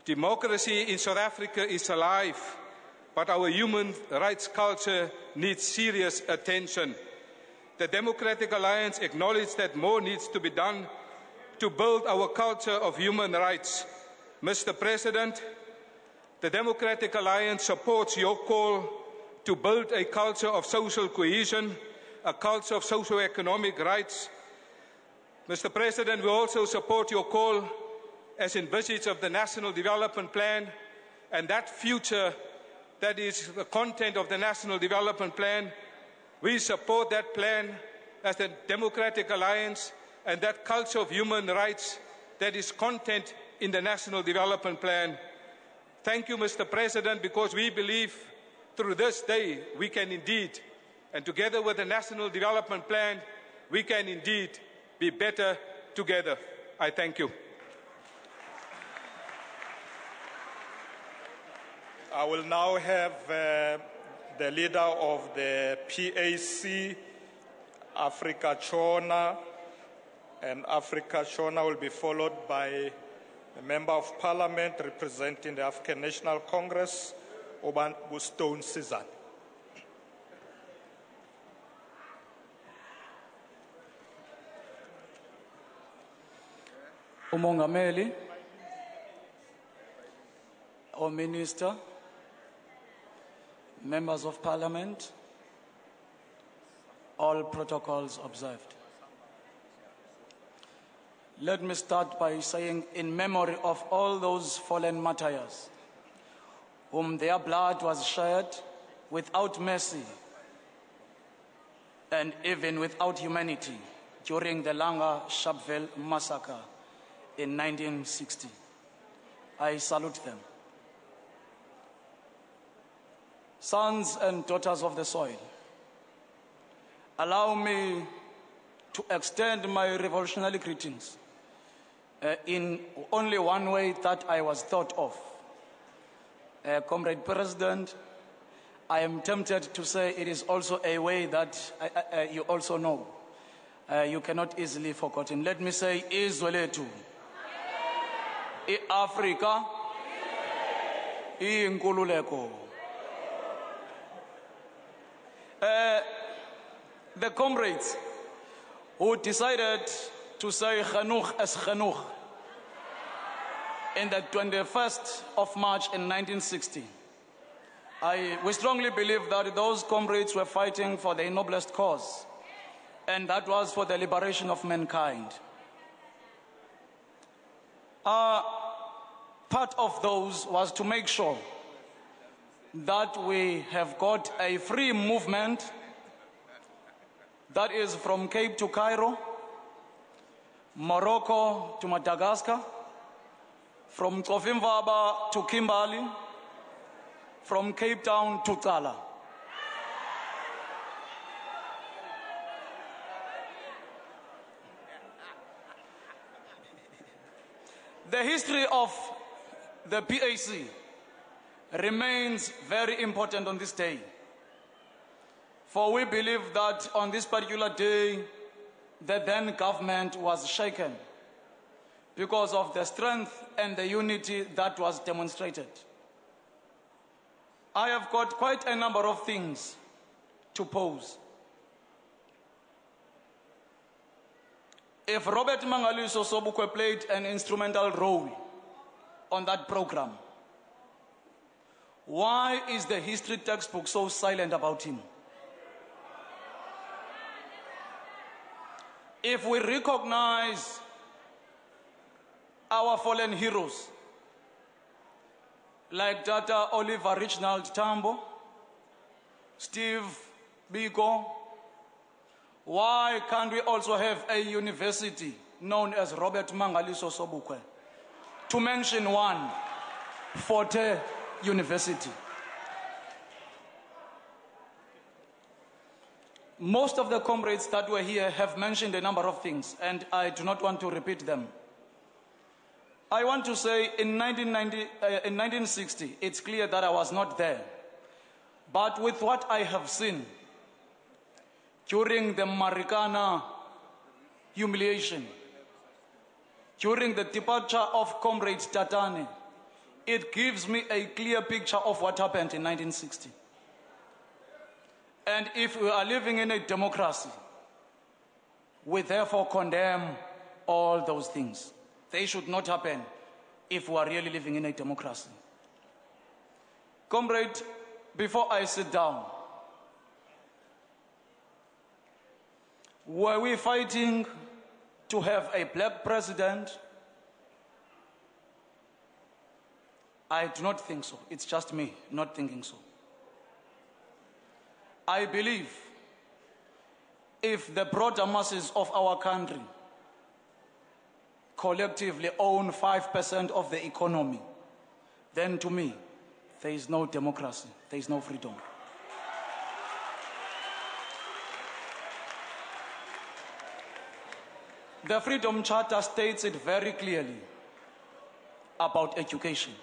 Speaker 12: Democracy in South Africa is alive, but our human rights culture needs serious attention. The Democratic Alliance acknowledges that more needs to be done to build our culture of human rights. Mr. President, the Democratic Alliance supports your call to build a culture of social cohesion, a culture of socioeconomic rights. Mr. President, we also support your call as envisaged of the National Development Plan, and that future that is the content of the National Development Plan. We support that plan as the Democratic Alliance and that culture of human rights that is content in the National Development Plan. Thank you, Mr. President, because we believe through this day we can indeed, and together with the National Development Plan, we can indeed be better together. I thank you.
Speaker 11: I will now have the leader of the PAC, Africa Chona, and Africa Chona will be followed by a member of Parliament representing the African National Congress, Oban Bustone Sizan.
Speaker 5: Umongameli, our Minister, Members of Parliament, all protocols observed. Let me start by saying, in memory of all those fallen martyrs, whom their blood was shed without mercy and even without humanity during the Langa Sharpeville massacre in 1960. I salute them. Sons and daughters of the soil, allow me to extend my revolutionary greetings in only one way that I was thought of. Comrade President, I am tempted to say it is also a way that you also know. You cannot easily forgotten. Let me say, Izwelethu, Africa, Inkululeko. The comrades who decided to say Khanuch as Khanuch in the 21st of March in 1960. We strongly believe that those comrades were fighting for the noblest cause, and that was for the liberation of mankind. Part of those was to make sure that we have got a free movement that is from Cape to Cairo, Morocco to Madagascar, from Kofimvaba to Kimberley, from Cape Town to Tsala. The history of the PAC remains very important on this day. For we believe that on this particular day, the then government was shaken because of the strength and the unity that was demonstrated. I have got quite a number of things to pose. If Robert Mangaliso Sobukwe played an instrumental role on that program, why is the history textbook so silent about him? If we recognize our fallen heroes, like Tata Oliver Reginald Tambo, Steve Biko, why can't we also have a university known as Robert Mangaliso Sobukwe? To mention one, Forte University. Most of the comrades that were here have mentioned a number of things, and I do not want to repeat them. I want to say in 1960, it's clear that I was not there. But with what I have seen during the Marikana humiliation, during the departure of Comrade Tatane, it gives me a clear picture of what happened in 1960. And if we are living in a democracy, we therefore condemn all those things. They should not happen if we are really living in a democracy. Comrade, before I sit down, were we fighting to have a black president? I do not think so. It's just me not thinking so. I believe if the broader masses of our country collectively own 5% of the economy, then to me, there is no democracy, there is no freedom. The Freedom Charter states it very clearly about education,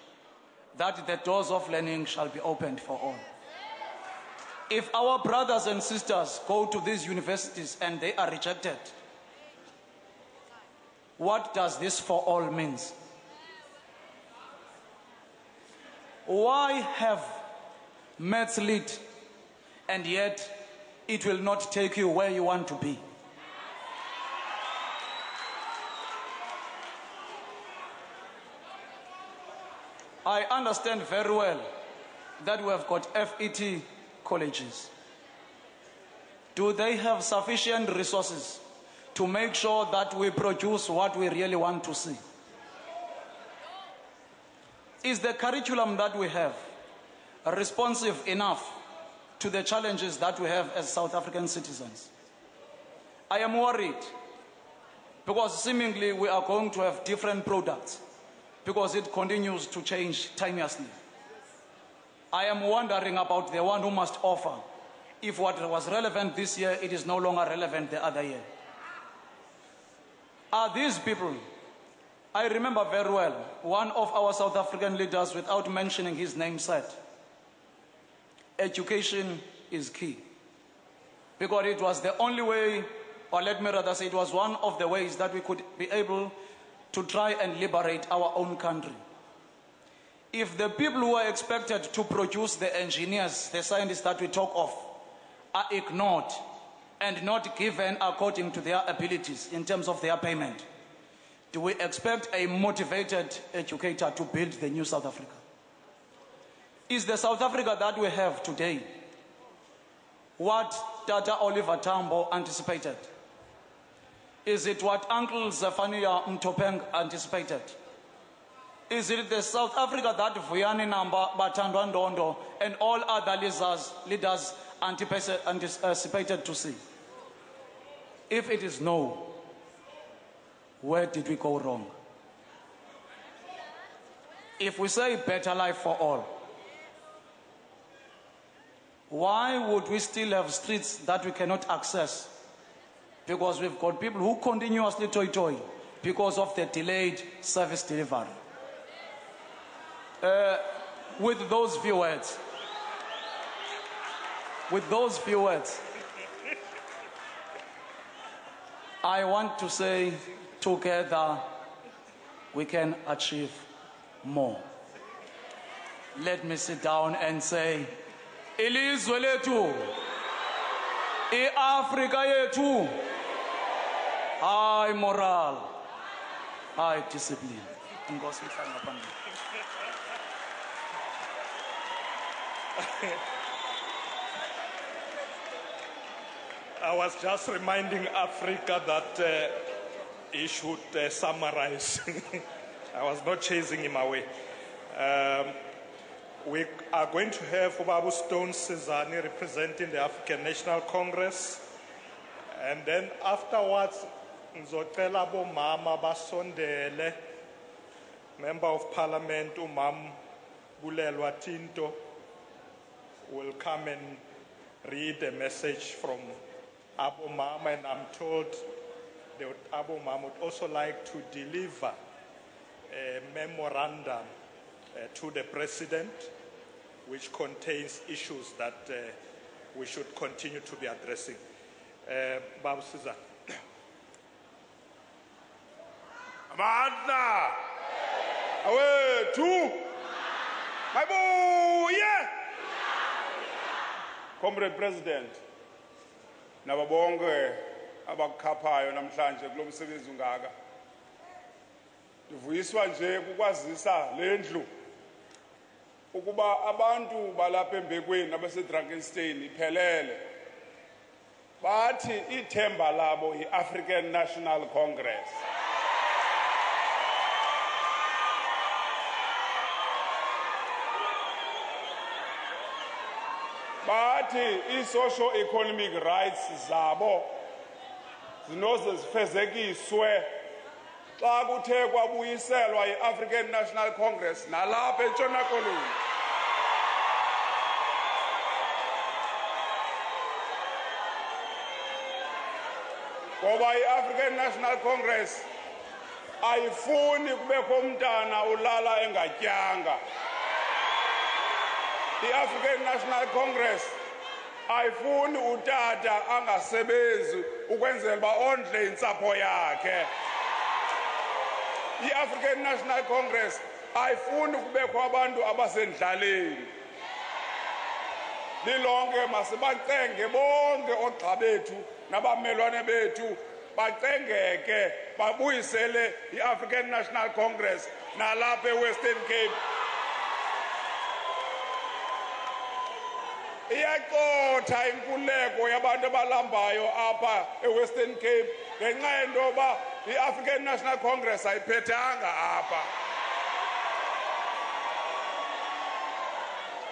Speaker 5: that the doors of learning shall be opened for all. If our brothers and sisters go to these universities and they are rejected, what does this for all mean? Why have maths lit and yet it will not take you where you want to be? I understand very well that we have got FET colleges. Do they have sufficient resources to make sure that we produce what we really want to see? Is the curriculum that we have responsive enough to the challenges that we have as South African citizens? I am worried because seemingly we are going to have different products because it continues to change timelessly. I am wondering about the one who must offer. If what was relevant this year, it is no longer relevant the other year. Are these people? I remember very well, one of our South African leaders, without mentioning his name, said, education is key. Because it was the only way, or let me rather say, it was one of the ways that we could be able to try and liberate our own country. If the people who are expected to produce the engineers, the scientists that we talk of, are ignored and not given according to their abilities in terms of their payment, do we expect a motivated educator to build the new South Africa? Is the South Africa that we have today what Tata Oliver Tambo anticipated? Is it what Uncle Zephaniah Mtopeng anticipated? Is it the South Africa that Vuyani Namba, Batandwa Ndondo, and all other leaders anticipated to see? If it is no, where did we go wrong? If we say better life for all, why would we still have streets that we cannot access? Because we've got people who continuously toy because of the delayed service delivery. With those few words, I want to say, together we can achieve more. Let me sit down and say, ilizwe lethu, i-Afrika yethu, high moral, high discipline.
Speaker 11: I was just reminding Africa that he should summarize. I was not chasing him away. We are going to have Ubabu Stone Cezani representing the African National Congress. And then afterwards, Nzotela Mama Basondele, Member of Parliament, Umam Bulelwa Tinto, will come and read a message from Abu Mama, and I'm told that Abu Mama would also like to deliver a memorandum to the President, which contains issues that we should continue to be addressing. Babu Siza.
Speaker 4: Amanda! Away, two! My boy, yeah! Comrade President, nababonge abakukaphayo namhlanje kulo msebenzi ungaka. Ndivuyiswa nje kukwazisa lendlu ukuba abantu balapha Embekweni abaseDrakenstein iphelele. Bathi ithemba labo iAfrican National Congress. Bathi i-socio-economic rights zabo zinoze zifezekiswe xa kuthe kwabuyiselwa i-African National Congress nalapha eNtshona Koloni. Ngoba i-African National Congress ayifuni kubekho umntana ulala engatyanga. I-African National Congress ayifuni utata angasebenzi ukwenzela uba ondle intsapho yakhe. I-African National Congress ayifuni kubekho abantu abasendlaleni. Lilonke masibacenge bonke oogxa bethu nabamelwane bethu bacengeke babuyisele i-African National Congress nalapha eWestern Cape. Iyaqotha inkululeko yabantu abalambayo apha eWestern Cape ngenxa yentoba i-African National Congress ayiphethanga apha.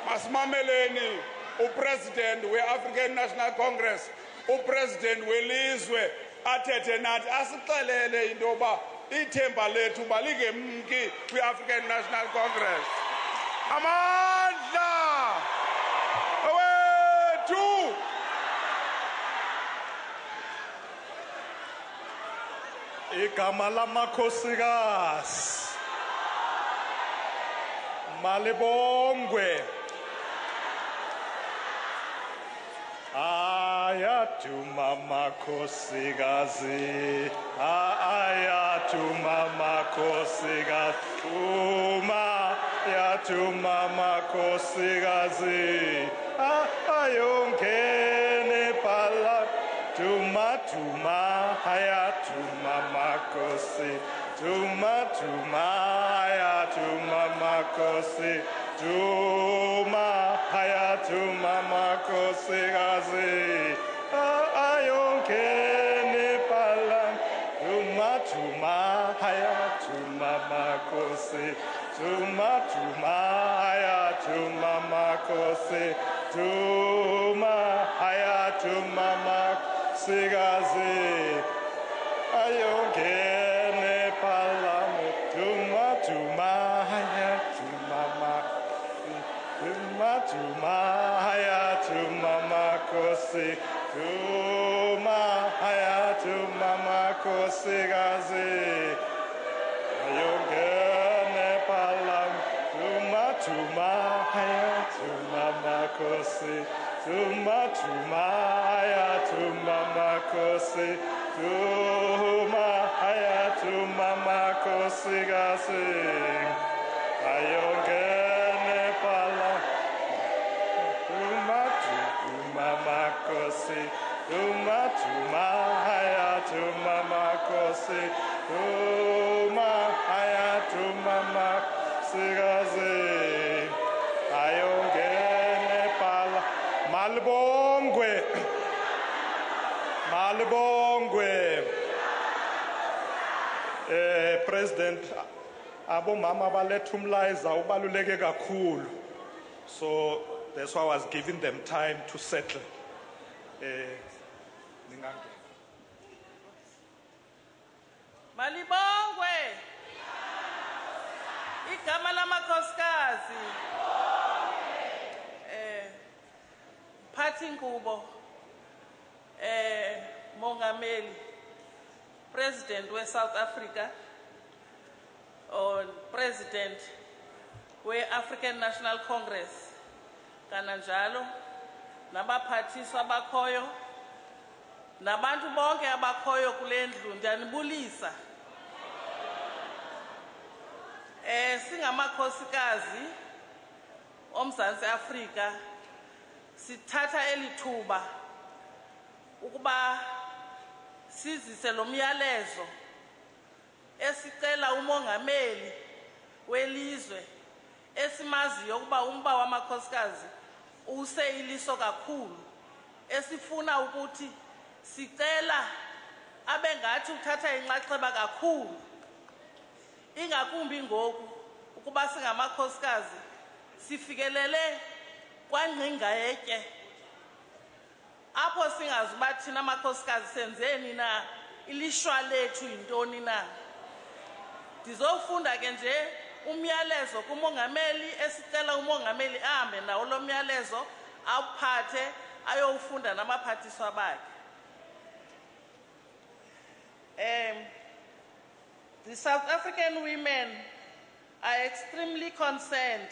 Speaker 4: Masimameleni upresident we-African National Congress, upresident welizwe athethe nathi asixelele intoba ithemba lethu balingemki kwi-African National Congress. Amandla! Awethu!
Speaker 11: Igama lamakhosikazi malibongwe ayatuma makhosikazi ayatuma makhosikazi uma yatuma makhosikazi ayongene pala tuma ayatuma makhosi tuma ayatuma makhosi tuma ayatuma makhosikazi ayongene pala tuma ayatuma makhosi tuma ayatuma makhosi tuma ayatuma makhosikazi ayongene pala tuma ayatuma ayatuma makhosi tuma ayatuma makhosikazi ayongene pala tuma ayatuma makhosi tuma ayatuma makhosi tuma ayatuma makhosikazi ayongene pala tuma makhosi tuma ayatuma makhosi tuma ayatuma makhosikazi ayongene pala malibongwe President abomama baletha umlayiza ubaluleke kakhulu So that's why I was giving them time to settle.
Speaker 6: Malibongwe. Igama lamakhosikazi. Phathi Nkubo. Mongameli. President we South Africa. Or President we African National Congress. Kananjalo. Nabaphathiswa abakhoyo. Nabantu bonke abakhoyo kule ndlu ndiyanibulisa. Singamakhosikazi oMzantsi Afrika sithatha elithuba ukuba sizise lo myalezo esicela umongameli welizwe esimaziyo ukuba umba wamakhosikazi useyiliso kakhulu esifuna ukuthi sicela abengathi uthatha inxaxheba kakhulu ingakumbi ngoku ukuba singamakhosikazi sifikelele kwangqinga yetye apho singazi uba thina amakhosikazi senzeni na ilishwa lethu yintoni na. Ndizofunda ke nje umyalezo kumongameli esicela umongameli ahambe nawo lo myalezo awuphathe ayowufunda namaphathiswa bakhe. The South African women are extremely concerned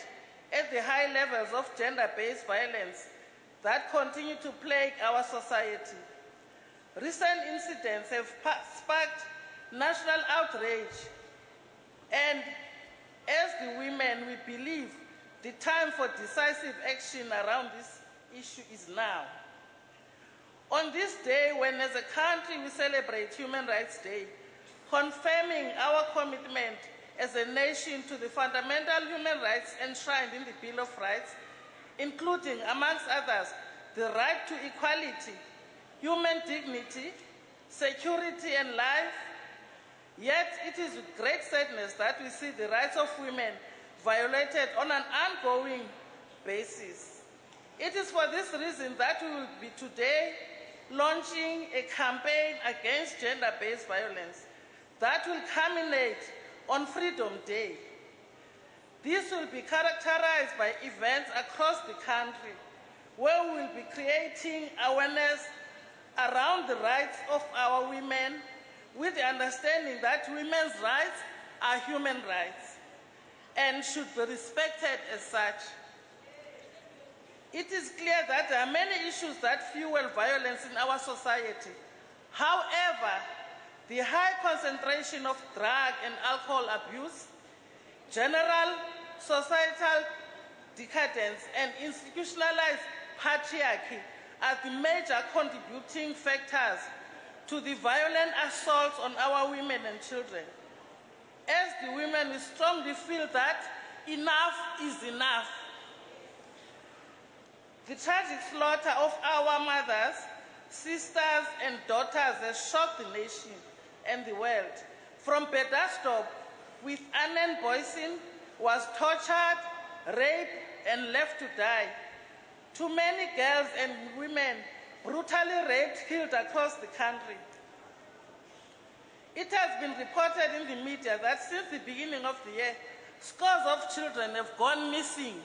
Speaker 6: at the high levels of gender-based violence that continue to plague our society. Recent incidents have sparked national outrage, and as the women, we believe the time for decisive action around this issue is now. On this day, when as a country we celebrate Human Rights Day, confirming our commitment as a nation to the fundamental human rights enshrined in the Bill of Rights, including, amongst others, the right to equality, human dignity, security, and life, yet it is with great sadness that we see the rights of women violated on an ongoing basis. It is for this reason that we will be today launching a campaign against gender-based violence that will culminate on Freedom Day. This will be characterized by events across the country where we will be creating awareness around the rights of our women with the understanding that women's rights are human rights and should be respected as such. It is clear that there are many issues that fuel violence in our society. However, the high concentration of drug and alcohol abuse, general societal decadence, and institutionalized patriarchy are the major contributing factors to the violent assaults on our women and children. As the women, we strongly feel that enough is enough. The tragic slaughter of our mothers, sisters, and daughters has shocked the nation and the world. From Bedastop, with Annan Boysen, was tortured, raped, and left to die. Too many girls and women brutally raped, killed across the country. It has been reported in the media that since the beginning of the year, scores of children have gone missing.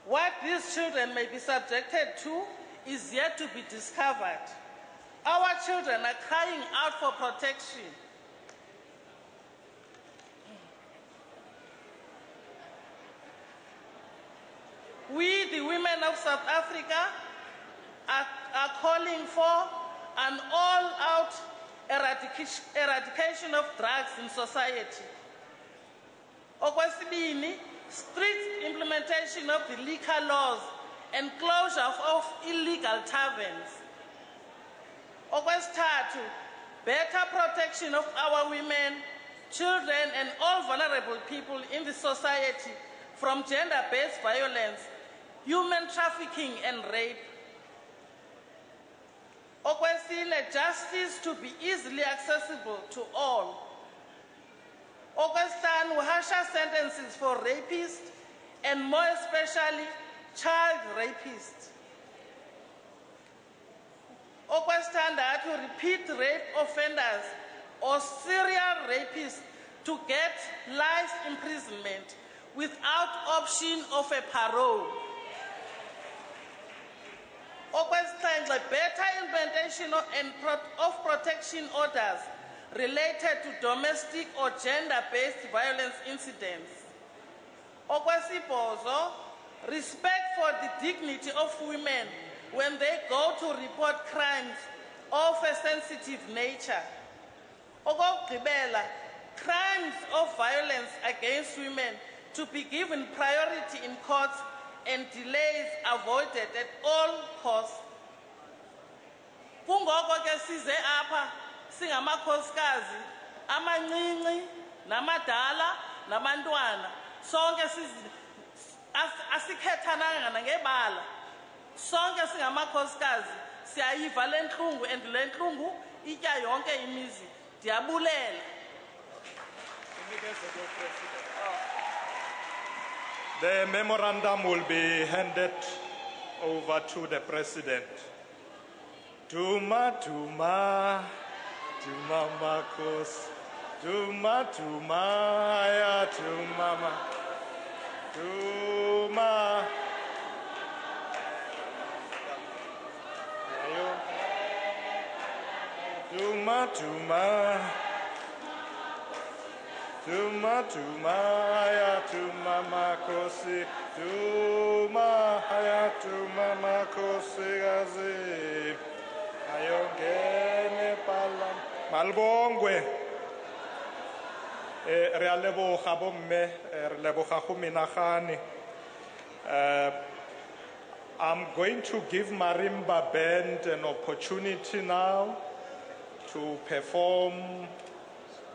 Speaker 6: What these children may be subjected to is yet to be discovered. Our children are crying out for protection. We, the women of South Africa, are calling for an all-out eradication of drugs in society. Okwesibini, strict implementation of the liquor laws and closure of illegal taverns. Okwesithathu, better protection of our women, children, and all vulnerable people in the society from gender-based violence, human trafficking, and rape. Okwesine, justice to be easily accessible to all. Okwesihlanu, harsher sentences for rapists and more especially child rapists. Okwesithandathu, repeat rape offenders or serial rapists to get life imprisonment without option of a parole. Okwesithathu, better implementation of protection orders related to domestic or gender-based violence incidents. Okwesibhozo, respect for the dignity of women when they go to report crimes of a sensitive nature. Okokugqibela, crimes of violence against women to be given priority in courts and delays avoided at all costs. Kungoko ke size apha singamakhosikazi amancinci namadala nabantwana sonke asikhethananga ngebala sonke singamakhosikazi siyayiva lenhlungu and lenhlungu itya yonke imizi ndiyabulela.
Speaker 11: The memorandum will be handed over to the President. Tuma, tuma, tuma makos. Tuma, tuma, ya tuma, tuma. Tuma, tuma. Tuma, tuma, ya tuma makosi. Tuma, ya tuma makosi gazi. Ayongene palam. Malbongwe. Re a leboga bomme, re leboga go menagane. I'm going to give Marimba Band an opportunity now to perform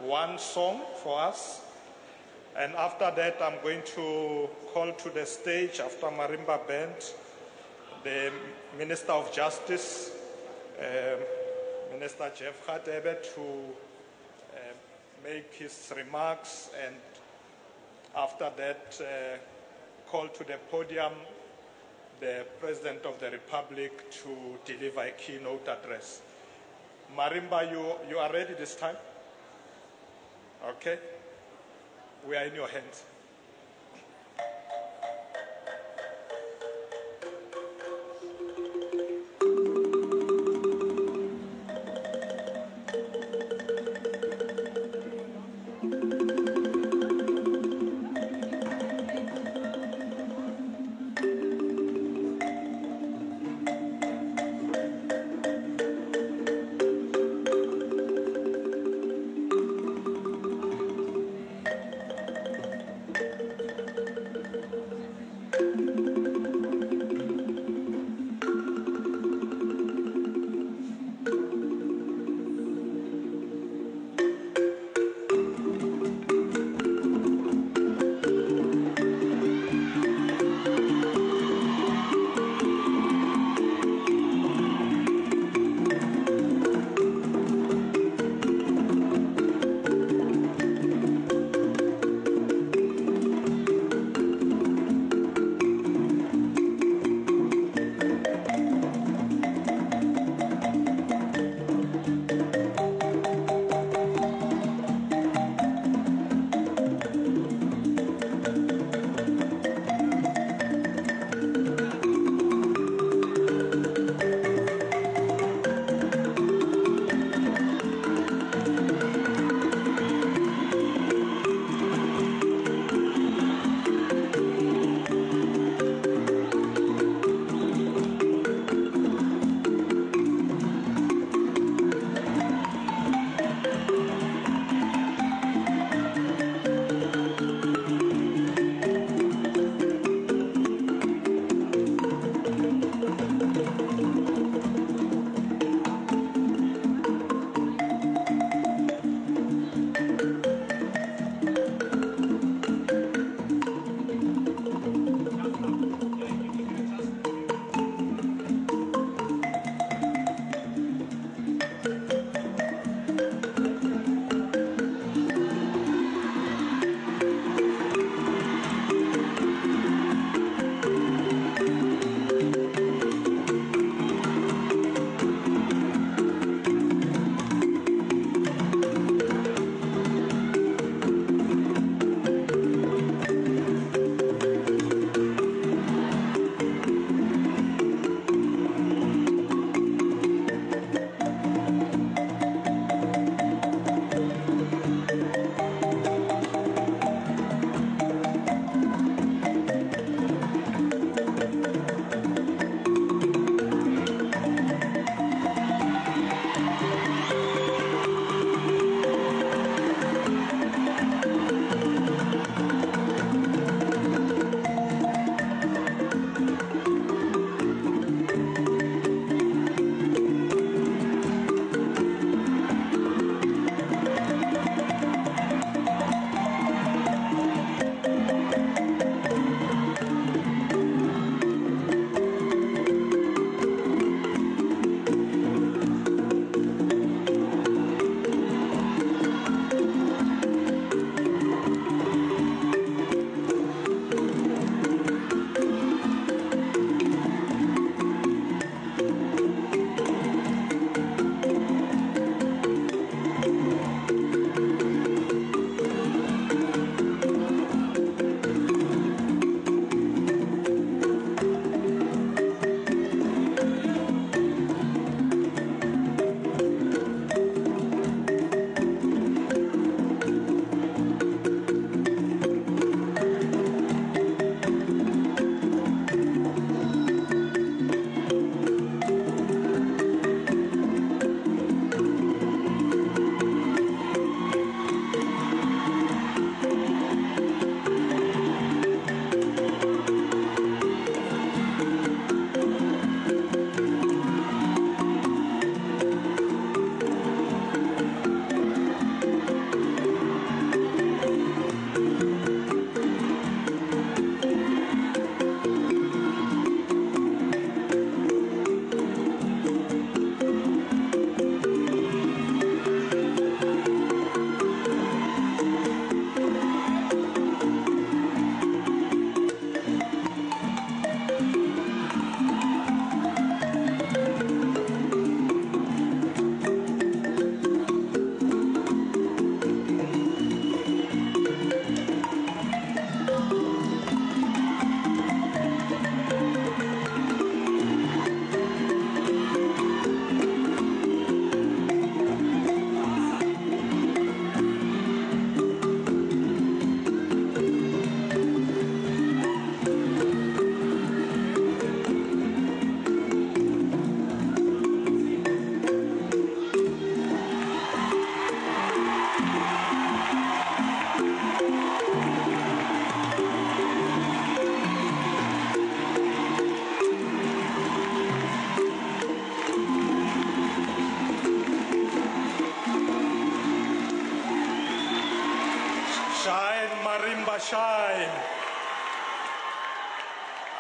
Speaker 11: one song for us. And after that, I'm going to call to the stage, after Marimba Band, the Minister of Justice, Minister Jeff Radebe, to make his remarks. And after that, call to the podium the President of the Republic to deliver a keynote address. Marimba, you are ready this time? Okay? We are in your hands.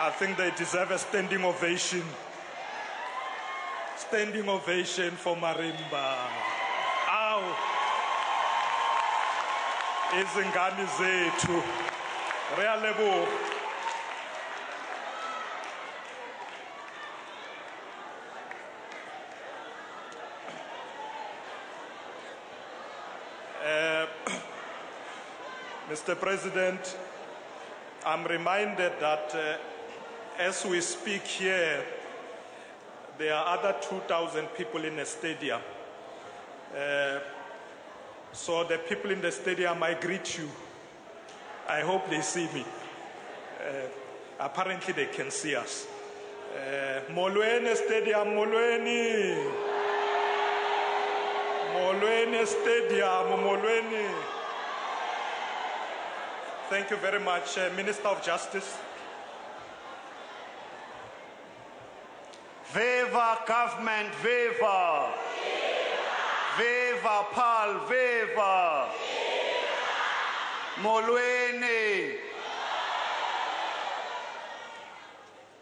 Speaker 11: I think they deserve a standing ovation. Standing ovation for Marimba. Ow. Izingane zethu. Realebo. Mr. President, I'm reminded that as we speak here, there are other 2,000 people in the stadium. So the people in the stadium, I greet you. I hope they see me. Apparently they can see us. Molweni Stadium, Molweni. Molweni Stadium, Molweni. Thank you very much, Minister of Justice.
Speaker 8: Viva government, viva! Viva Paarl, viva! Molweni!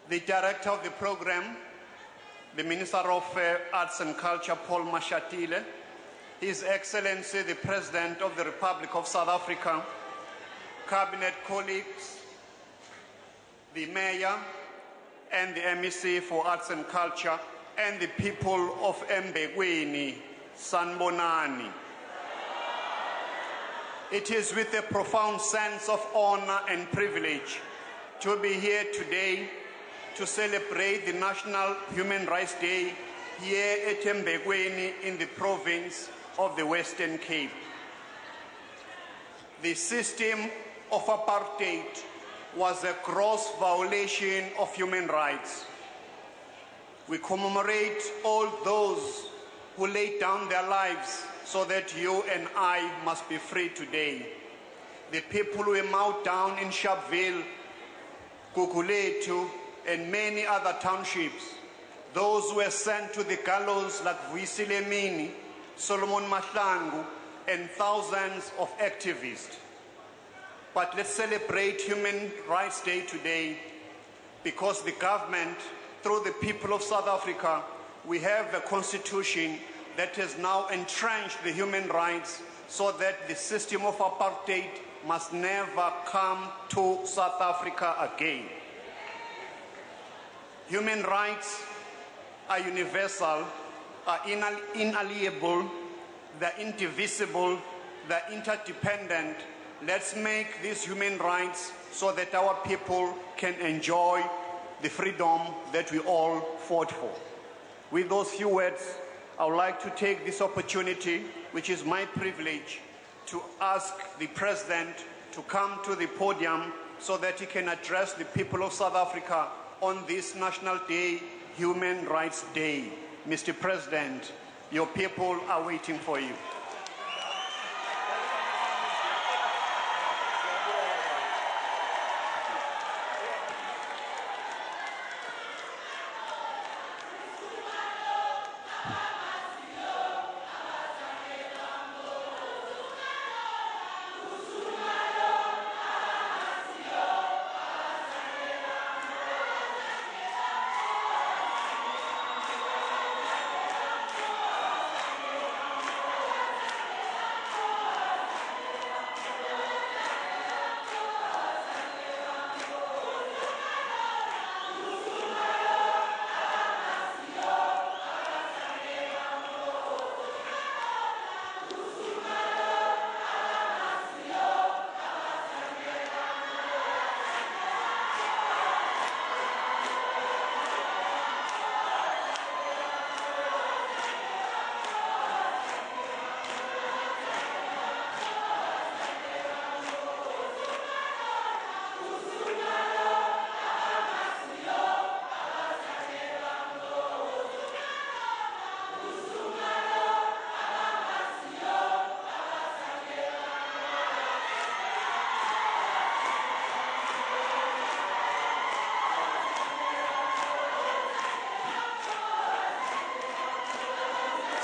Speaker 8: The director of the program, the Minister of Arts and Culture, Paul Mashatile, His Excellency, the President of the Republic of South Africa, Cabinet colleagues, the Mayor, and the MEC for Arts and Culture, and the people of Embekweni, Sanbonani. It is with a profound sense of honor and privilege to be here today to celebrate the National Human Rights Day here at Embekweni in the province of the Western Cape. The system of apartheid was a gross violation of human rights. We commemorate all those who laid down their lives so that you and I must be free today. The people who were mowed down in Sharpeville, Gugulethu, and many other townships. Those who were sent to the gallows like Vuisilemini, Solomon Mahlangu, and thousands of activists. But let's celebrate Human Rights Day today because the government, through the people of South Africa, we have a constitution that has now entrenched the human rights so that the system of apartheid must never come to South Africa again. Human rights are universal, are inalienable, they're indivisible, they're interdependent. Let's make these human rights so that our people can enjoy the freedom that we all fought for. With those few words, I would like to take this opportunity, which is my privilege, to ask the President to come to the podium so that he can address the people of South Africa on this National Day, Human Rights Day. Mr. President, your people are waiting for you.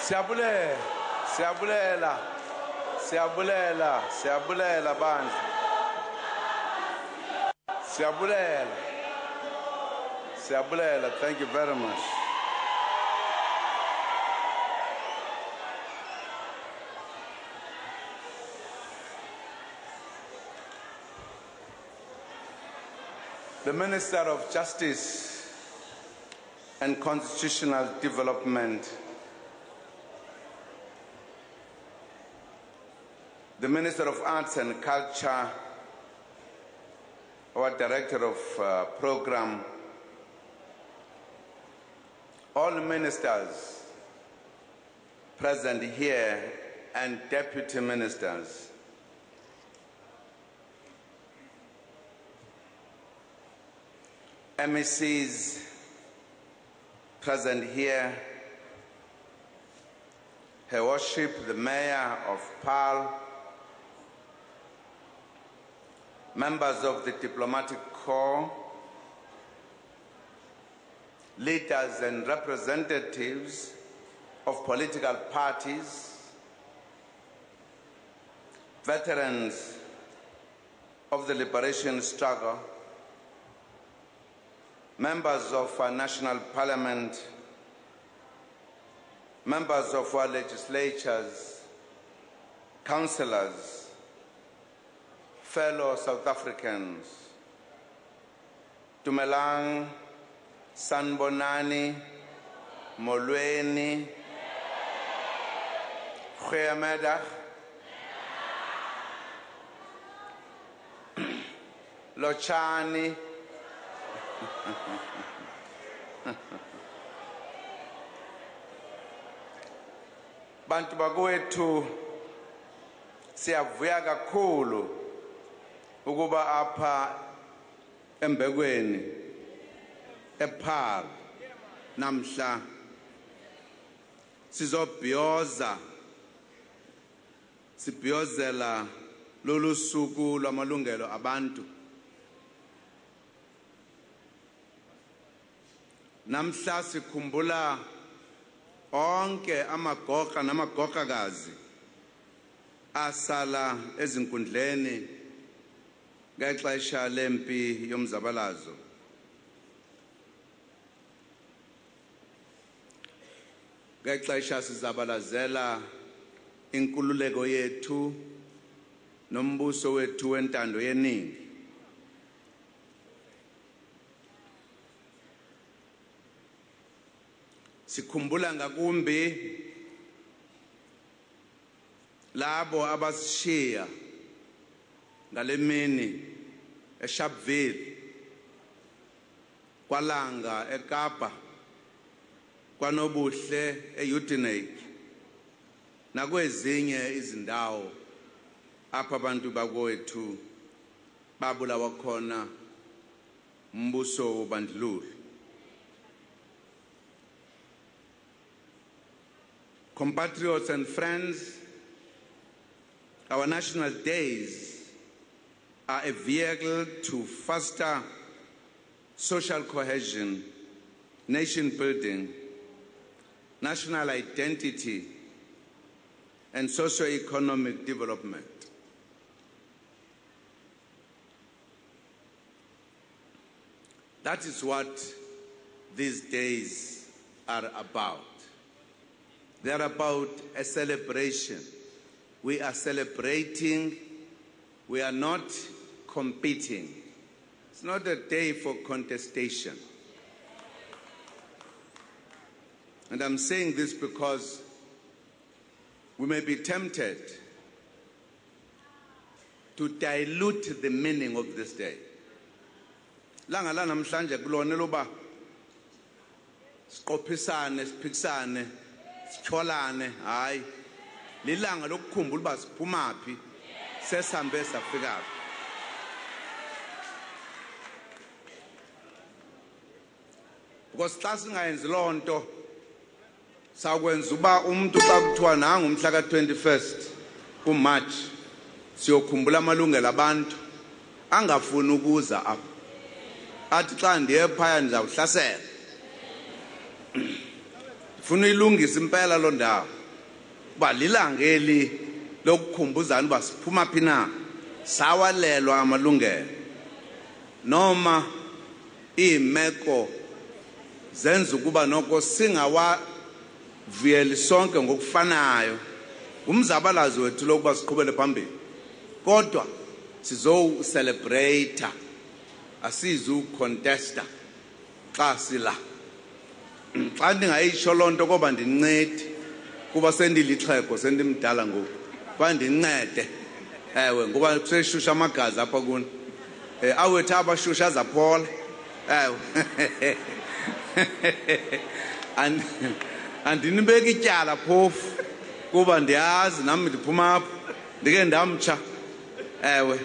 Speaker 9: Siabulela. Siyabulela, thank you very much. The Minister of Justice and Constitutional Development, the Minister of Arts and Culture, our Director of Program, all ministers present here and deputy ministers, MECs present here, Her Worship, the Mayor of Paarl, members of the Diplomatic Corps, leaders and representatives of political parties, veterans of the liberation struggle, members of our national parliament, members of our legislatures, councillors, fellow South Africans, Dumelang, Sanbonani, Molweni, Goeiemiddag, Lochani, bantu bakwethu siyavuya kakhulu ukuba apha Embekweni ePaarl namhla sizobhiyoza sibhiyozela lolu suku lwamalungelo abantu. Namhla sikhumbula onke amagoqa namagokakazi asala ezinkundleni ngexesha lempi yomzabalazo. Ngexesha sizabalazela inkululeko yethu nombuso wethu wentando yeningi. Sikhumbula ngakumbi labo abasishiya ngalemini eSharpeville, kwaLanga eKapa, kwanobuhle eUtenake nakwezinye izindawo apha abantu bakwethu babulawa khona umbuso wobandlululo. Compatriots and friends, our national days are a vehicle to foster social cohesion, nation building, national identity, and socioeconomic development. That is what these days are about. They are about a celebration. We are celebrating. We are not competing. It's not a day for contestation. And I'm saying this because we may be tempted to dilute the meaning of this day. Langa la namhlanje kulona loba siqophisane siphikisane sikholane hayi lilanga lokukhumbula uba siphumaphi sesambe safika. Because xa singayenzi lonto sakwenza uba umuntu xa kuthiwa nanga umhla ka-21st kuMarch siyokhumbula amalungelo abantu angafuni ukuza apha athi xa ndiye phaya ndizawuhlasela. Funa ilungisa impela lo ndawo uba lilangeli lokukhumbuzana uba siphuma phi na sawalelwa amalungelo noma iimeko zenza ukuba noko singawaviyeli sonke ngokufanayo ngumzabalazo wethu lokuba siqhubele phambili kodwa sizowucelebrate asizucontesta xa sila xa ndingayitsho loo nto koba ndincede kuba sendilixhego sendimdala ngoku kuba ndincede ewe ngoba kuseshusha amagazi apha kuni awethu abashusha zaphola ewe andinibeka ityala phofu kuba ndiyazi nami ndiphuma apho ndike ndamtsha ewe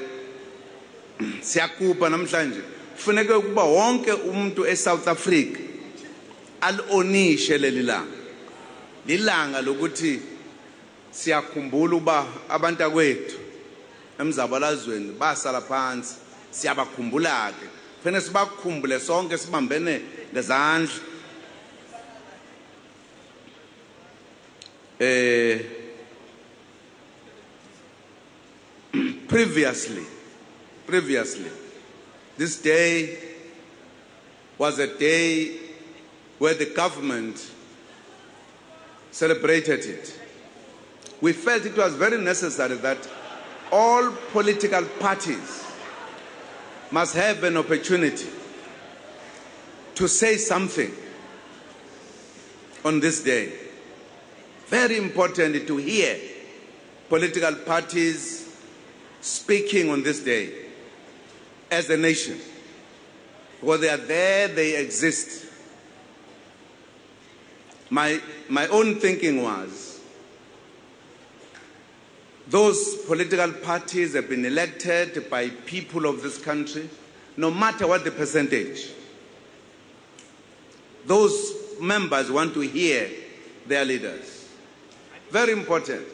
Speaker 9: siyakhupha namhlanje kufuneke ukuba wonke umuntu eSouth Africa alionishe lilanga lokuthi siyakhumbula uba abantu akwethu emzabalazweni basala phansi siyabakhumbula ke kufanele sibakhumbule sonke sibambene ngezandla previously this day was a day where the government celebrated it. We felt it was very necessary that all political parties must have an opportunity to say something on this day. Very important to hear political parties speaking on this day as a nation. Because they are there, they exist. My own thinking was, those political parties have been elected by people of this country, no matter what the percentage. Those members want to hear their leaders. Very important.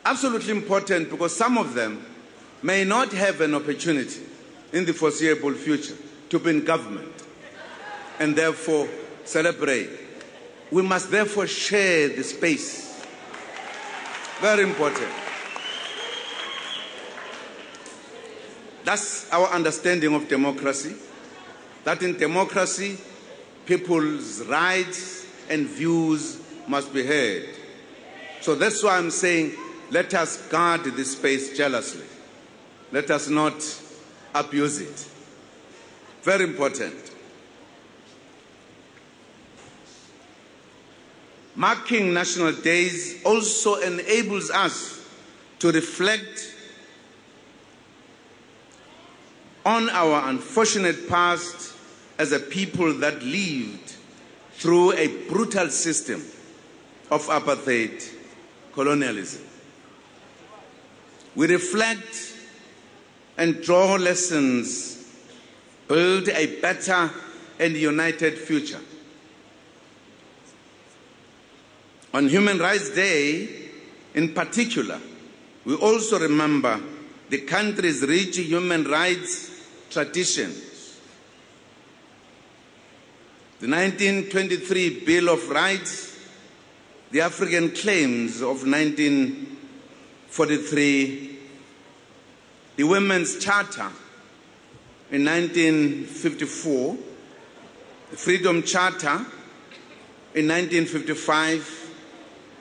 Speaker 9: Absolutely important, because some of them may not have an opportunity in the foreseeable future to be in government and therefore celebrate. We must therefore share the space. Very important. That's our understanding of democracy, that in democracy, people's rights and views must be heard. So that's why I'm saying, let us guard this space jealously. Let us not abuse it. Very important. Marking national days also enables us to reflect on our unfortunate past as a people that lived through a brutal system of apartheid colonialism. We reflect and draw lessons, build a better and united future. On Human Rights Day, in particular, we also remember the country's rich human rights traditions. The 1923 Bill of Rights, the African Claims of 1943, the Women's Charter in 1954, the Freedom Charter in 1955,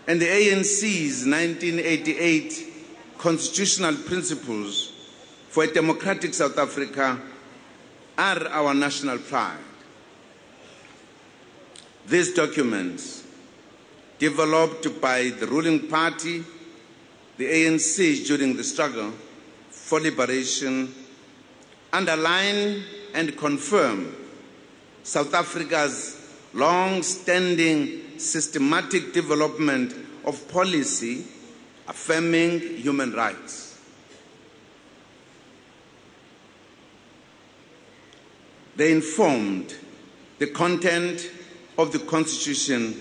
Speaker 9: and the ANC's 1988 Constitutional Principles for a Democratic South Africa are our national pride. These documents, developed by the ruling party, the ANC, during the struggle for liberation, underline and confirm South Africa's long-standing systematic development of policy affirming human rights. They informed the content of the Constitution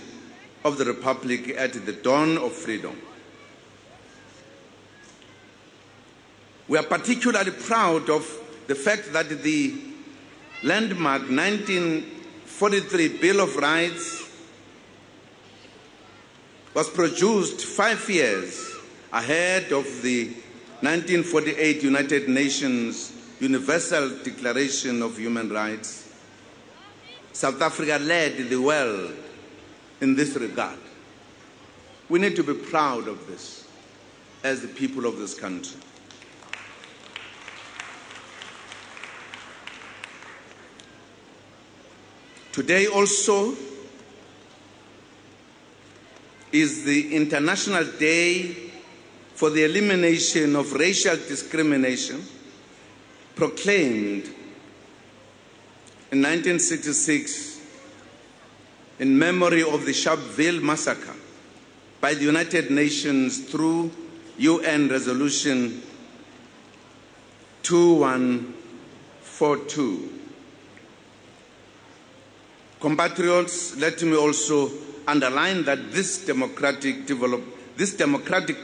Speaker 9: of the Republic at the dawn of freedom. We are particularly proud of the fact that the landmark 1943 Bill of Rights was produced 5 years ahead of the 1948 United Nations Universal Declaration of Human Rights, South Africa led the world in this regard. We need to be proud of this as the people of this country. Today also is the International Day for the Elimination of Racial Discrimination, proclaimed in 1966 in memory of the Sharpeville massacre by the United Nations through UN Resolution 2142. Compatriots, let me also underline that this democratic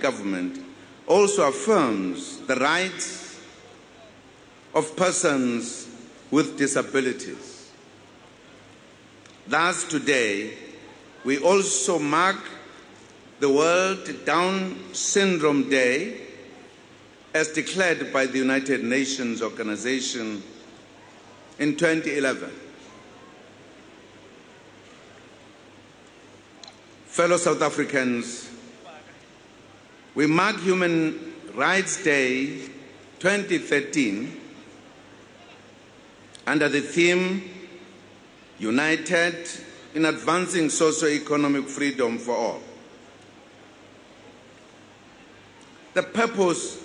Speaker 9: government also affirms the rights of persons with disabilities. Thus today, we also mark the World Down Syndrome Day as declared by the United Nations Organization in 2011. Fellow South Africans, we mark Human Rights Day 2013 under the theme United in Advancing Socioeconomic Freedom for All. The purpose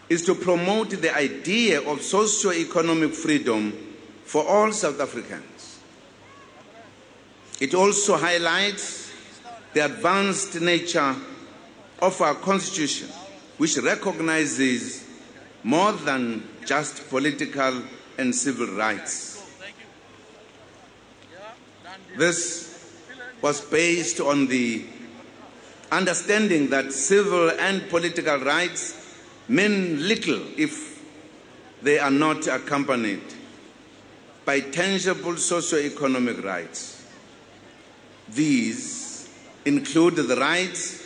Speaker 9: is to promote the idea of socio-economic freedom for all South Africans. It also highlights the advanced nature of our Constitution, which recognizes more than just political and civil rights. This was based on the understanding that civil and political rights mean little if they are not accompanied by tangible socio-economic rights. These include the rights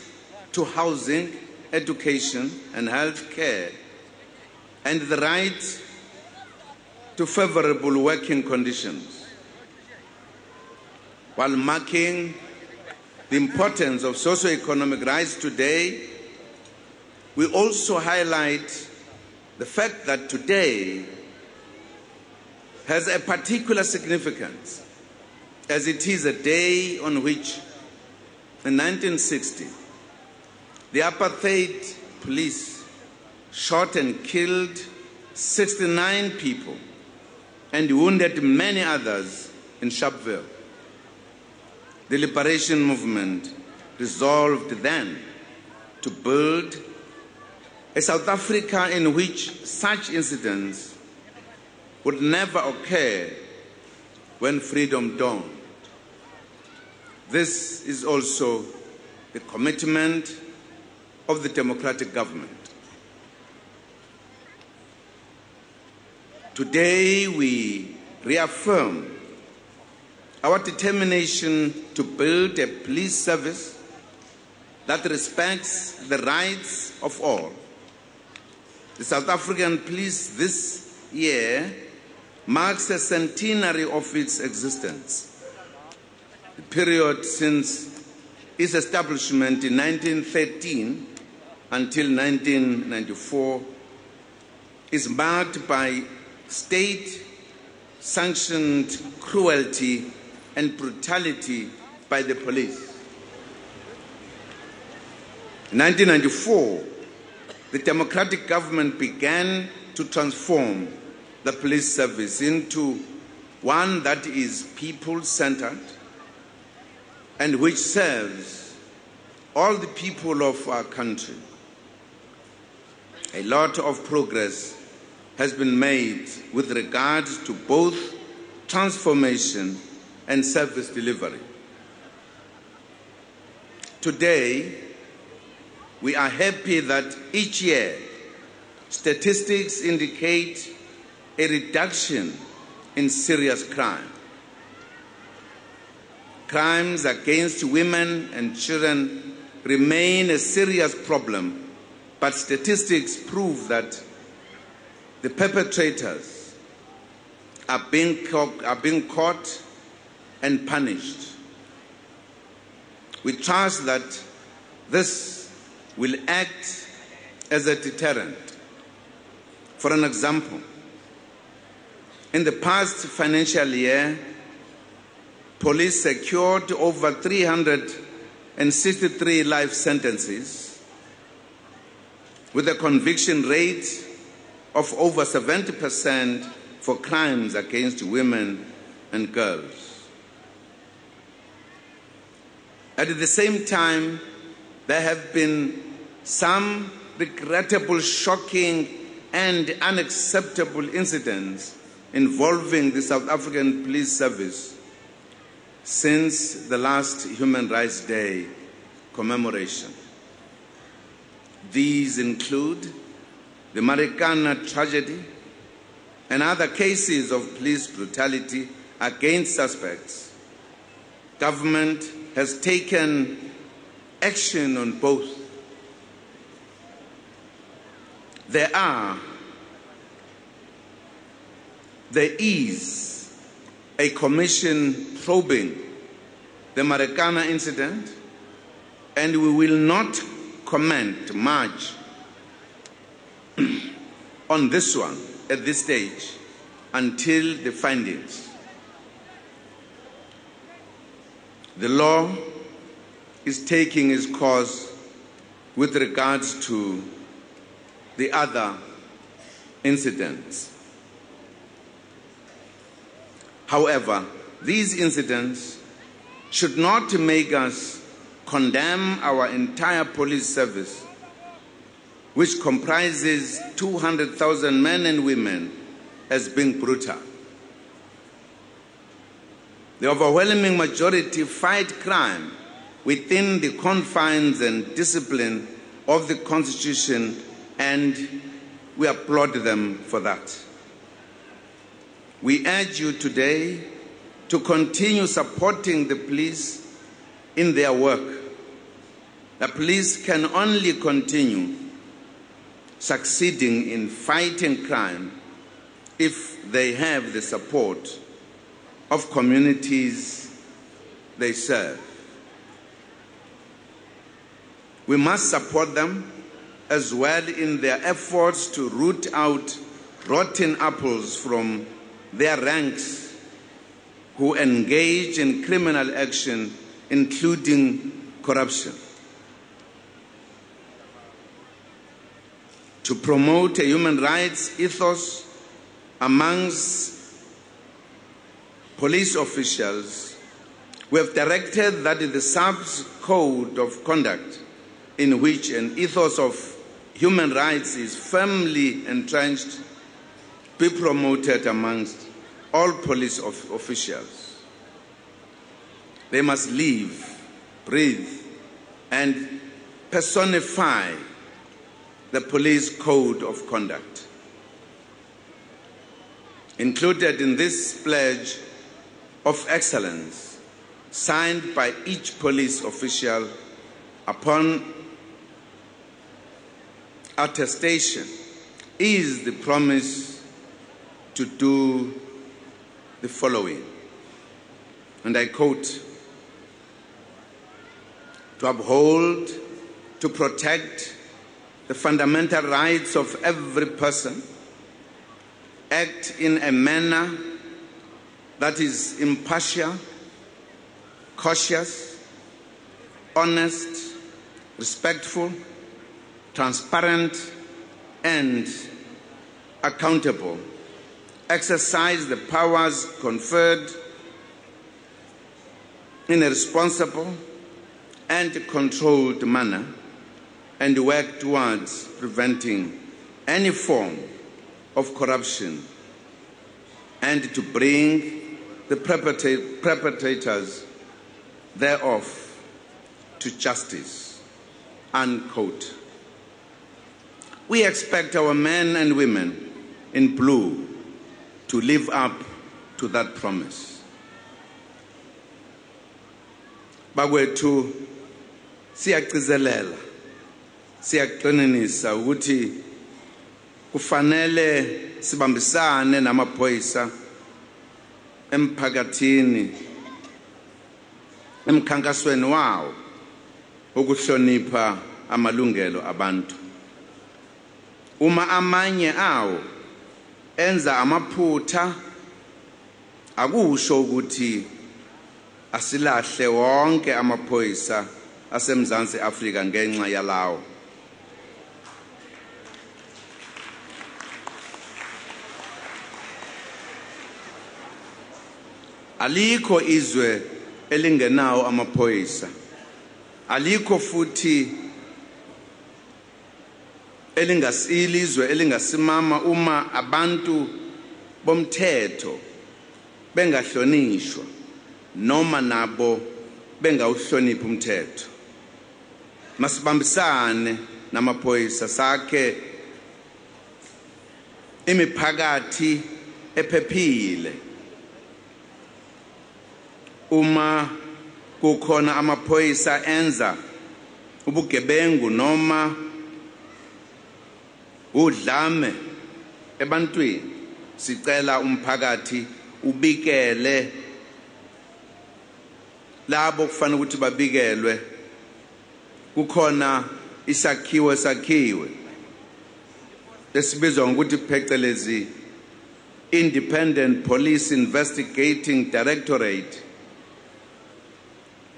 Speaker 9: to housing, education, and health care, and the right to favorable working conditions. While marking the importance of socio-economic rights today, we also highlight the fact that today has a particular significance, as it is a day on which, in 1960, the apartheid police shot and killed 69 people and wounded many others in Sharpeville. The liberation movement resolved then to build a South Africa in which such incidents would never occur when freedom dawned. This is also the commitment of the democratic government. Today we reaffirm our determination to build a police service that respects the rights of all. The South African Police this year marks a centenary of its existence. The period since its establishment in 1913 until 1994 is marked by state-sanctioned cruelty and brutality by the police. In 1994, the democratic government began to transform the police service into one that is people-centered and which serves all the people of our country. A lot of progress has been made with regard to both transformation and service delivery. Today, we are happy that each year statistics indicate a reduction in serious crime. Crimes against women and children remain a serious problem, but statistics prove that the perpetrators are being caught and punished. We trust that this will act as a deterrent. For an example, in the past financial year, police secured over 363 life sentences with a conviction rate of over 70% for crimes against women and girls. At the same time, there have been some regrettable, shocking, and unacceptable incidents involving the South African Police Service since the last Human Rights Day commemoration. These include the Marikana tragedy and other cases of police brutality against suspects. Government has taken action on both. There is a commission probing the Marikana incident, and we will not comment much on this one at this stage until the findings. The law is taking its course with regards to the other incidents. However, these incidents should not make us condemn our entire police service, which comprises 200,000 men and women, as being brutal. The overwhelming majority fight crime within the confines and discipline of the Constitution, and we applaud them for that. We urge you today to continue supporting the police in their work. The police can only continue succeeding in fighting crime if they have the support of communities they serve. We must support them as well in their efforts to root out rotten apples from their ranks who engage in criminal action, including corruption. To promote a human rights ethos amongst police officials, we have directed that the SAP's code of conduct, in which an ethos of human rights is firmly entrenched, be promoted amongst all police officials. They must live, breathe, and personify the police code of conduct. Included in this pledge of excellence, signed by each police official upon attestation, is the promise to do the following, and I quote: to uphold, to protect the fundamental rights of every person, act in a manner that is impartial, cautious, honest, respectful, transparent, and accountable, exercise the powers conferred in a responsible and controlled manner, and work towards preventing any form of corruption and to bring the perpetrators thereof to justice, unquote. We expect our men and women in blue to live up to that promise. Bakwethu siyagcizelela, siyaqinisa ukuthi kufanele sibambisane namaphoyisa emphakathini emkhankasweni wawo ukuhlonipha amalungelo abantu. Uma amanye awo enza amaphutha, akusho ukuthi asilahle wonke amaphoyisa aseMzansi Afrika ngenxa yalawo. Alikho izwe elingenawo amaphoyisa. Alikho futhi ilizwe elingasimama uma abantu bomthetho bengahlonishwa noma nabo bengawuhloniphi umthetho. Masibambisane namaphoyisa sakhe imiphakathi ephephile. Uma kukhona amaphoyisa enza ubugebengu noma udlame ebantwini, sicela umphakathi ubikele labo kufanele ukuthi babikelwe. Kukhona isakhiwo esibizwa ngokuthi phecelezi Independent Police Investigating Directorate,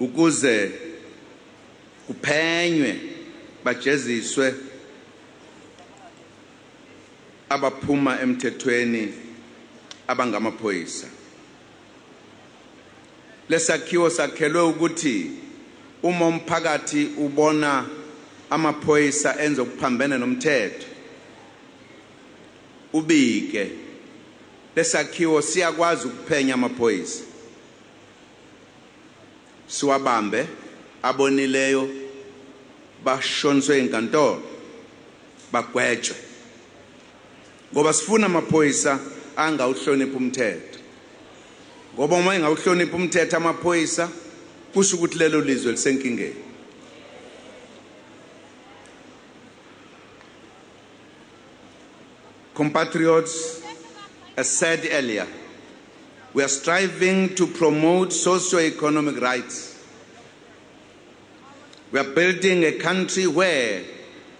Speaker 9: ukuze kuphenywe bajeziswe abaphuma emthethweni abangamaphoyisa. Lesakhiwo sakhelwe ukuthi uma umphakathi ubona amaphoyisa enza ukuphambene nomthetho, ubike. Lesakhiwo siyakwazi ukuphenya amaphoyisa, siwabambe abonileyo, bashoniswe enkantolo, bagwetshwe. Ngoba sifuna amaphoyisa angawuhloniphi umthetho. Ngoba uma engawuhloniphi umthetho amaphoyisa, kusho ukuthi lelo lizwe lisenkingeni. Compatriots, as said earlier, we are striving to promote socio-economic rights. We are building a country where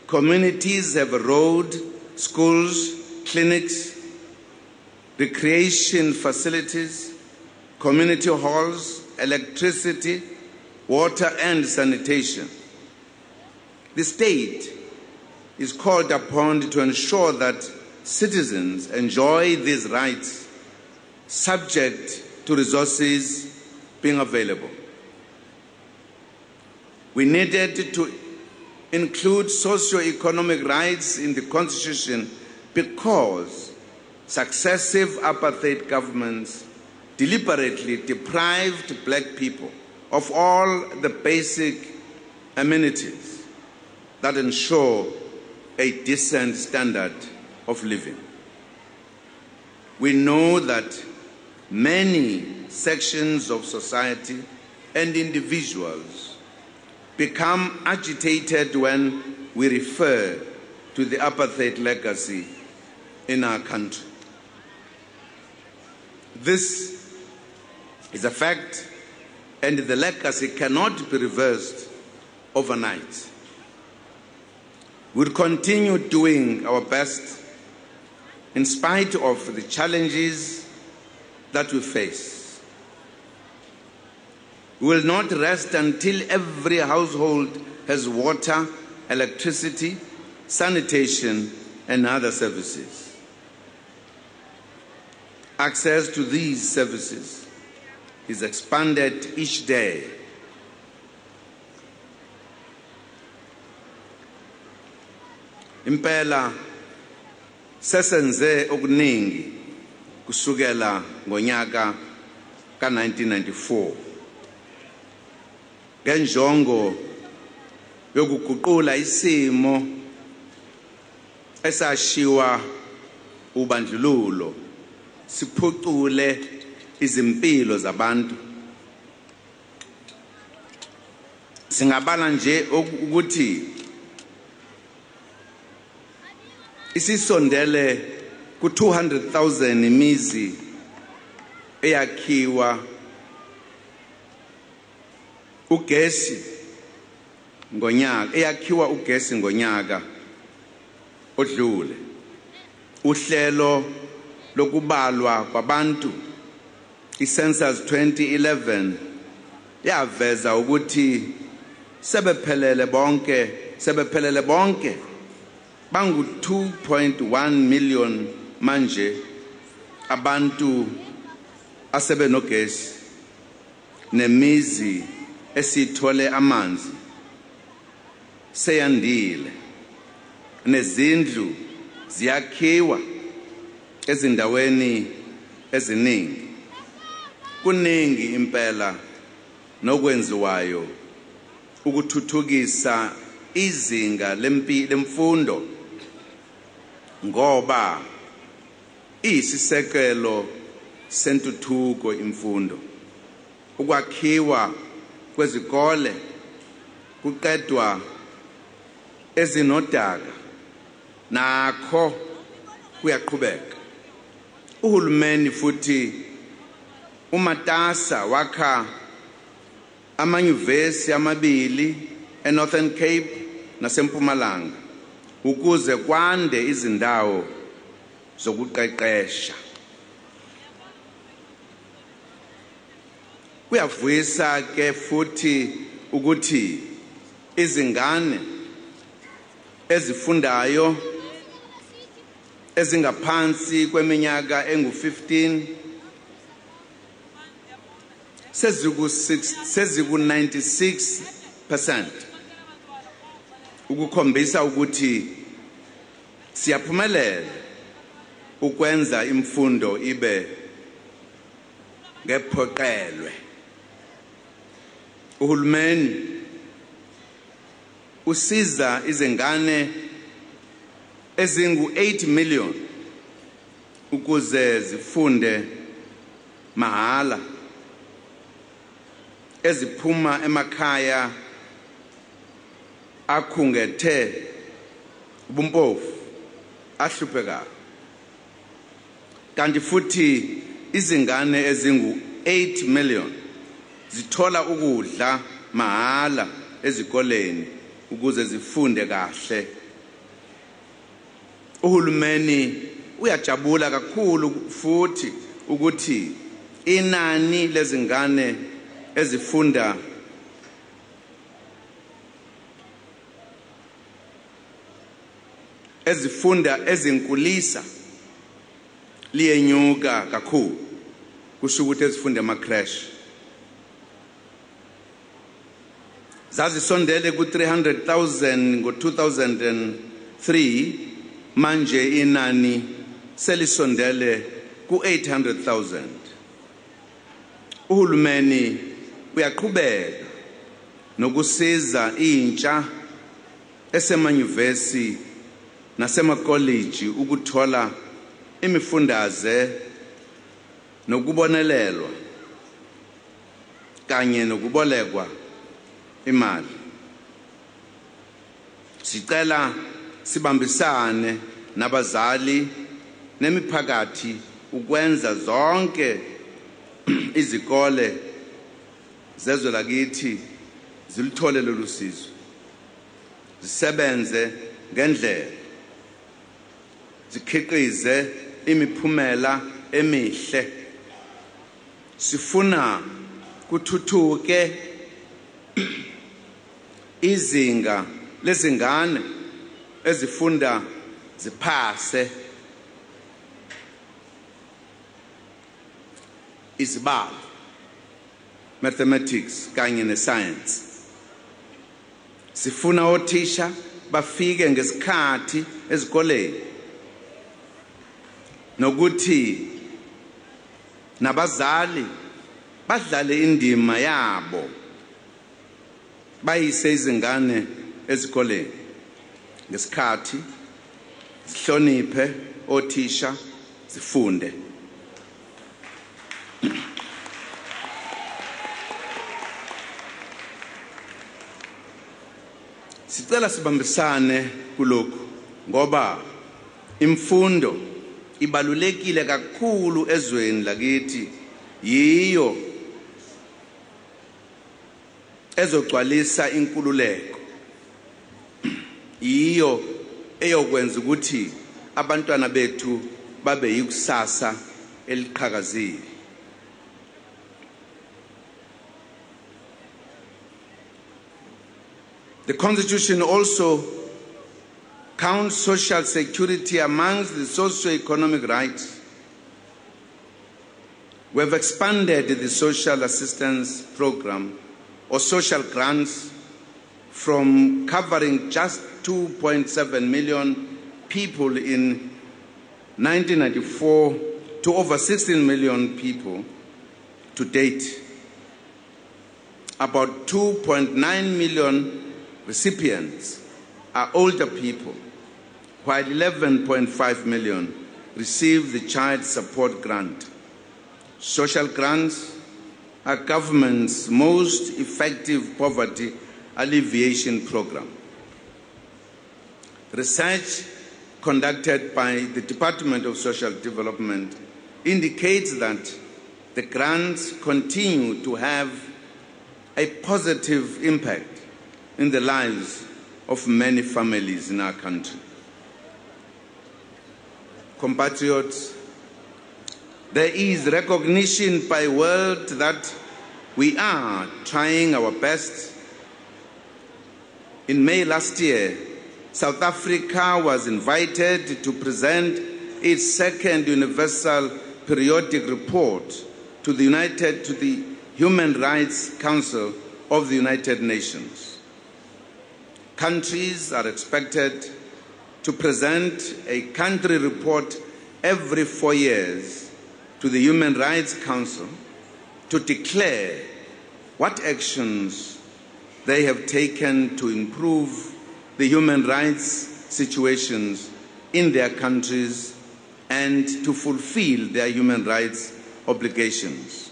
Speaker 9: communities have a road, schools, clinics, recreation facilities, community halls, electricity, water and sanitation. The state is called upon to ensure that citizens enjoy these rights subject to resources being available. We needed to include socio-economic rights in the Constitution because successive apartheid governments deliberately deprived black people of all the basic amenities that ensure a decent standard of living. We know that many sections of society and individuals become agitated when we refer to the apartheid legacy in our country. This is a fact, and the legacy cannot be reversed overnight. We'll continue doing our best in spite of the challenges that we face. We will not rest until every household has water, electricity, sanitation, and other services. Access to these services is expanded each day. Impela sesenze okuningi kusukela ngonyaka ka-1994 ngenjongo yokuguqula isimo esashiwa ubandlululo, siphucule izimpilo zabantu. Singabala nje ukuthi isisondele ku-200,000 imizi eyakhiwa ugesi ngonyaka odlule. Uhlelo lokubalwa kwabantu icensus 2011 yaveza ukuthi sebephelele bonke bangu 2.1 million manje abantu asebenogesi, nemizi esithole amanzi seyandile, nezindlu ziyakhiwa ezindaweni eziningi. Kuningi impela nokwenziwayo ukuthuthukisa izinga lemfundo, ngoba isisekelo sentuthuko imfundo. Ukwakhiwa kwezikole kuqedwa ezinodaka nakho kuyaqhubeka. Uhulumeni futhi umatasa wakha amanyuvesi amabili eNorthern Cape naseMpumalanga ukuze kwande izindawo zokuqeqesha. Kuyavuyisa ke futhi ukuthi izingane ezifundayo ezingaphansi kweminyaka engu-15 seziku-96%, ukukhombisa ukuthi siyaphumelela ukwenza imfundo ibe ngephoqelwe. Uhulumeni usiza izingane ezingu-8 million ukuze zifunde mahala, eziphuma emakhaya akhungethe ubumpofu ahluphekayo. Kanti futhi izingane ezingu-8 million zithola ukudla mahala ezikoleni ukuze zifunde kahle. Uhulumeni uyajabula kakhulu futhi ukuthi inani lezingane ezifunda ezinkulisa liyenyuka kakhulu, kusho ukuthi ezifunda ema-crash zazisondele ku-300,000 ngo-2003, manje inani selisondele ku-800,000. Uhulumeni uyaqhubeka nokusiza intsha esemanyuvesi nasemakoliji ukuthola imifundaze nokubonelelwa kanye nokubolekwa imali. Sicela sibambisane nabazali nemiphakathi ukwenza zonke izikole zezwe lakithi zilithole lolu sizo, zisebenze ngendlela, zikhiqize imiphumela emihle. Sifuna kuthuthuke izinga lezingane ezifunda ziphase izibalo, mathematics kanye nescience. Sifuna othisha bafike ngesikhathi ezikoleni, nokuthi nabazali badlale indima yabo bayise izingane ezikoleni ngesikhathi, zihloniphe othisha, zifunde. Sicela sibambisane kulokhu ngoba imfundo ibalulekile kakhulu ezweni lakithi yiyo ezogcwalisa inkululeko, yiyo eyokwenza ukuthi abantwana bethu babe yikusasa eliqhakazile. The Constitution also counts social security amongst the socio-economic rights. We have expanded the social assistance program or social grants from covering just 2.7 million people in 1994 to over 16 million people to date. About 2.9 million recipients are older people, while 11.5 million receive the Child Support Grant. Social grants are government's most effective poverty alleviation program. Research conducted by the Department of Social Development indicates that the grants continue to have a positive impact in the lives of many families in our country. Compatriots, there is recognition by the world that we are trying our best. In May last year, South Africa was invited to present its second Universal Periodic Report to the Human Rights Council of the United Nations. Countries are expected to present a country report every 4 years to the Human Rights Council to declare what actions they have taken to improve the human rights situations in their countries and to fulfill their human rights obligations.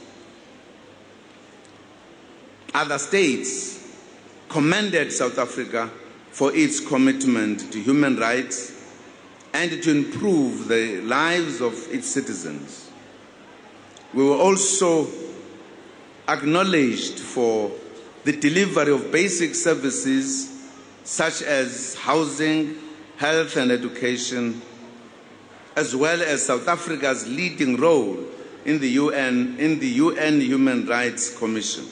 Speaker 9: Other states commended South Africa for its commitment to human rights and to improve the lives of its citizens. We were also acknowledged for the delivery of basic services such as housing, health and education, as well as South Africa's leading role in the UN Human Rights Commission.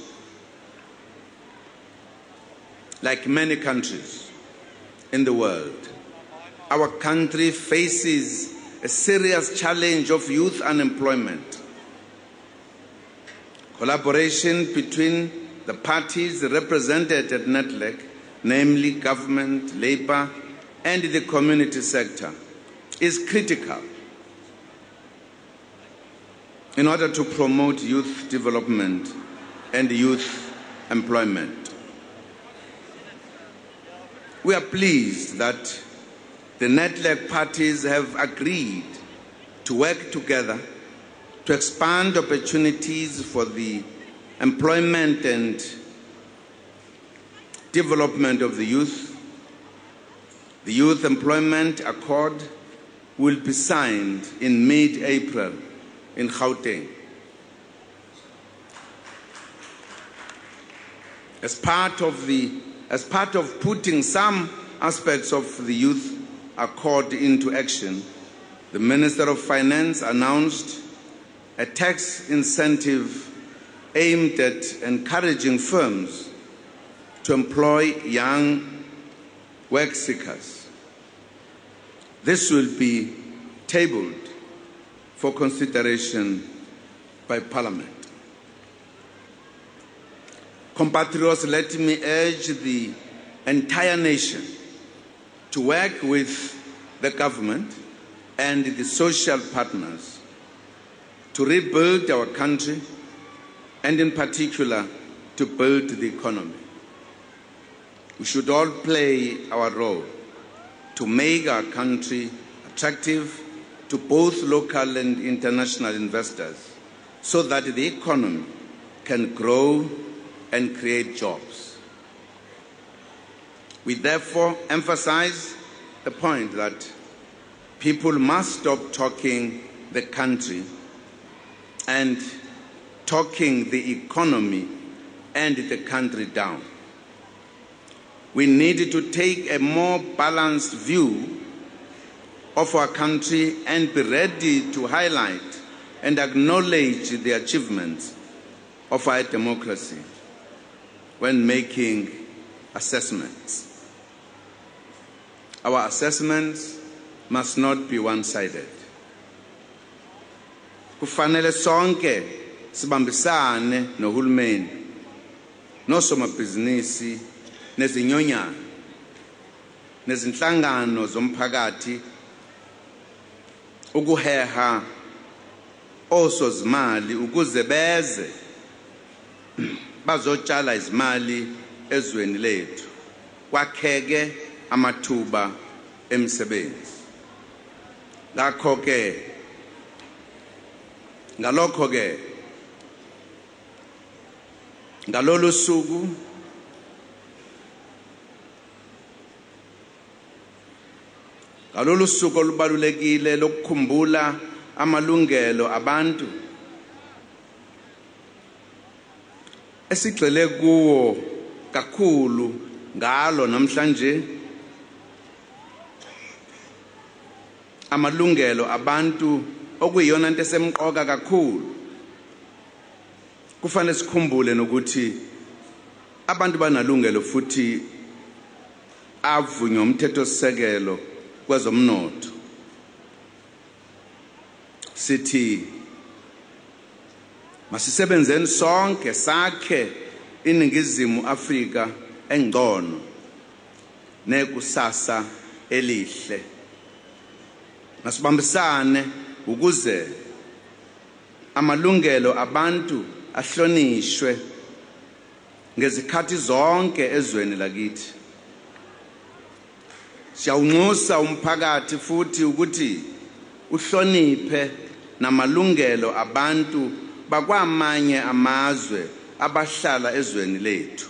Speaker 9: Like many countries in the world, our country faces a serious challenge of youth unemployment. Collaboration between the parties represented at NETLEC, namely government, labor, and the community sector, is critical in order to promote youth development and youth employment. We are pleased that the NETLEC parties have agreed to work together to expand opportunities for the employment and development of the youth. The Youth Employment Accord will be signed in mid-April in Gauteng. As part of putting some aspects of the Youth Accord into action, the Minister of Finance announced a tax incentive aimed at encouraging firms to employ young work seekers. This will be tabled for consideration by Parliament. Compatriots, let me urge the entire nation to work with the government and the social partners to rebuild our country and in particular to build the economy. We should all play our role to make our country attractive to both local and international investors so that the economy can grow and create jobs. We therefore emphasize the point that people must stop talking the country and talking the economy and the country down. We need to take a more balanced view of our country and be ready to highlight and acknowledge the achievements of our democracy when making assessments. Our assessments must not be one-sided. Kufanele sonke sibambisane nohulumeni, nosomabhizinisi, nezinyonyana, nezinhlangano zomphakathi ukuheha osozimali ukuze beze bazotshala izimali ezweni lethu kwakheke amathuba emisebenzi. Ngalokho-ke ngalolu suku olubalulekile lokukhumbula amalungelo abantu esigxile kuwo kakhulu ngalo namhlanje, amalungelo abantu okuyiyona into esemqoka kakhulu. Kufanele sikhumbule nokuthi abantu banalungelo futhi avunywa umthethosisekelo kwezomnotho. Sithi masisebenzeni sonke sakhe iningizimu Afrika engcono nekusasa elihle. Masibambisane ukuze amalungelo abantu ahlonishwe ngezikhathi zonke ezweni lakithi. Siyawunxusa umphakathi futhi ukuthi uhloniphe namalungelo abantu bakwamanye amazwe abahlala ezweni lethu.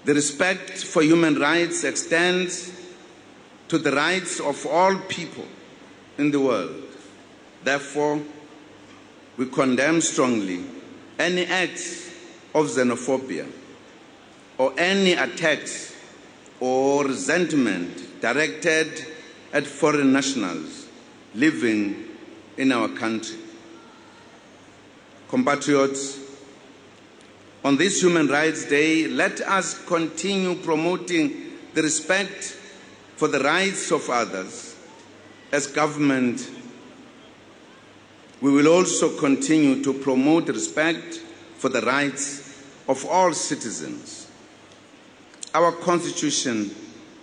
Speaker 9: The respect for human rights extends to the rights of all people in the world. Therefore, we condemn strongly any acts of xenophobia or any attacks or resentment directed at foreign nationals living in our country. Compatriots, on this Human Rights Day, let us continue promoting the respect for the rights of others. As government, we will also continue to promote respect for the rights of all citizens. Our Constitution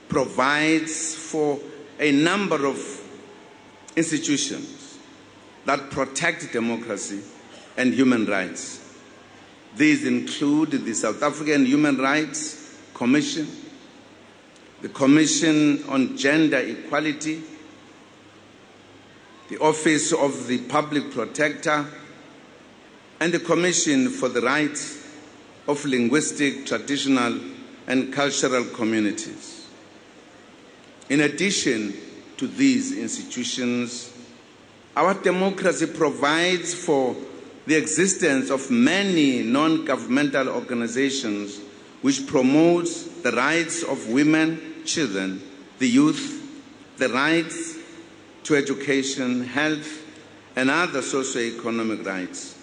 Speaker 9: provides for a number of institutions that protect democracy and human rights. These include the South African Human Rights Commission, the Commission on Gender Equality, the Office of the Public Protector, and the Commission for the Rights of Linguistic, Traditional, and Cultural Communities. In addition to these institutions, our democracy provides for the existence of many non-governmental organizations which promote the rights of women, children, the youth, the rights to education, health, and other socioeconomic rights.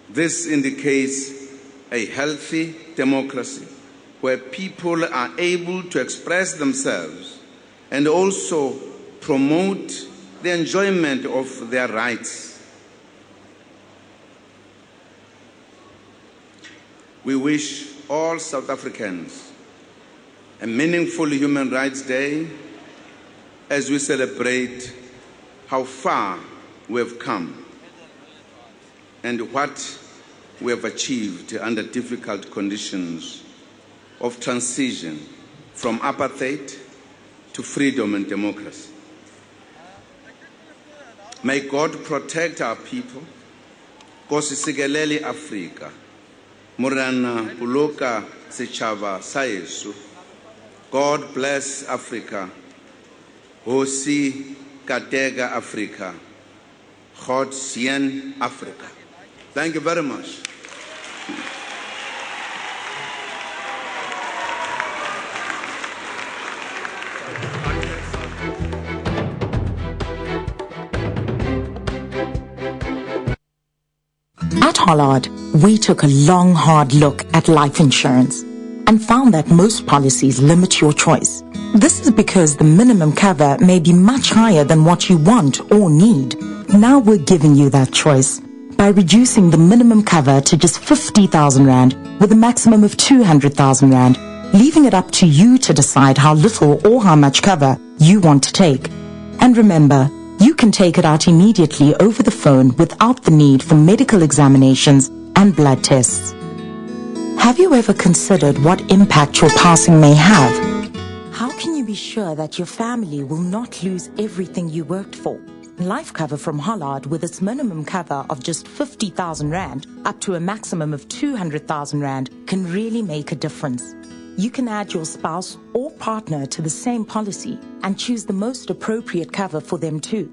Speaker 9: This indicates a healthy democracy where people are able to express themselves and also promote the enjoyment of their rights. We wish all South Africans a meaningful Human Rights Day as we celebrate how far we have come and what we have achieved under difficult conditions of transition from apartheid to freedom and democracy. May God protect our people. Kosi sikelele Afrika. Murana Puloka Sechava Sayesu. God bless Africa. Hosi Katega Africa, God Sien Africa. Thank you very much.
Speaker 17: At Hollard, we took a long, hard look at life insurance and found that most policies limit your choice. This is because the minimum cover may be much higher than what you want or need. Now we're giving you that choice by reducing the minimum cover to just 50,000 Rand with a maximum of 200,000 Rand, leaving it up to you to decide how little or how much cover you want to take. And remember, you can take it out immediately over the phone without the need for medical examinations and blood tests. Have you ever considered what impact your passing may have? How can you be sure that your family will not lose everything you worked for? Life cover from Hollard, with its minimum cover of just 50,000 Rand up to a maximum of 200,000 Rand, can really make a difference. You can add your spouse or partner to the same policy and choose the most appropriate cover for them too.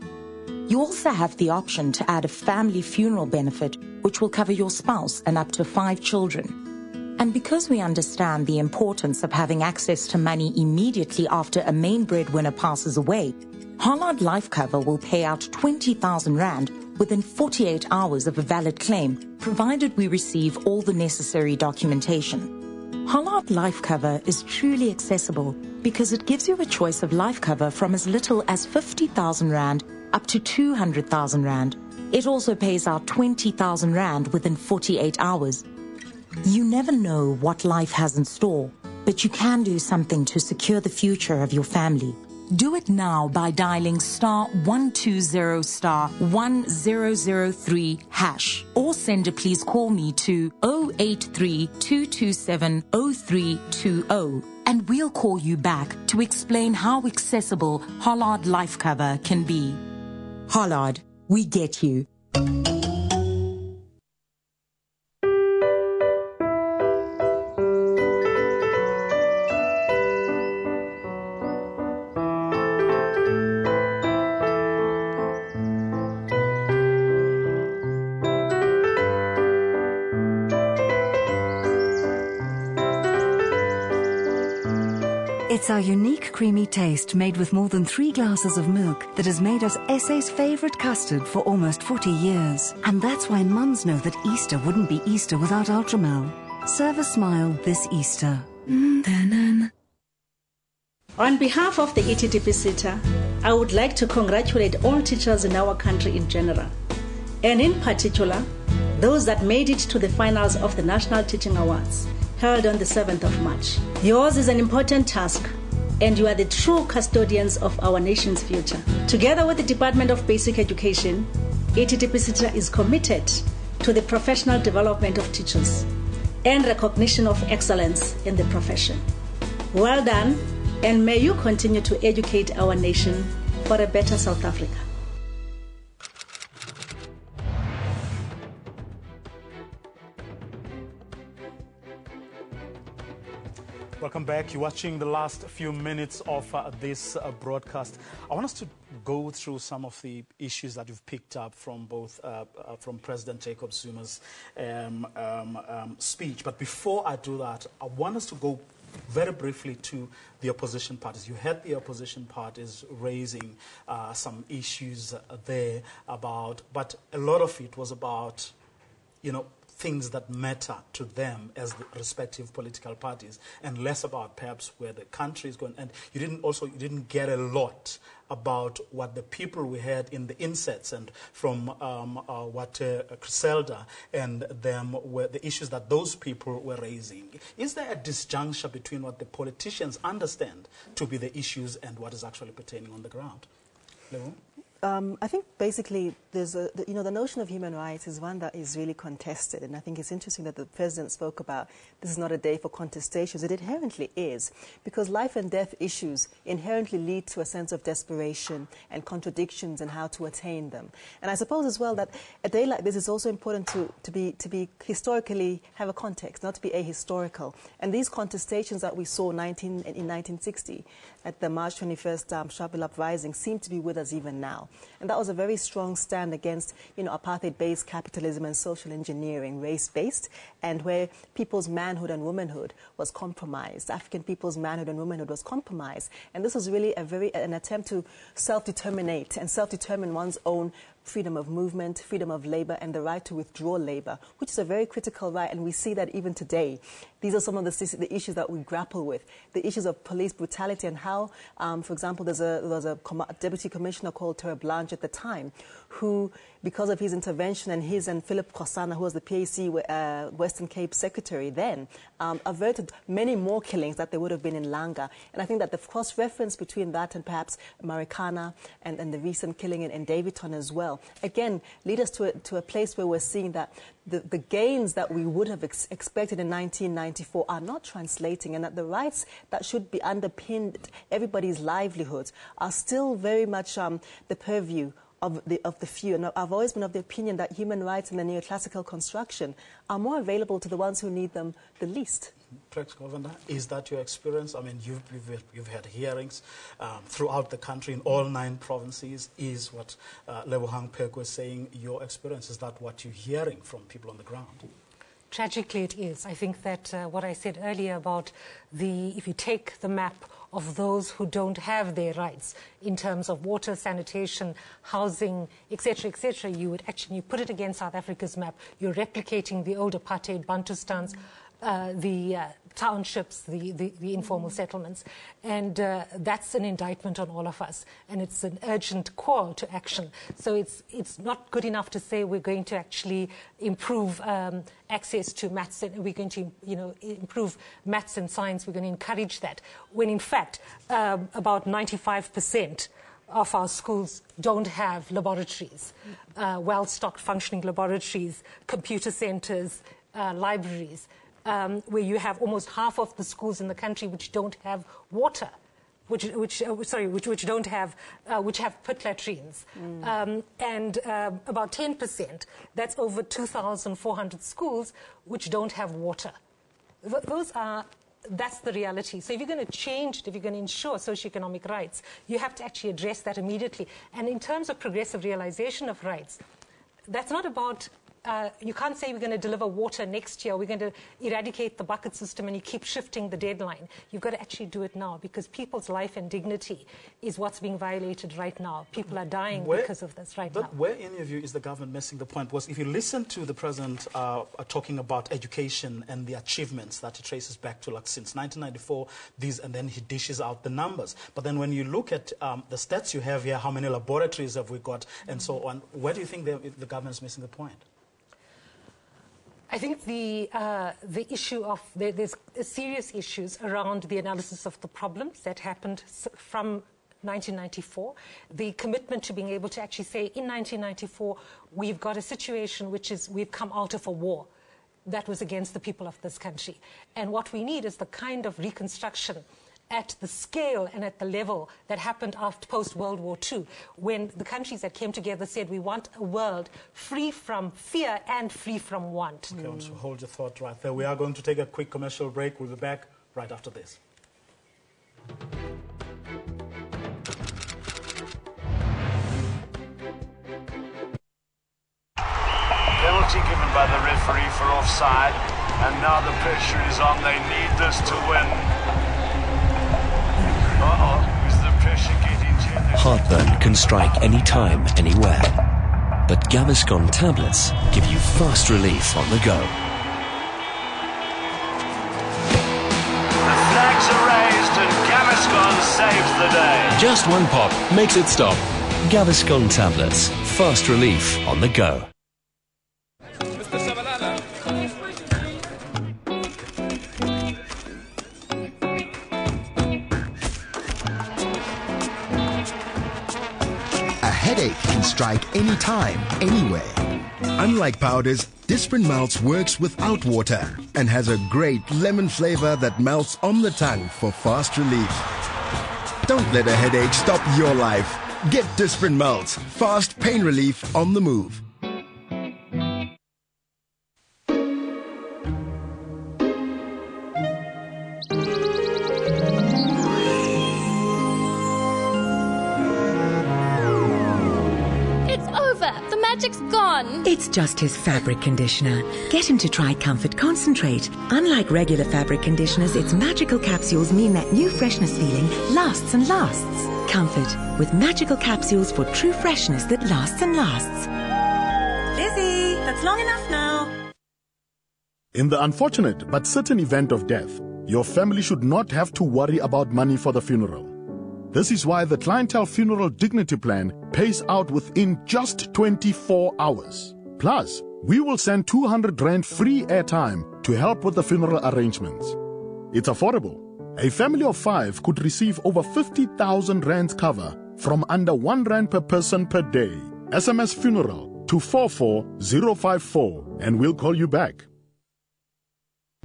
Speaker 17: You also have the option to add a family funeral benefit, which will cover your spouse and up to 5 children. And because we understand the importance of having access to money immediately after a main breadwinner passes away, Hollard Life Cover will pay out 20,000 Rand within 48 hours of a valid claim, provided we receive all the necessary documentation. Hollard Life Cover is truly accessible because it gives you a choice of life cover from as little as 50,000 Rand up to 200,000 Rand. It also pays out 20,000 Rand within 48 hours. You never know what life has in store, but you can do something to secure the future of your family. Do it now by dialing *120*1003# or send a please call me to 083 227 0320 and we'll call you back to explain how accessible Hollard Life Cover can be. Hollard, we get you.
Speaker 10: It's our unique creamy taste made with more than 3 glasses of milk that has made us SA's favourite custard for almost 40 years. And that's why mums know that Easter wouldn't be Easter without Ultramel. Serve a smile this Easter.
Speaker 18: On behalf of the ETDP SITA, I would like to congratulate all teachers in our country in general, and in particular, those that made it to the finals of the National Teaching Awards, held on the 7th of March. Yours is an important task, and you are the true custodians of our nation's future. Together with the Department of Basic Education, ETDP SITA is committed to the professional development of teachers and recognition of excellence in the profession. Well done, and may you continue to educate our nation for a better South Africa.
Speaker 1: Welcome back. You're watching the last few minutes of this broadcast. I want us to go through some of the issues that you've picked up from both from President Jacob Zuma's speech. But before I do that, I want us to go very briefly to the opposition parties. You had the opposition parties raising some issues there about, but a lot of it was about, things that matter to them as the respective political parties, and less about perhaps where the country is going. And you didn't get a lot about what the people we had in the insets and from what Griselda and them were the issues that those people were raising. Is there a disjuncture between what the politicians understand to be the issues and what is actually pertaining on the ground? Leon?
Speaker 7: I think basically there's the notion of human rights is one that is really contested, and I think it's interesting that the President spoke about this is not a day for contestations. It inherently is, because life and death issues inherently lead to a sense of desperation and contradictions and how to attain them. And I suppose as well that a day like this is also important to be historically have a context, not to be ahistorical. And these contestations that we saw in 1960 at the March 21st Sharpeville uprising seem to be with us even now. And that was a very strong stand against, apartheid-based capitalism and social engineering, race-based, and where people's manhood and womanhood was compromised. African people's manhood and womanhood was compromised. And this was really an attempt to self-determinate and self-determine one's own freedom of movement, freedom of labor, and the right to withdraw labor, which is a very critical right, and we see that even today. These are some of the issues that we grapple with, the issues of police brutality and how, for example, there was a deputy commissioner called Terre Blanche at the time, who, because of his intervention and Philip Kosana, who was the PAC Western Cape secretary then, averted many more killings that there would have been in Langa. And I think that the cross-reference between that and perhaps Marikana and the recent killing in Davidton as well, again, lead us to a place where we're seeing that the gains that we would have expected in 1994 are not translating, and that the rights that should be underpinned everybody's livelihoods are still very much the purview of the few. And I've always been of the opinion that human rights in the neoclassical construction are more available to the ones who need them the least.
Speaker 1: Governor, is that your experience? I mean, you've had hearings throughout the country in all 9 provinces. Is what Lebohang Pheko was saying your experience? Is that what you're hearing from people on the ground?
Speaker 13: Tragically, it is. I think that what I said earlier about if you take the map of those who don't have their rights in terms of water, sanitation, housing, etc., you would actually put it against South Africa's map. You're replicating the old apartheid Bantustans, the townships, the informal settlements. And that's an indictment on all of us. And it's an urgent call to action. So it's not good enough to say we're going to actually improve access to maths, and we're going to improve maths and science, we're going to encourage that, when in fact about 95% of our schools don't have laboratories, well-stocked functioning laboratories, computer centres, libraries, where you have almost half of the schools in the country which don't have water, which have pit latrines, and about 10%, that's over 2,400 schools which don't have water. That's the reality. So if you're going to change it, if you're going to ensure socioeconomic rights, you have to actually address that immediately. And in terms of progressive realization of rights, that's not about you can't say we're going to deliver water next year, we're going to eradicate the bucket system, and you keep shifting the deadline. You've got to actually do it now, because people's life and dignity is what's being violated right now. People are dying because of this right now.
Speaker 1: But where, in your view, is the government missing the point? Was if you listen to the President talking about education and the achievements that he traces back to, like, since 1994, and then he dishes out the numbers. But then when you look at the stats you have here, how many laboratories have we got, and so on, where do you think the government is missing the point?
Speaker 13: I think the issue of there's serious issues around the analysis of the problems that happened from 1994, the commitment to being able to actually say in 1994 we've got a situation which is we've come out of a war that was against the people of this country, and what we need is the kind of reconstruction at the scale and at the level that happened after post-World War II, when the countries that came together said we want a world free from fear and free from want.
Speaker 1: Okay, so hold your thought right there. We are going to take a quick commercial break. We'll be back right after this.
Speaker 19: Penalty given by the referee for offside, and now the pressure is on. They need this to win. Is the pressure getting to them?
Speaker 20: Heartburn can strike any time, anywhere. But Gaviscon tablets give you fast relief on the go.
Speaker 19: The flags are raised and Gaviscon saves the day.
Speaker 20: Just one pop makes it stop. Gaviscon tablets, fast relief on the go.
Speaker 21: Headache can strike anytime, anywhere. Unlike powders, Disprin Melts works without water and has a great lemon flavor that melts on the tongue for fast relief. Don't let a headache stop your life. Get Disprin Melts, fast pain relief on the move.
Speaker 22: Magic's gone.
Speaker 17: It's just his fabric conditioner. Get him to try Comfort Concentrate. Unlike regular fabric conditioners, its magical capsules mean that new freshness feeling lasts and lasts. Comfort, with magical capsules for true freshness that lasts and lasts.
Speaker 23: Lizzie, that's long enough now.
Speaker 24: In the unfortunate but certain event of death, your family should not have to worry about money for the funeral. This is why the Clientele Funeral Dignity Plan pays out within just 24 hours. Plus, we will send 200 Rand free airtime to help with the funeral arrangements. It's affordable. A family of 5 could receive over 50,000 Rands cover from under 1 Rand per person per day. SMS funeral to 44054 and we'll call you back.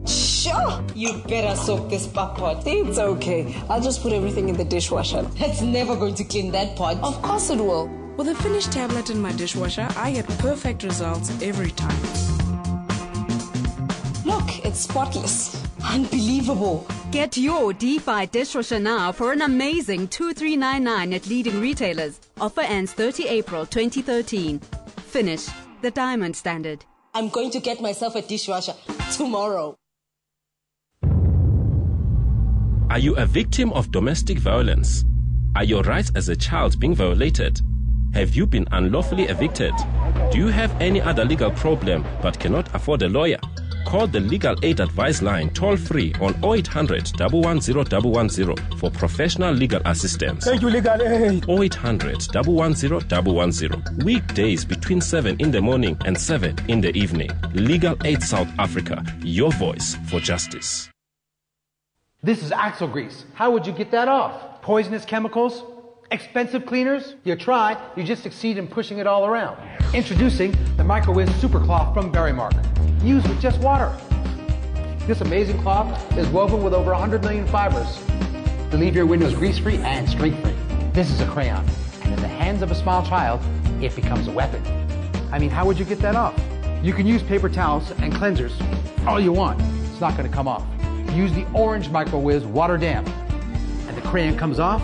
Speaker 23: Sure, you better soak this pot. It's okay. I'll just put everything in the dishwasher. It's never going to clean that pot. Of course it will. With a finished tablet in my dishwasher, I get perfect results every time. Look, it's spotless. Unbelievable.
Speaker 25: Get your DeFi dishwasher now for an amazing 2399 at leading retailers. Offer ends 30 April 2013. Finish the diamond standard.
Speaker 23: I'm going to get myself a dishwasher tomorrow.
Speaker 26: Are you a victim of domestic violence? Are your rights as a child being violated? Have you been unlawfully evicted? Do you have any other legal problem but cannot afford a lawyer? Call the Legal Aid Advice line toll-free on 0800 110 110 for professional legal assistance.
Speaker 27: Thank you, Legal Aid.
Speaker 26: 0800 110 110. Weekdays between 7 in the morning and 7 in the evening. Legal Aid South Africa, your voice for justice.
Speaker 28: This is axle grease. How would you get that off? Poisonous chemicals? Expensive cleaners? You try, you just succeed in pushing it all around. Introducing the MicroWiz Super Cloth from Berrymark. Used with just water. This amazing cloth is woven with over 100 million fibers to leave your windows grease-free and streak-free. This is a crayon, and in the hands of a small child, it becomes a weapon. I mean, how would you get that off? You can use paper towels and cleansers all you want. It's not going to come off. Use the orange MicroWiz Water Damp, and the crayon comes off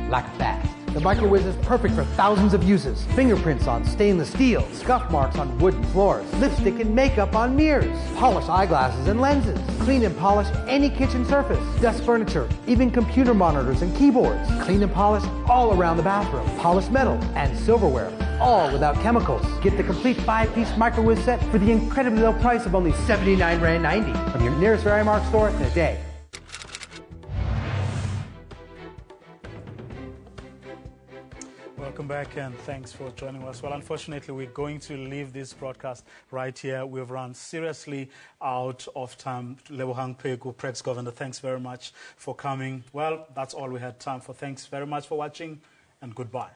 Speaker 28: like a fast. The MicroWiz is perfect for thousands of uses. Fingerprints on stainless steel, scuff marks on wooden floors, lipstick and makeup on mirrors, polish eyeglasses and lenses, clean and polish any kitchen surface, desk furniture, even computer monitors and keyboards, clean and polish all around the bathroom, polish metal and silverware, all without chemicals. Get the complete 5-piece MicroWiz set for the incredibly low price of only 79 Rand 90 from your nearest Berrymark store in a day.
Speaker 1: Welcome back and thanks for joining us. Well, unfortunately, we're going to leave this broadcast right here. We've run seriously out of time. Lebohang Pheko, Prex Governor, thanks very much for coming. Well, that's all we had time for. Thanks very much for watching and goodbye.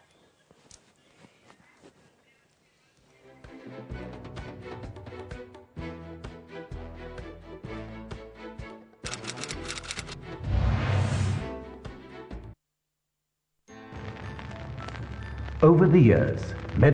Speaker 29: Over the years,